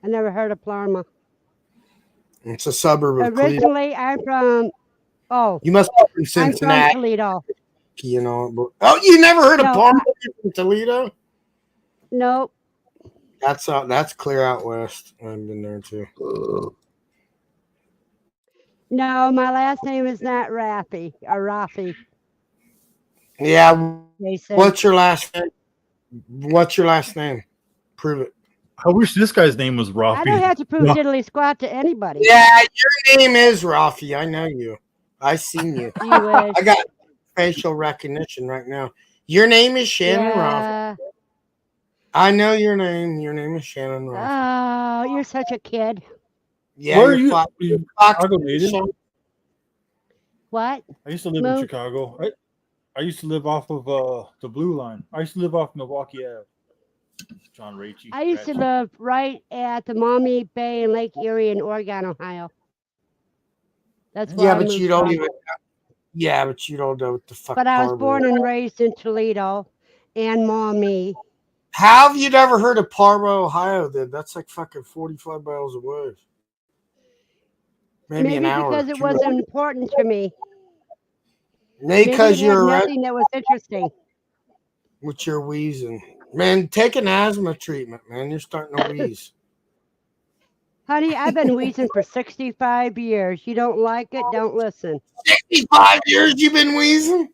I never heard of Parma. It's a suburb of Toledo. Originally, I'm from. Oh, You must be from I'm from Cincinnati, Toledo. you know. Oh, you never heard of No, Parma from Toledo? Nope. That's clear out west. I've been there too. No, my last name is not Rafi or Rafi. Yeah. Jason. What's your last name? What's your last name? Prove it. I wish this guy's name was Rafi. I don't have to prove No. diddly squat to anybody. Yeah, your name is Rafi. I know you. I seen you. You wish. I got facial recognition right now. Your name is Shannon Rafi. Yeah. I know your name. Your name is Shannon Rafi. Oh, you're such a kid. Yeah, Where are you're you? Fox- Are you Fox- Chicago native? What? I used to live No. in Chicago. I used to live off of the Blue Line. I used to live off Milwaukee Ave. John Raichi. I used to live right at the Maumee Bay in Lake Erie in Oregon, Ohio. That's where Yeah, I but moved you don't from. even. Yeah, but you don't know what the fuck. But I was Parma born is. and raised in Toledo and Maumee. How have you never heard of Parma, Ohio? Then that's like fucking 45 miles away. Maybe an hour. because it 2 wasn't hours. important to me. Maybe because Maybe it had you're right nothing that was interesting. with your wheezing. Man, take an asthma treatment, man. You're starting to wheeze. Honey, I've been wheezing for 65 years. You don't like it, don't listen. 65 years you've been wheezing?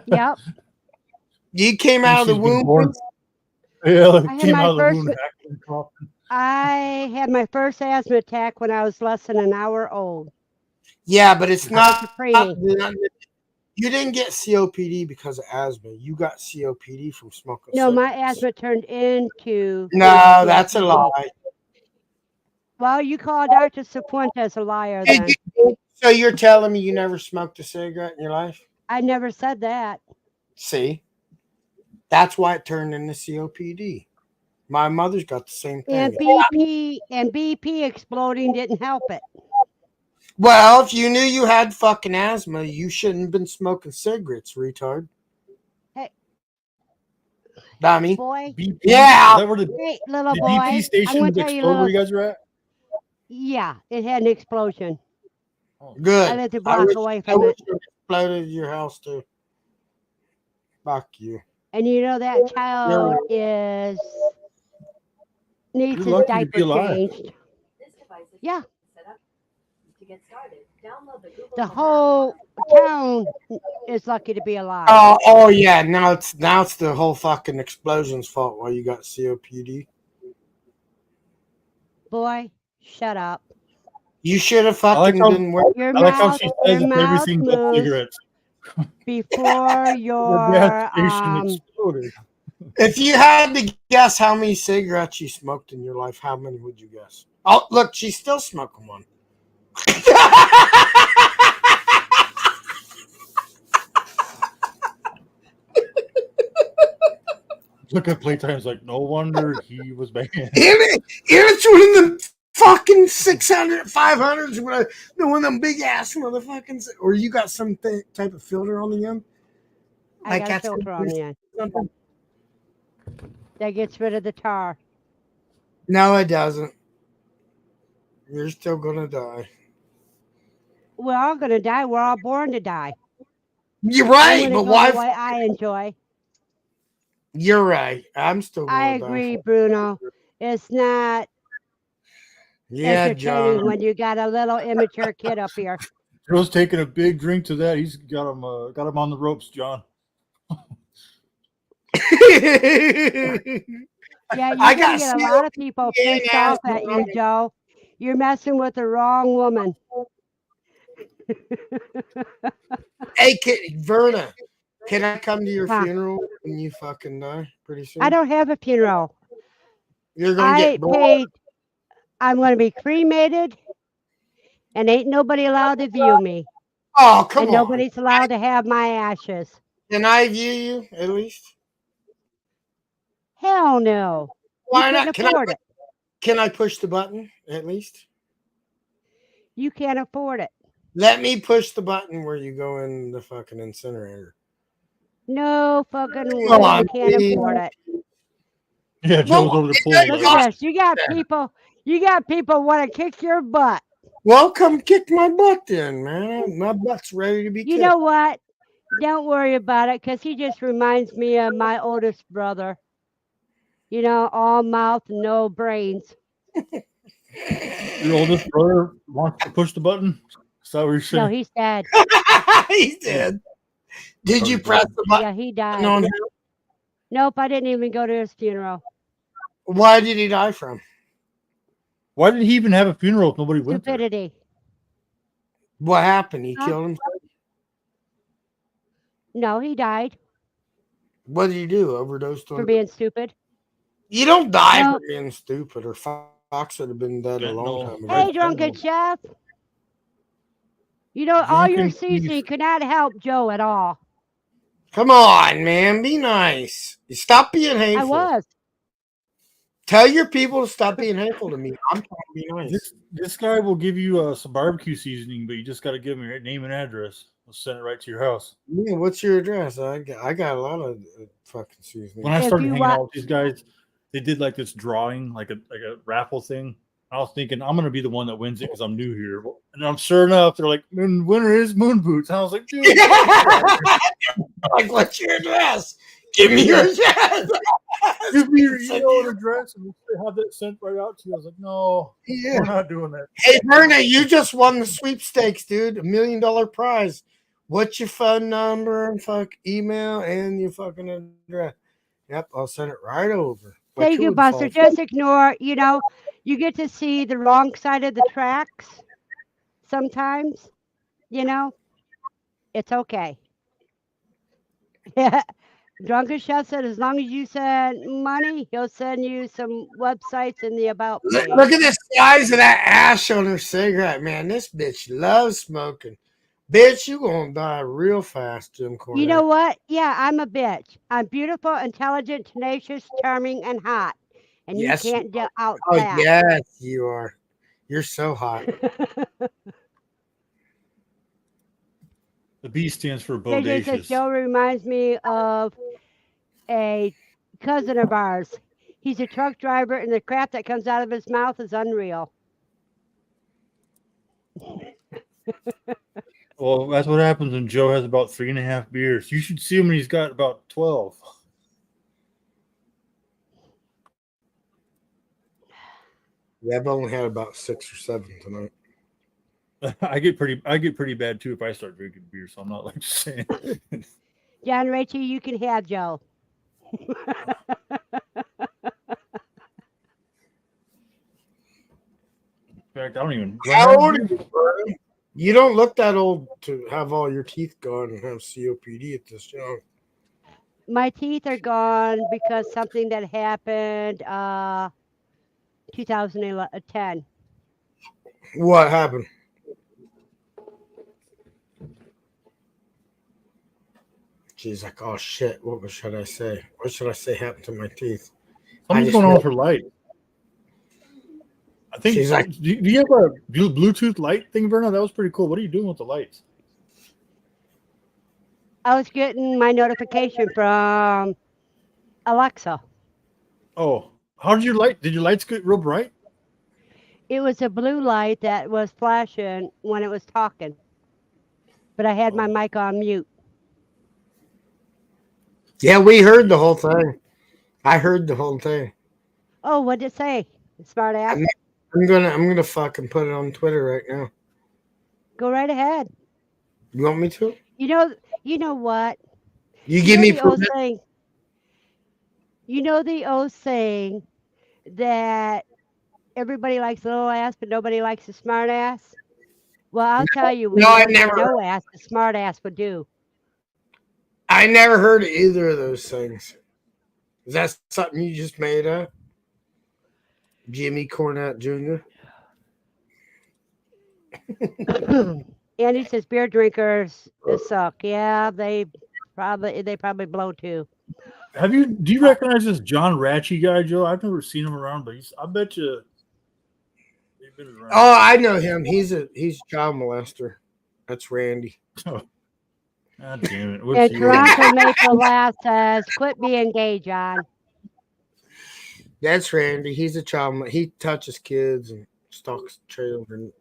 Yep. You came out of the She's been womb? born. Yeah, I it had came my out of the first- moon. Acting coughing. I had my first asthma attack when I was less than an hour old. Yeah, but it's not. Dr. Preeny. You didn't get COPD because of asthma. You got COPD from smoking. No, my cigarettes. asthma turned into. No, that's a COPD. lie. Well, you call Dr. Cifuentes a liar Hey, then. so you're telling me you never smoked a cigarette in your life? I never said that. See, that's why it turned into COPD. My mother's got the same thing. And BP exploding didn't help it. Well, if you knew you had fucking asthma, you shouldn't have been smoking cigarettes, retard. Hey. Dummy. Boy. BP? Yeah. Is that where the Hey, little boy. BP I'm station gonna would tell you, explode where you little. guys are at? Yeah, it had an explosion. Good. I lived a block away I from wish it. it exploded your house too. Fuck you. And you know that child needs You're his lucky to diaper be alive. changed. Yeah. Set up to get started. Download the Google The Home whole town is lucky to be alive. Oh yeah. Now it's the whole fucking explosion's fault why you got COPD. boy, shut up. You should have I like fucking how- been wearing. Your I like how mouth, she your says it's mouth everything but moves cigarettes. before The your gas station exploded. If you had to guess how many cigarettes you smoked in your life, how many would you guess? Oh, look, she's still smoking one. Look at playtimes like, no wonder he was banned. It's one of them fucking 600, 500s, one of them big ass motherfuckers. Or you got some type of filter on the end? I got a that's filter on the end something? that gets rid of the tar. No, it doesn't. You're still gonna die. We're all gonna die. We're all born to die. You're I'm right, gonna but go why? the way I enjoy. You're right. I'm still gonna I die. agree, Bruno. It's not Yeah, entertaining John. when you got a little immature kid up here. Joe's taking a big drink to that. He's got him on the ropes, John. Yeah, you're I gonna got get a lot of people Yeah, pissed off at you, Joe. You're messing with the wrong woman. Hey, Verna, can I come to your Huh. funeral when you fucking die pretty soon? I don't have a funeral. You're gonna I get blown. paid. I'm gonna be cremated, and ain't nobody allowed to view me, Oh, come and on. nobody's allowed to have my ashes. Can I view you at least? Hell no. Why You not? couldn't afford it. Can I push the button at least? You can't afford it. Let me push the button where you go in the fucking incinerator. No fucking Come way. on, You can't please. afford it. Yeah, Joe's over the pool. it Look cost- at this. You got people want to kick your butt. Well, come kick my butt then, man. My butt's ready to be You kicked. know what? Don't worry about it, because he just reminds me of my oldest brother. You know, all mouth, no brains. Your oldest brother wants to push the button. Is that what you're saying? No, he's dead. He's dead. Did you press the button Yeah, he died. on him? Nope, I didn't even go to his funeral. Why did he die from? Why did he even have a funeral if nobody went there? Stupidity. What happened? He Huh? killed himself? No, he died What did he do? Overdosed for on? being stupid. You don't die No. for being stupid, or Fox would have been dead a long No. time ago. Hey, drunken chef. You know, all your Drunken seasoning thief. could not help Joe at all. Come on, man. Be nice. Stop being hateful. I was. Tell your people to stop being hateful to me. I'm trying to be nice. This guy will give you some barbecue seasoning, but you just got to give him your name and address. We'll send it right to your house. Yeah, what's your address? I got a lot of fucking seasoning. When I If started you hanging wa- out with these guys, they did like this drawing, like a raffle thing. I was thinking I'm gonna be the one that wins it because I'm new here, and I'm sure enough they're like, "Winner is Moonboots." And I was like, "Dude, Like, what's your address? Give me your address. give me your email and address, and we'll have that sent right out to you." I was like, "No, Yeah. we're not doing that." Hey, Berna, you just won the sweepstakes, dude. $1 million prize. What's your phone number and email and your fucking address? Yep, I'll send it right over. Like, Thank who you, would Buster. fall Just ignore, you get to see the wrong side of the tracks sometimes. It's okay. Drunken Chef said as long as you send money, he'll send you some websites in the about page. Look at the size of that ash on her cigarette, man. This bitch loves smoking. Bitch, you gonna die real fast, Jim Cornette. You know what? Yeah, I'm a bitch. I'm beautiful, intelligent, tenacious, charming, and hot. And Yes, you can't get out Oh, that. yes, you are. You're so hot. The B stands for JJ says bodacious. Joe reminds me of a cousin of ours. He's a truck driver, and the crap that comes out of his mouth is unreal. Well, that's what happens when Joe has about 3.5 beers. You should see him when he's got about 12. Yeah, I've only had about 6 or 7 tonight. I get pretty bad too if I start drinking beer, so I'm not like saying. John Rachel, you can have Joe. fact, I don't even. How old are you, Vernon? You don't look that old to have all your teeth gone and have COPD at this young. My teeth are gone because something that happened 2010. What happened? She's like, oh shit, what should I say? What should I say happened to my teeth? Something's just going on know- with her light. I think. She's like- do you have a Bluetooth light thing, Verna? That was pretty cool. What are you doing with the lights? I was getting my notification from Alexa. Oh, how did your light? Did your lights get real bright? It was a blue light that was flashing when it was talking, but I had my mic on mute. Yeah, we heard the whole thing. I heard the whole thing. Oh, what did it say? Smart ass. I'm gonna fucking put it on Twitter right now. Go right ahead. You want me to? You know what? You give know me the old permission? saying. You know the old saying that everybody likes a little ass, but nobody likes a smart ass. Well, I'll tell you, when No, you I don't get never- no ass, a smart ass would do. I never heard of either of those things. Is that something you just made up? Jimmy Cornette Jr. Andy says beer drinkers suck. Yeah, they probably blow too. Do you recognize this John Ratchie guy, Joe? I've never seen him around, but I bet you he's been around. Oh, I know him. He's a child molester. That's Randy. God damn it. And What's he Toronto Maple Laugh says, quit being gay, John. That's Randy. He's a child. He touches kids and stalks children.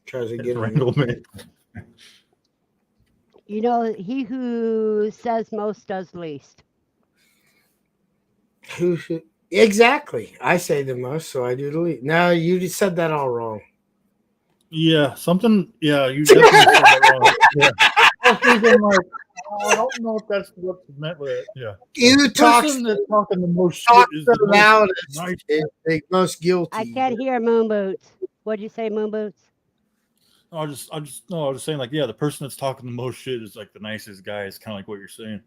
Tries to get them. Randall, man. You know, he who says most does least. Who should exactly? I say the most, so I do the least. No, you just said that all wrong. Yeah, something. Yeah, you definitely said that wrong. Yeah. I was thinking, like, I don't know if that's what's meant with it. Yeah. You talk Person that's talking the most shit talk is the the most loudest. nice. Is the most guilty. I can't hear Moonboots. What'd you say, Moonboots? I was saying, like, yeah, the person that's talking the most shit is like the nicest guy. It's kind of like what you're saying.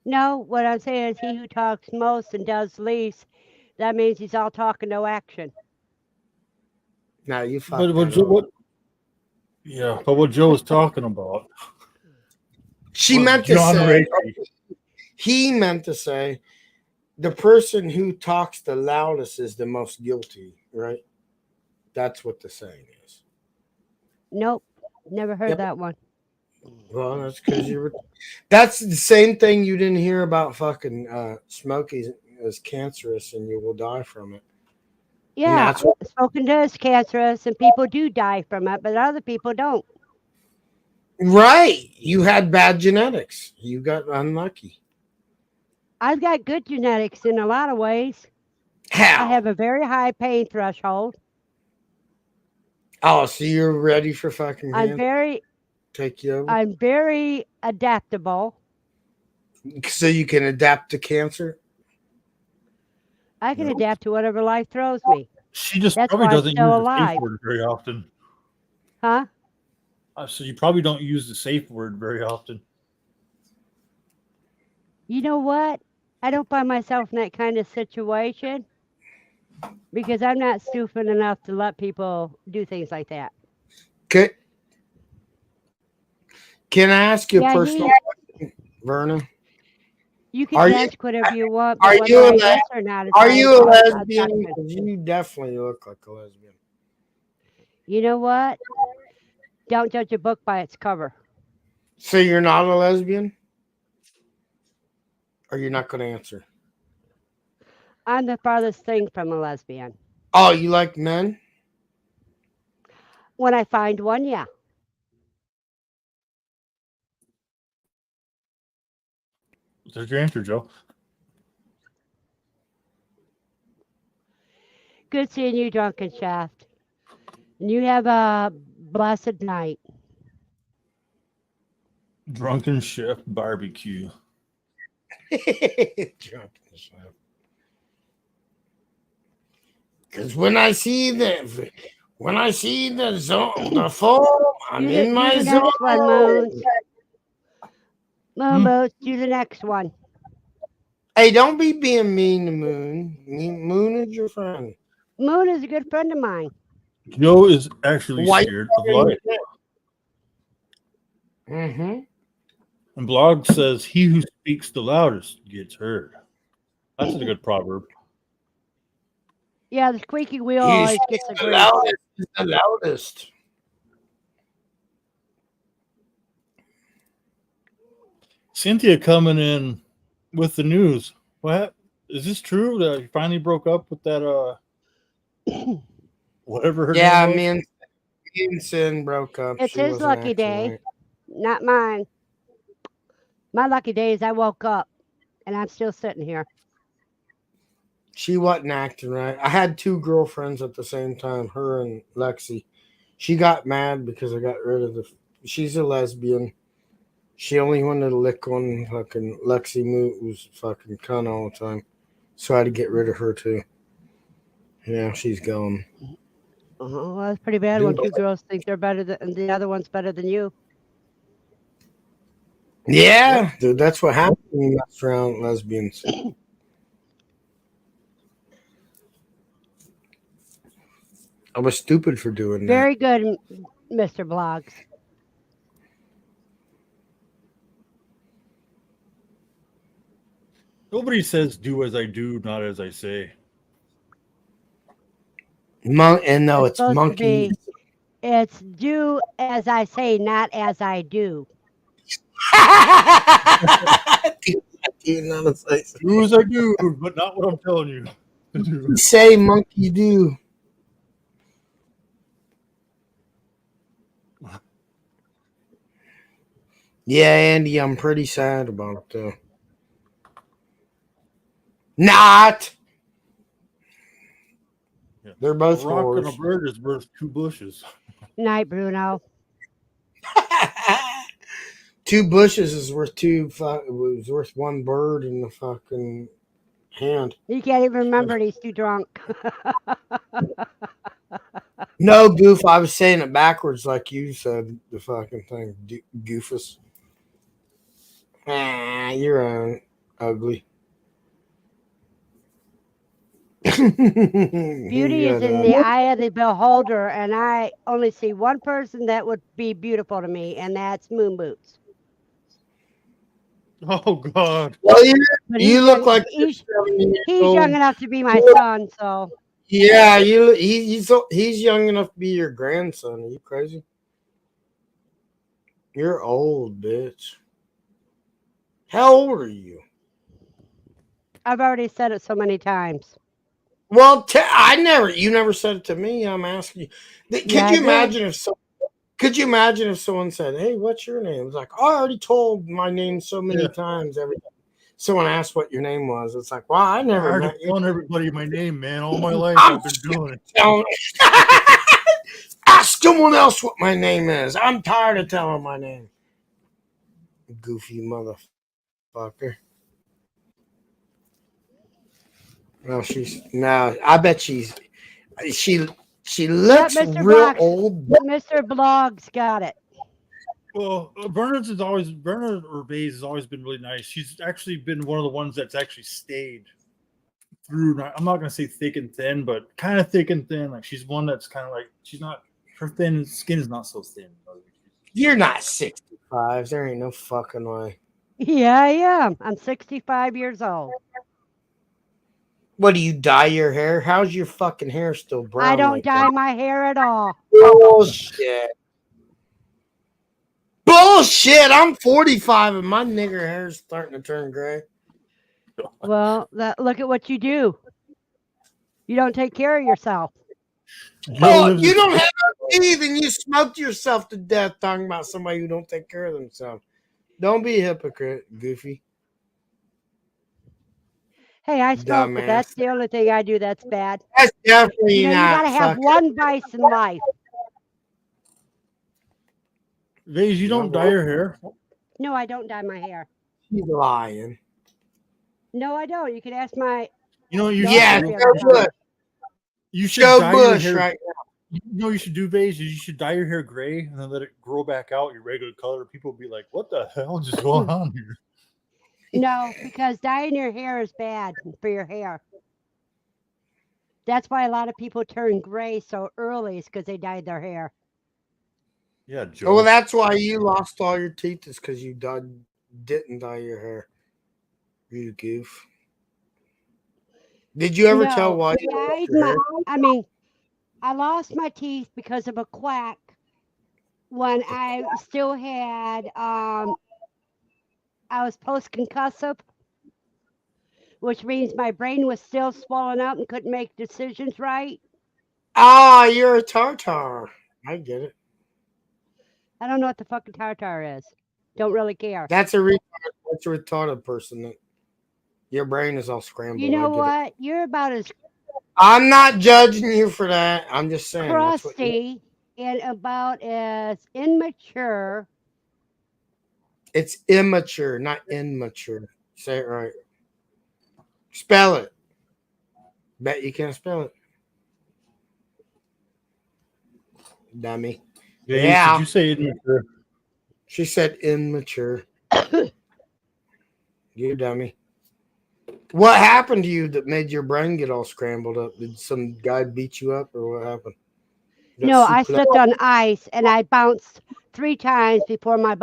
No, what I'm saying is he who talks most and does least. That means he's all talk and no action. No, you fucked But that up. but what Joe was talking about. She was meant to John say. Ratchie. He meant to say, the person who talks the loudest is the most guilty, right? That's what the saying is. Nope, never heard Yep. that one. Well, that's because you were. That's the same thing you didn't hear about fucking smoking is cancerous and you will die from it. Yeah, that's what- smoking does cancerous, and people do die from it, but other people don't. Right. You had bad genetics. You got unlucky. I've got good genetics in a lot of ways. How? I have a very high pain threshold. Oh, so you're ready for fucking I'm hand? very Take you over? I'm very adaptable. So you can adapt to cancer? I can Nope. adapt to whatever life throws me. She just That's probably why I'm doesn't use still the alive. safe word very often. Huh? So you probably don't use the safe word very often. You know what? I don't find myself in that kind of situation because I'm not stupid enough to let people do things like that. Okay. Can I ask you a Yeah, personal question, Verna? You can Are you- ask whatever you want, are but you whether a I le- yes or not is Are my you a abduction. lesbian? 'Cause you definitely look like a lesbian. You know what? Don't judge a book by its cover. So you're not a lesbian? Or you're not going to answer? I'm the farthest thing from a lesbian. Oh, you like men? When I find one, yeah. There's your answer, Joe. Good seeing you, Drunken Shaft. And you have a blessed night. Drunken Chef Barbecue. Drunk as hell. Because when I see the zone, the foam, I'm in my the zone. next one, Moons. Moonboots, do the next one. Hey, don't be being mean to Moon. Moon is your friend. Moon is a good friend of mine. Joe is actually Why- scared of light. Mm-hmm. And blog says, "He who speaks the loudest gets heard." That's a good proverb. Yeah, the squeaky wheel He always speaks gets the the grease. loudest. Is the loudest. Cynthia coming in with the news. What is this true that he finally broke up with that whatever her Yeah, name was? me and Sin broke up. It's She his wasn't lucky acting day, right. not mine. My lucky day is I woke up and I'm still sitting here. She wasn't acting right. I had two girlfriends at the same time, her and Lexi. She got mad because I got rid of the. She's a lesbian. She only wanted to lick on fucking Lexi Moot was fucking cunt all the time. So I had to get rid of her too. Yeah, she's gone. Oh, well, that's pretty bad when two girls think they're better than and the other one's better than you. Yeah, dude, that's what happens when you mess around with lesbians. I was stupid for doing that. Very good, Mr. Blogs. Nobody says "do as I do, not as I say." And no, It's it's supposed to monkey. be, it's do as I say, not as I do. Do as I do, but not what I'm telling you to do. Say monkey do. Yeah, Andy, I'm pretty sad about it though. Not. Yeah. They're both A rock and a whores. bird is worth two bushes. Night, Bruno. Two bushes is worth was worth one bird in the fucking hand. You can't even remember it. He's too drunk. No, Goof, I was saying it backwards like you said the fucking thing. Goofus. Ah, you're ugly. Beauty is in the eye of the beholder, and I only see one person that would be beautiful to me, and that's Moonboots. Oh God! Well, But you look like he's 7 years young old. enough to be my son, so Yeah, he's young enough to be your grandson. Are you crazy? You're old, bitch. How old are you? I've already said it so many times. Well, you never said it to me. I'm asking you. Could Yeah, I you did. imagine if could you imagine if someone said, "Hey, what's your name?" It's like, oh, I already told my name so many times. Every time someone asked what your name was, it's like, wow, I never I've met been you. telling everybody my name, man. All my life I've been doing it. Ask someone else what my name is. I'm tired of telling my name. Goofy motherfucker. No, I bet she looks Mr. real Blogs, old. Mr. Blogs got it. Well, Bernard or Bays has always been really nice. She's actually been one of the ones that's actually stayed through. I'm not gonna say thick and thin, but kind of thick and thin. Like she's one that's kind of like her thin skin is not so thin. You're not 65. There ain't no fucking way. Yeah, I am. I'm 65 years old. What do you dye your hair? How's your fucking hair still brown? I don't like dye that? my hair at all. Bullshit. Bullshit. I'm 45 and my nigger hair is starting to turn gray. Well, look at what you do. You don't take care of yourself. Well, you don't have a teeth and you smoked yourself to death talking about somebody who don't take care of themselves. Don't be a hypocrite, Goofy. Hey, I smoke, but Dumbass. that's the only thing I do that's bad. That's definitely You not gotta have fucking- one vice in life. Vase, you don't dye your hair? No, I don't dye my hair. She's lying. No, I don't. You can ask my. You know, you Yeah, Don't so do it. good. You should Joe dye your Bush, hair. right? You know what you should do, Baze? Is you should dye your hair gray and then let it grow back out your regular color. People will be like, "What the hell is going on here?" No, because dyeing your hair is bad for your hair. That's why a lot of people turn gray so early is because they dyed their hair. Yeah, Oh, Joe. well, that's why you lost all your teeth, is because you didn't dye your hair. You goof. Did you ever tell No, why I you lost dyed your my. hair? I mean, I lost my teeth because of a quack when I still had. I was post concussive, which means my brain was still swollen up and couldn't make decisions right. Ah, you're a tartar. I get it. I don't know what the fucking tartar is. Don't really care. That's a retarded person. That your brain is all scrambled. You know I get it. what? You're about as I'm not judging you for that. I'm just saying that's what. crusty and about as immature. It's immature, not immature. Say it right. Spell it. Bet you can't spell it. Dummy. Baze, Yeah. Did you say immature? She said immature. You dummy. What happened to you that made your brain get all scrambled up? Did some guy beat you up or what happened? You got No, I suplex- slipped on ice and I bounced 3 times before my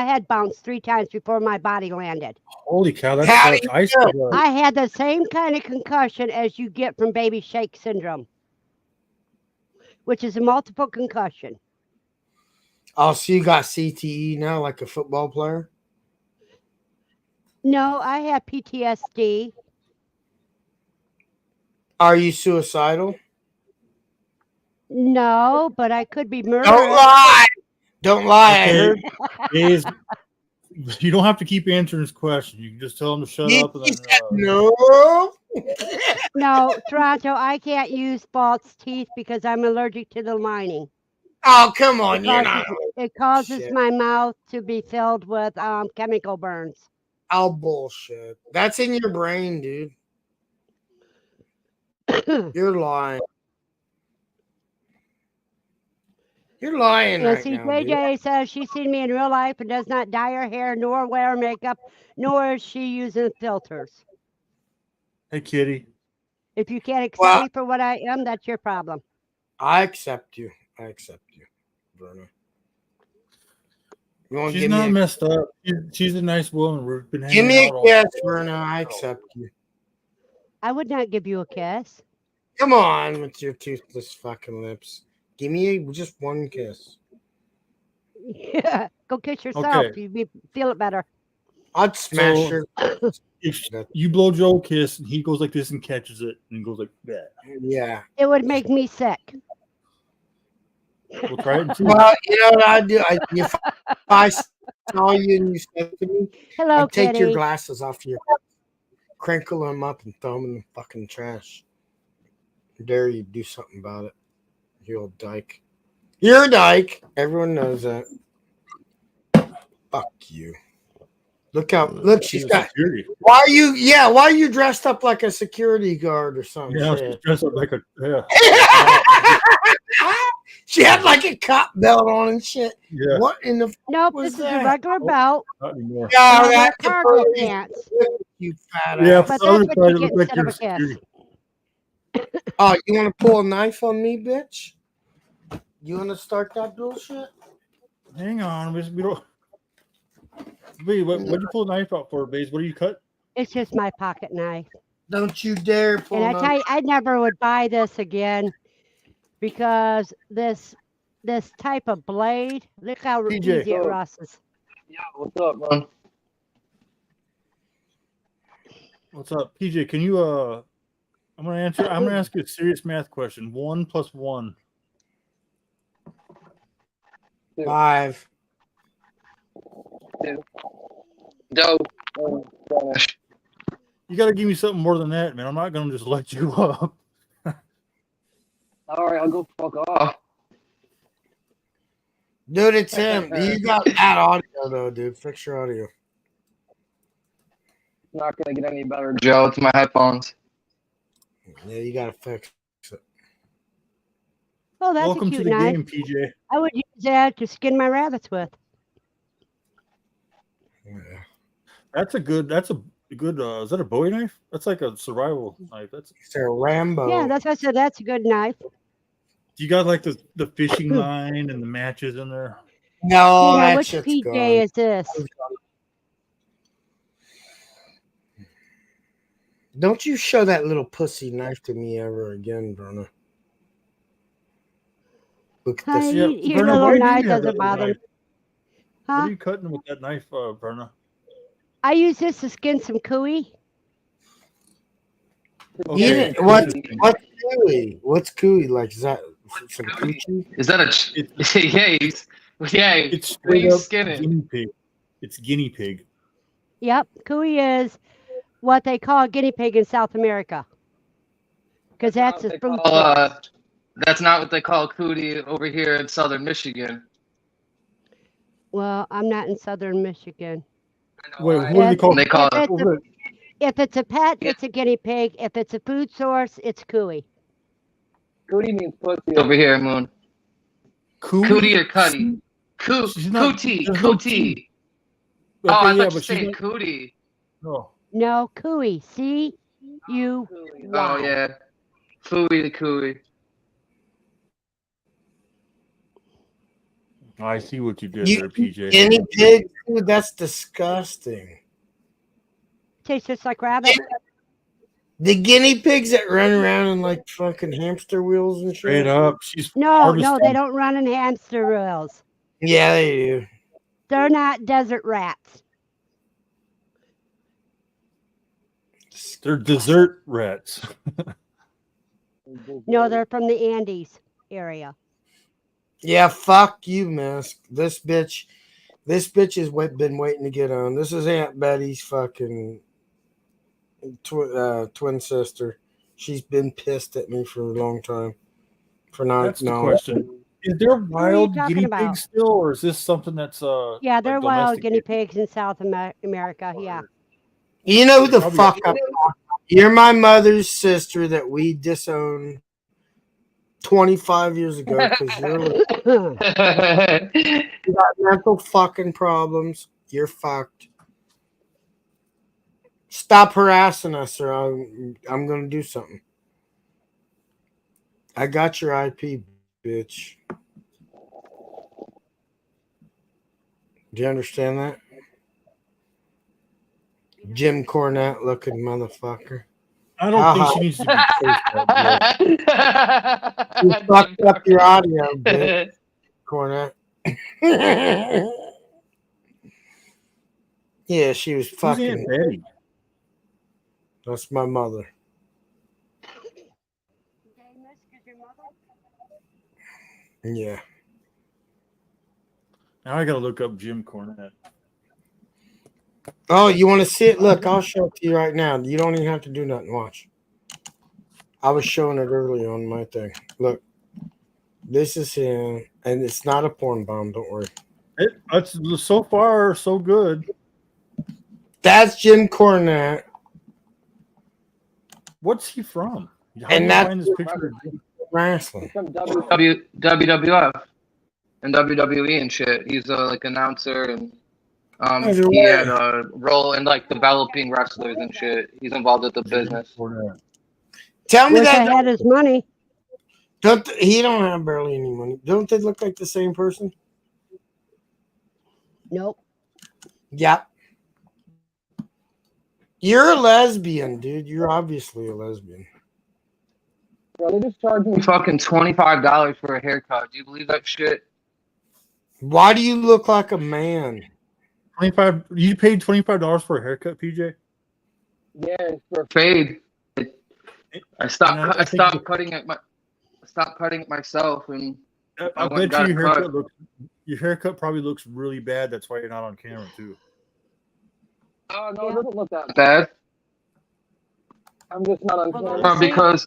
head bounced 3 times before my body landed. Holy cow, that How do sucks. you I know? I had the same kind of concussion as you get from baby shake syndrome, which is a multiple concussion. Oh, so you got CTE now, like a football player? No, I have PTSD. Are you suicidal? No, but I could be Don't murderous. lie. Don't lie. I Okay. heard Baze, you don't have to keep answering this question. You can just tell him to shut you up and then. said no. No, Toronto, I can't use false teeth because I'm allergic to the lining. Oh, come on. You're causes, not. it causes Shit. my mouth to be filled with chemical burns. Oh, bullshit. That's in your brain, dude. You're lying. You're lying And right see, now, dude. JJ says she's seen me in real life and does not dye her hair nor wear makeup, nor is she using filters. Hey, kitty. If you can't accept Well- me for what I am, that's your problem. I accept you. Verna. You want to She's give not me a, messed up. She's a nice woman. We've been give hanging me a out all kiss, Verna? I accept you. I would not give you a kiss. Come on with your toothless fucking lips. Give me just one kiss. Yeah, go kiss yourself. Okay. You feel it better. I'd smash So- her. If you blow Joe a kiss and he goes like this and catches it and goes like that, Yeah. It would make me sick. we'll try it and see. Well, you know what I'd do? If I saw you and you said to me, Hello, I'd take your kitty. glasses off your crinkle them up and throw them in the fucking trash. Dare you do something about it, you old dyke. You're a dyke. Everyone knows that. Fuck you. Look she's got. Security. Why are you dressed up like a security guard or something? Yeah, Shit. she's dressed up like a She had like a cop belt on and shit. yeah. What in the Nope, was this is a that? regular belt. Not anymore. Yeah, I wear that's the cargo police. pants. You fat Yeah, ass. But I was that's what trying you to get look like instead you're of a kiss. security. Oh, you want to pull a knife on me, bitch? You want to start that bullshit? Hang on, we don't. Wait, what'd you pull a knife out for, Baze? What do you cut? It's just my pocket knife. Don't you dare pull And I a tell you, I never would buy this again because this type of blade, look how PJ. easy it rusts. Yeah, what's up, man? What's up, PJ? Can you I'm gonna ask you a serious math question. 1 + 1. 5. Doe. You gotta give me something more than that, man. I'm not gonna just let you up. All right, I'll go fuck off. Dude, it's him. You got that audio though, dude. Fix your audio. Not gonna get any better, Joe. It's my headphones. Yeah, you gotta fix it. Oh, that's Welcome a to cute the knife. game, PJ. I would use that to skin my rabbits with. Yeah. That's a good. Is that a Bowie knife? That's like a survival knife. That's. It's a Rambo. Yeah, that's why I said that's a good knife. You got like the fishing line and the matches in there. No, Tina, that which shit's PJ gone. is this? Don't you show that little pussy knife to me ever again, Verna. Look at this. Honey, Yeah, your Verna, little why do knife you have doesn't that little bother me. knife? What Huh? are you cutting with that knife, Verna? I use this to skin some cooey. Okay, What's cooey? What's cooey? Like, is that some coochie? Is that a? Yeah, It's what are straight you up skinning? guinea pig. It's guinea pig. Yep, cooey is what they call a guinea pig in South America. Because that's a food source. That's not what they call cootie over here in southern Michigan. Well, I'm not in southern Michigan. Wait, what do they call They call it. If it's a pet, Yeah. it's a guinea pig. If it's a food source, it's cooey. Cootie means pussy over here, Moon. Cootie or cutty? She's not- Cootie. there's no Cootie. T. Oh, I Okay, thought yeah, you but she's saying not. cootie. No. No, cooey. C-U-Y. Oh, yeah. Fooey the cooey. I see what you did You there, PJ. guinea pig? Dude, that's disgusting. Tastes just like rabbit. The guinea pigs that run around in like fucking hamster wheels and Straight shit. up, she's No, harvesting. they don't run in hamster wheels. Yeah, they do. They're not desert rats. They're dessert rats. No, they're from the Andes area. Yeah, fuck you, Mask. This bitch has been waiting to get on. This is Aunt Betty's fucking twin sister. She's been pissed at me for a long time for not That's the knowing. question. Is there wild talking guinea about? pigs still, or is this something that's Yeah, they're like wild guinea domesticated? pigs in South America. Yeah. You know who the Probably- fuck up? You're my mother's sister that we disowned 25 years ago because you got mental fucking problems. You're fucked. Stop harassing us, or I'm gonna do something. I got your IP, bitch. Do you understand that? Jim Cornette looking motherfucker. I don't think she needs to be cursed at. You fucked up your audio, bitch, Cornette. Yeah, she was Who's fucking. Aunt Betty? That's my mother. Yeah. Now I gotta look up Jim Cornette. Oh, you want to see it? Look, I'll show it to you right now. You don't even have to do nothing. Watch. I was showing it earlier on my thing. Look, this is him, and it's not a porn bomb. Don't worry. It's so far so good. That's Jim Cornette. What's he from? How And do you that's find this picture? of Jim? Wrestling. From WWF and WWE and shit. He's a like announcer and Either he way. had a role in like developing wrestlers and shit. He's involved with the business. Cornette. Tell me Wish I that. had his money. He don't have barely any money. Don't they look like the same person? Nope. Yep. You're a lesbian, dude. You're obviously a lesbian. Bro, they just charged me fucking $25 for a haircut. Do you believe that shit? Why do you look like a man? 25. You paid $25 for a haircut, PJ? Yeah, for a fade. I stopped cutting it myself, and I went and bet got you it your haircut probably looks really bad. That's why you're not on camera too. oh no, it doesn't look that bad. I'm just not on Well, camera see- because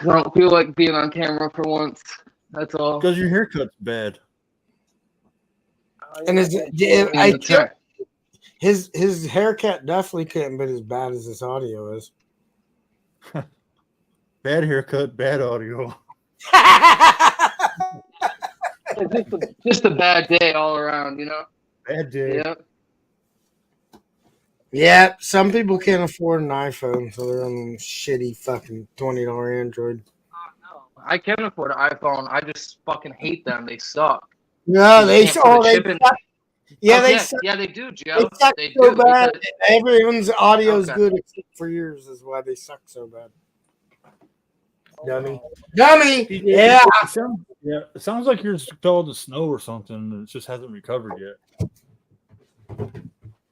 I don't feel like being on camera for once. That's all. Because your haircut's bad. And his haircut definitely couldn't be as bad as this audio is. Bad haircut, bad audio. It's just a bad day all around, you know? Bad day. Yeah. Yeah, some people can't afford an iPhone, so they're on a shitty fucking $20 Android. I can afford an iPhone. I just fucking hate them. They suck. No, You they can't put a they chip in. suck. Yeah, Oh, they yeah, suck. yeah, they do, They Joe. suck They so do bad. because Everyone's audio is Okay. good except for yours. Is why they suck so bad. Dummy. PJ, Yeah. it sounds like yours fell in the snow or something. And it just hasn't recovered yet.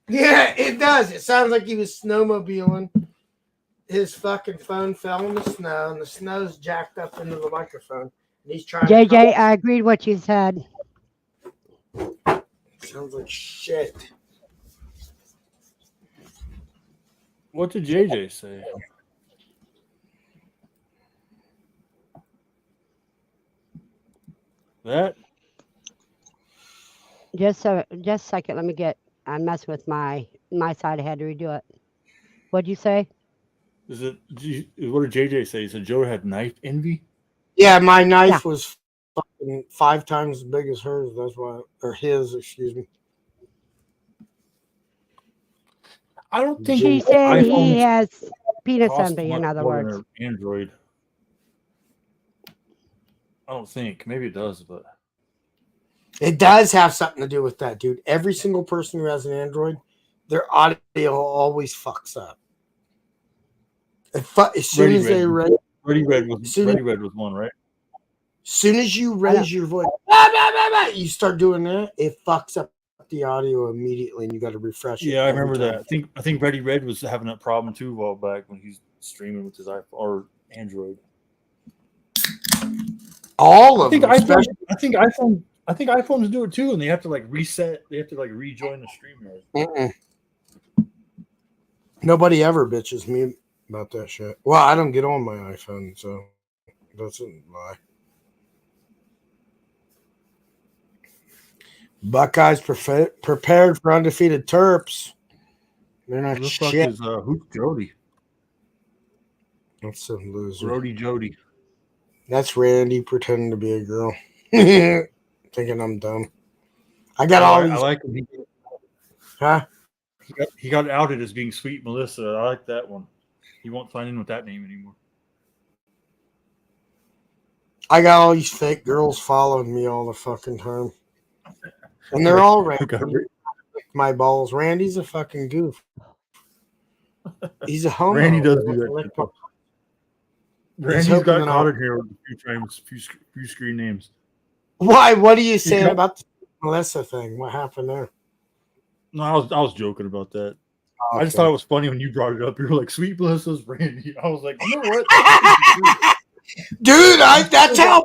Yeah, it does. It sounds like he was snowmobiling. His fucking phone fell in the snow, and the snow's jacked up into the microphone. And he's trying to. JJ, I agreed what you said. Sounds like shit. What did JJ say? That Just a second. Let me get. I'm messing with my side. I had to redo it. What'd you say? is it? What did JJ say? He said Joe had knife envy. Yeah, my knife was fucking 5 times as big as hers. That's why, or his, excuse me. I don't think She's saying he iPhones has penis cost envy. much In other more than words, an Android. I don't think. Maybe it does, but It does have something to do with that, dude. Every single person who has an Android, their audio always fucks up. As soon as they raise, Ready Red was one, right? soon as you raise your voice, you start doing that, it fucks up the audio immediately, and you got to refresh it. Yeah, I every remember time. that. I think Ready Red was having that problem too a while back when he's streaming with his iPhone or Android. All I of think them. I think iPhones do it too, and they have to like reset. They have to like rejoin the stream. Nobody ever bitches me about that shit. Well, I don't get on my iPhone, so that's a lie. Buckeyes prepared for undefeated Terps. They're not Who the fuck shit. is who's Jody? That's a loser. Brody Jody. That's Randy pretending to be a girl. Thinking I'm dumb. I got all these. I like him. Huh? He got outed as being Sweet Melissa. I like that one. He won't sign in with that name anymore. I got all these fake girls following me all the fucking time. And they're all Randy. My balls. Randy's a fucking goof. He's a homo. Randy does do that. Shit, Randy's got caught in here with a few times, few screen names. Why? What are you saying about the Melissa thing? What happened there? No, I was joking about that. Oh, I just thought it was funny when you brought it up. You were like, "Sweet Melissa's Randy." I was like, you know what, dude? That's how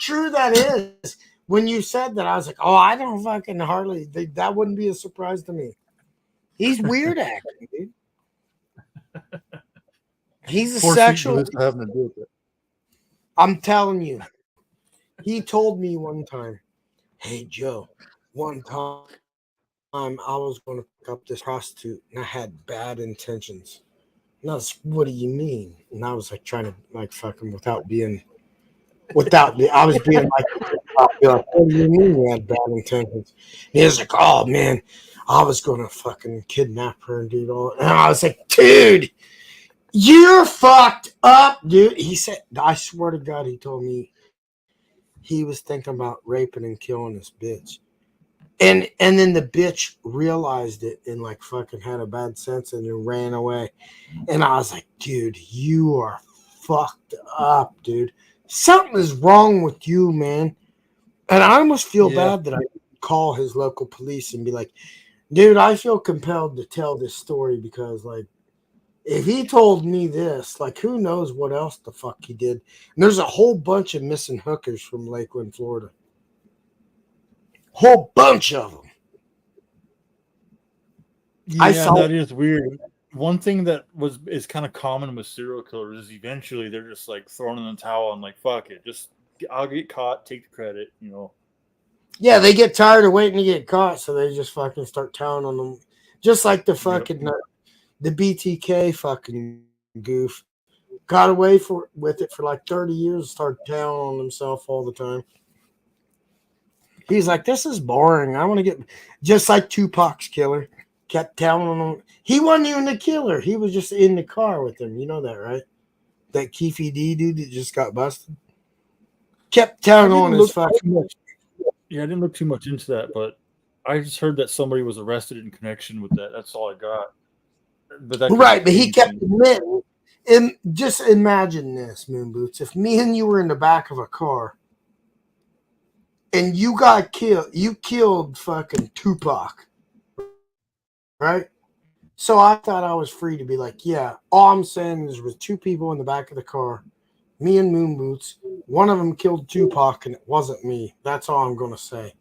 true that is. When you said that, I was like, "Oh, I don't fucking hardly." That wouldn't be a surprise to me. He's weird acting, dude. He's a sexual. Having to do with it. I'm telling you. He told me one time, "Hey Joe, one time I was going to pick up this prostitute and I had bad intentions." And I was, "What do you mean?" And I was like trying to like fuck him I was being like, "What do you mean you had bad intentions?" And he was like, "Oh man, I was going to fucking kidnap her and do all." And I was like, "Dude, you're fucked up, dude." He said, I swear to God, he told me he was thinking about raping and killing this bitch. And then the bitch realized it and like fucking had a bad sense and then ran away. And I was like, "Dude, you are fucked up, dude. Something is wrong with you, man." And I almost feel bad that I call his local police and be like, "Dude, I feel compelled to tell this story because like if he told me this, like who knows what else the fuck he did." And there's a whole bunch of missing hookers from Lakeland, Florida. Whole bunch of them. Yeah, that is weird. One thing that is kind of common with serial killers is eventually they're just like throwing in the towel and like, fuck it, I'll get caught, take the credit, you know. Yeah, they get tired of waiting to get caught, so they just fucking start telling on them. Just like the fucking the BTK fucking goof. Got away with it for like 30 years. Started telling on himself all the time. He's like, this is boring. I want to get just like Tupac's killer. Kept telling him he wasn't even the killer. He was just in the car with him. You know that, right? That Keefy D dude that just got busted. Kept telling on his fucking. Yeah, I didn't look too much into that, but I just heard that somebody was arrested in connection with that. That's all I got. But that Right, but he kept anything. admitting. And just imagine this, Moonboots. If me and you were in the back of a car and you got killed, you killed fucking Tupac, right? So I thought I was free to be like, yeah, all I'm saying is there was two people in the back of the car, me and Moonboots. One of them killed Tupac and it wasn't me. That's all I'm going to say.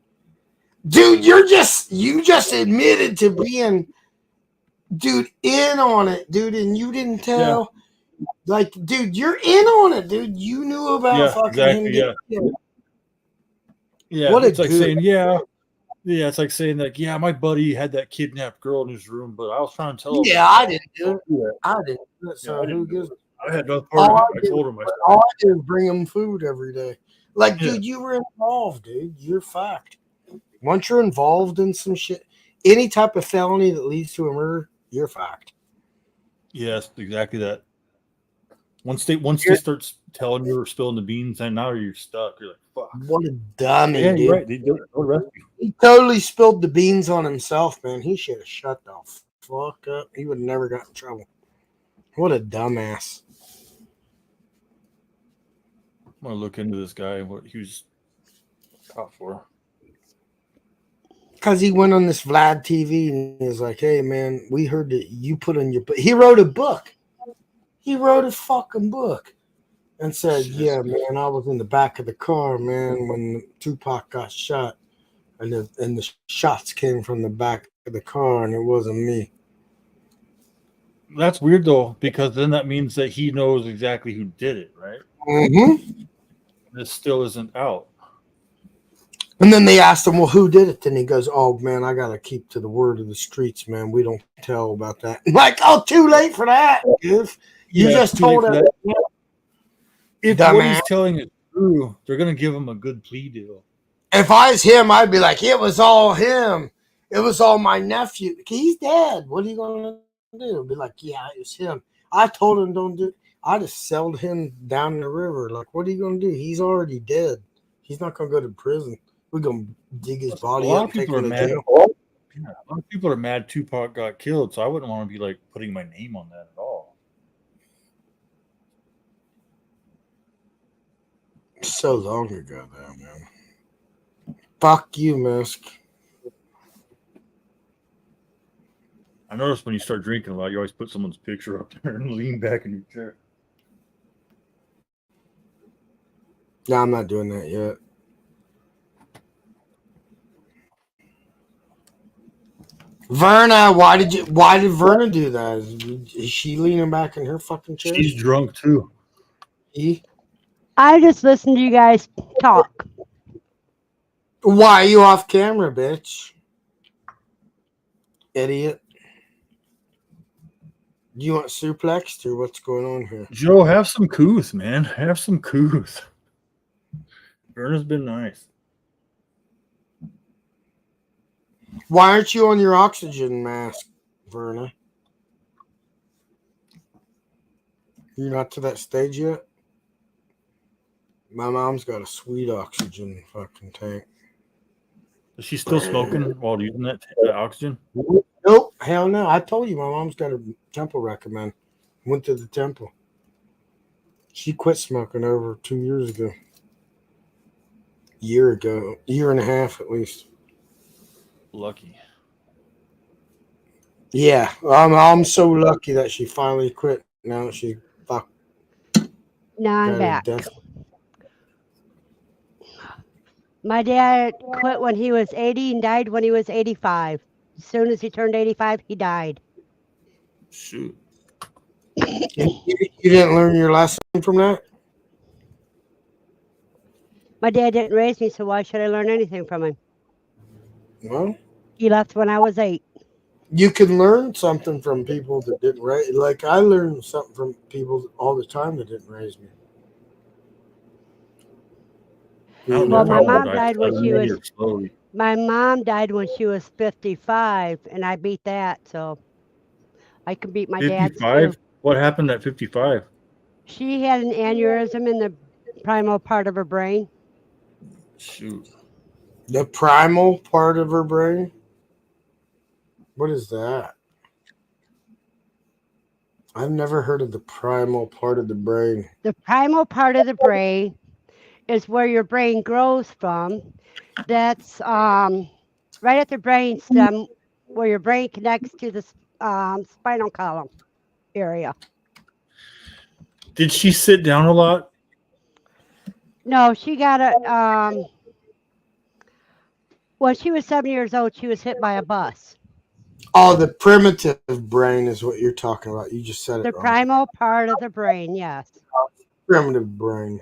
Dude, you just admitted to being, dude, in on it, dude, and you didn't tell. Yeah. Like, dude, you're in on it, dude. You knew about fucking him getting killed. Yeah, what it's like saying, it's like saying like, yeah, my buddy had that kidnapped girl in his room, but I was trying to tell him. Yeah, I didn't do it. I didn't do it. So who gives? I had no part of it. I told him. All I did was bring him food every day. Like, dude, you were involved, dude. You're fucked. Once you're involved in some shit, any type of felony that leads to a murder, you're fucked. Yes, exactly that. Once they start telling you or spilling the beans, and now you're stuck. You're like, fuck. What a dummy, yeah, dude. You're right. They'll arrest you. He totally spilled the beans on himself, man. He should have shut the fuck up. He would have never got in trouble. What a dumbass. I'm gonna look into this guy. What he was caught for. Because he went on this Vlad TV and he was like, hey, man, we heard that you put on your book. He wrote a book. He wrote a fucking book and said, yeah, man, I was in the back of the car, man, when Tupac got shot. And the shots came from the back of the car and it wasn't me. That's weird, though, because then that means that he knows exactly who did it, right? Mm-hmm. This still isn't out. And then they asked him, well, who did it? And he goes, oh, man, I got to keep to the word of the streets, man. We don't tell about that. I'm like, oh, too late for that. You just told us. If what he's telling is true, they're going to give him a good plea deal. If I was him, I'd be like, it was all him. It was all my nephew. He's dead. What are you going to do? Be like, yeah, it was him. I told him don't do it. I just sold him down the river. Like, what are you going to do? He's already dead. He's not going to go to prison. We're going to dig his body up and take him to jail. Yeah, a lot of people are mad Tupac got killed, so I wouldn't want to be like putting my name on that at all. So long ago, though, man. Fuck you, Musk. I noticed when you start drinking a lot, you always put someone's picture up there and lean back in your chair. No, I'm not doing that yet. Verna, why did Verna do that? Is she leaning back in her fucking chair? She's drunk too. I just listened to you guys talk. Why are you off camera, bitch? Idiot. Do you want suplexed or what's going on here? Joe, have some couth, man. Have some couth. Verna's been nice. Why aren't you on your oxygen mask, Verna? You're not to that stage yet? My mom's got a sweet oxygen fucking tank. Is she still smoking while using that oxygen? Nope. Hell no. I told you my mom's got a temple recommend. Went to the temple. She quit smoking over 2 years ago. Year and a half at least. Lucky. Yeah, I'm so lucky that she finally quit. Now she's fucked. Now I'm back. My dad quit when he was 80 and died when he was 85. As soon as he turned 85, he died. Shoot. You didn't learn your lesson from that? My dad didn't raise me, so why should I learn anything from him? Well, He left when I was 8. You can learn something from people that didn't raise. Like I learned something from people all the time that didn't raise me. I don't Well, know. my Probably mom died died when she suddenly was or slowly. my mom died when she was 55, and I beat that, so I can beat my dad's 55. too. What happened at 55? She had an aneurysm in the primal part of her brain. Shoot. The primal part of her brain. What is that? I've never heard of the primal part of the brain. The primal part of the brain is where your brain grows from. That's right at the brain stem where your brain connects to the spinal column area. Did she sit down a lot? No, she got a when she was 7 years old, she was hit by a bus. Oh, the primitive brain is what you're talking about. You just said it The wrong. primal part of the brain, yes. Primitive brain.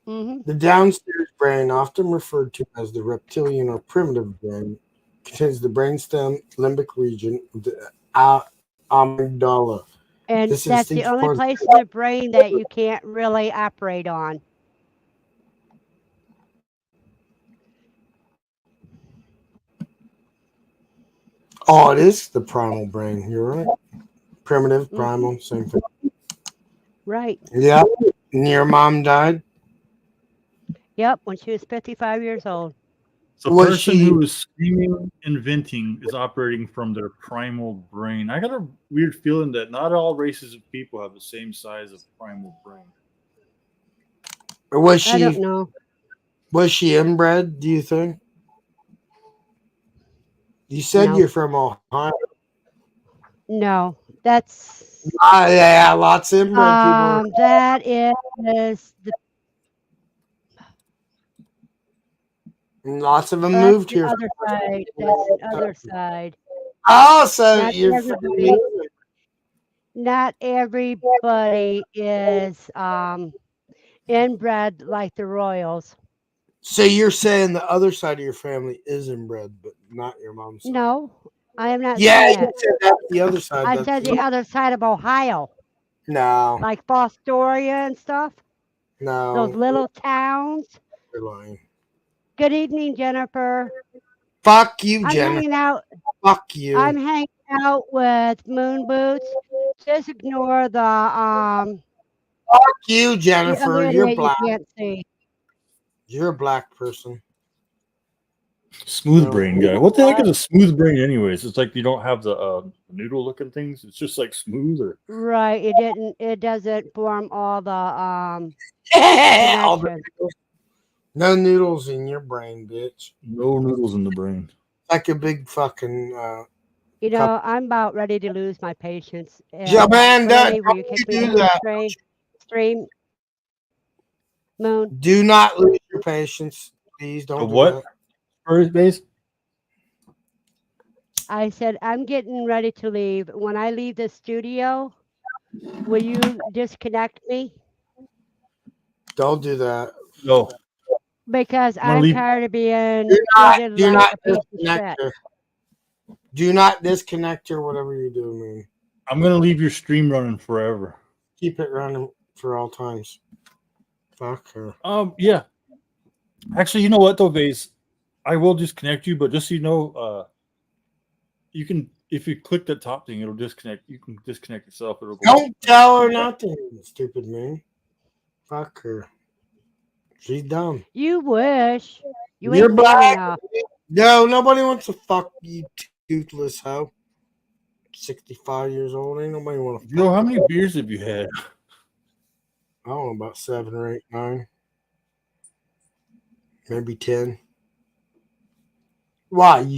Hmm. The downstairs brain, often referred to as the reptilian or primitive brain, contains the brainstem limbic region of the amygdala. And This that's the instinctive only part. place in the brain that you can't really operate on. Oh, it is the primal brain. You're right. Primitive, Hmm. primal, same thing. Right. Yeah. And your mom died? Yep, when she was 55 years old. The Was person she- who is screaming and venting is operating from their primal brain. I got a weird feeling that not all races of people have the same size of primal brain. Or was I don't she know. was she inbred, do you think? You said No. you're from Ohio. No. That's Yeah, lots of inbred people. that is the Lots of them that's moved the here. other side. That's the other side. Oh, so Not you're everybody not everybody is inbred like the royals. so you're saying the other side of your family is inbred, but not your mom's side. No, I am not Yeah, saying you that. said that's the other side. I That's said the other side of Ohio, no, like Fostoria and stuff. Those no, little towns. you're lying. Good evening, Jennifer. Fuck you, I'm Jennifer. hanging out. Fuck you. I'm hanging out with Moonboots. Just ignore Fuck you, the Jennifer. other You're idiot you black. can't see. You're a black person. Smooth No. brain guy. What the heck is a smooth brain, anyways? It's like you don't have the noodle looking things. It's just like smooth or Right. It doesn't form all the All the connection. noodles. No noodles in your brain, bitch. no noodles in the brain. Like a big fucking. You know, I'm about ready to lose my patience. Yeah, man, Bernie, will don't you you kick me do off the that. stream? Moon. Do not lose your patience. Please The don't do what? that. First base? I said I'm getting ready to leave. When I leave the studio, will you disconnect me? Don't do that. No. Because I'm gonna I'm leave. tired of being Do not, treated do like not a piece of disconnect shit. her. Do not disconnect her, whatever you do, man. I'm gonna leave your stream running forever. Keep it running for all times. Fuck her. Yeah. Actually, you know what though, Vase? I will disconnect you, but just so you know, you can if you click the top thing, it'll disconnect. You can disconnect yourself. It'll go. Don't tell her nothing, stupid man. Fuck her. She's dumb. You wish. You You're ain't man black. enough. No, nobody wants to fuck you, toothless hoe. 65 years old. Ain't nobody want to fuck. Joe, how many beers have you had? I don't know, about 7 or 8, 9. Maybe 10. Why? You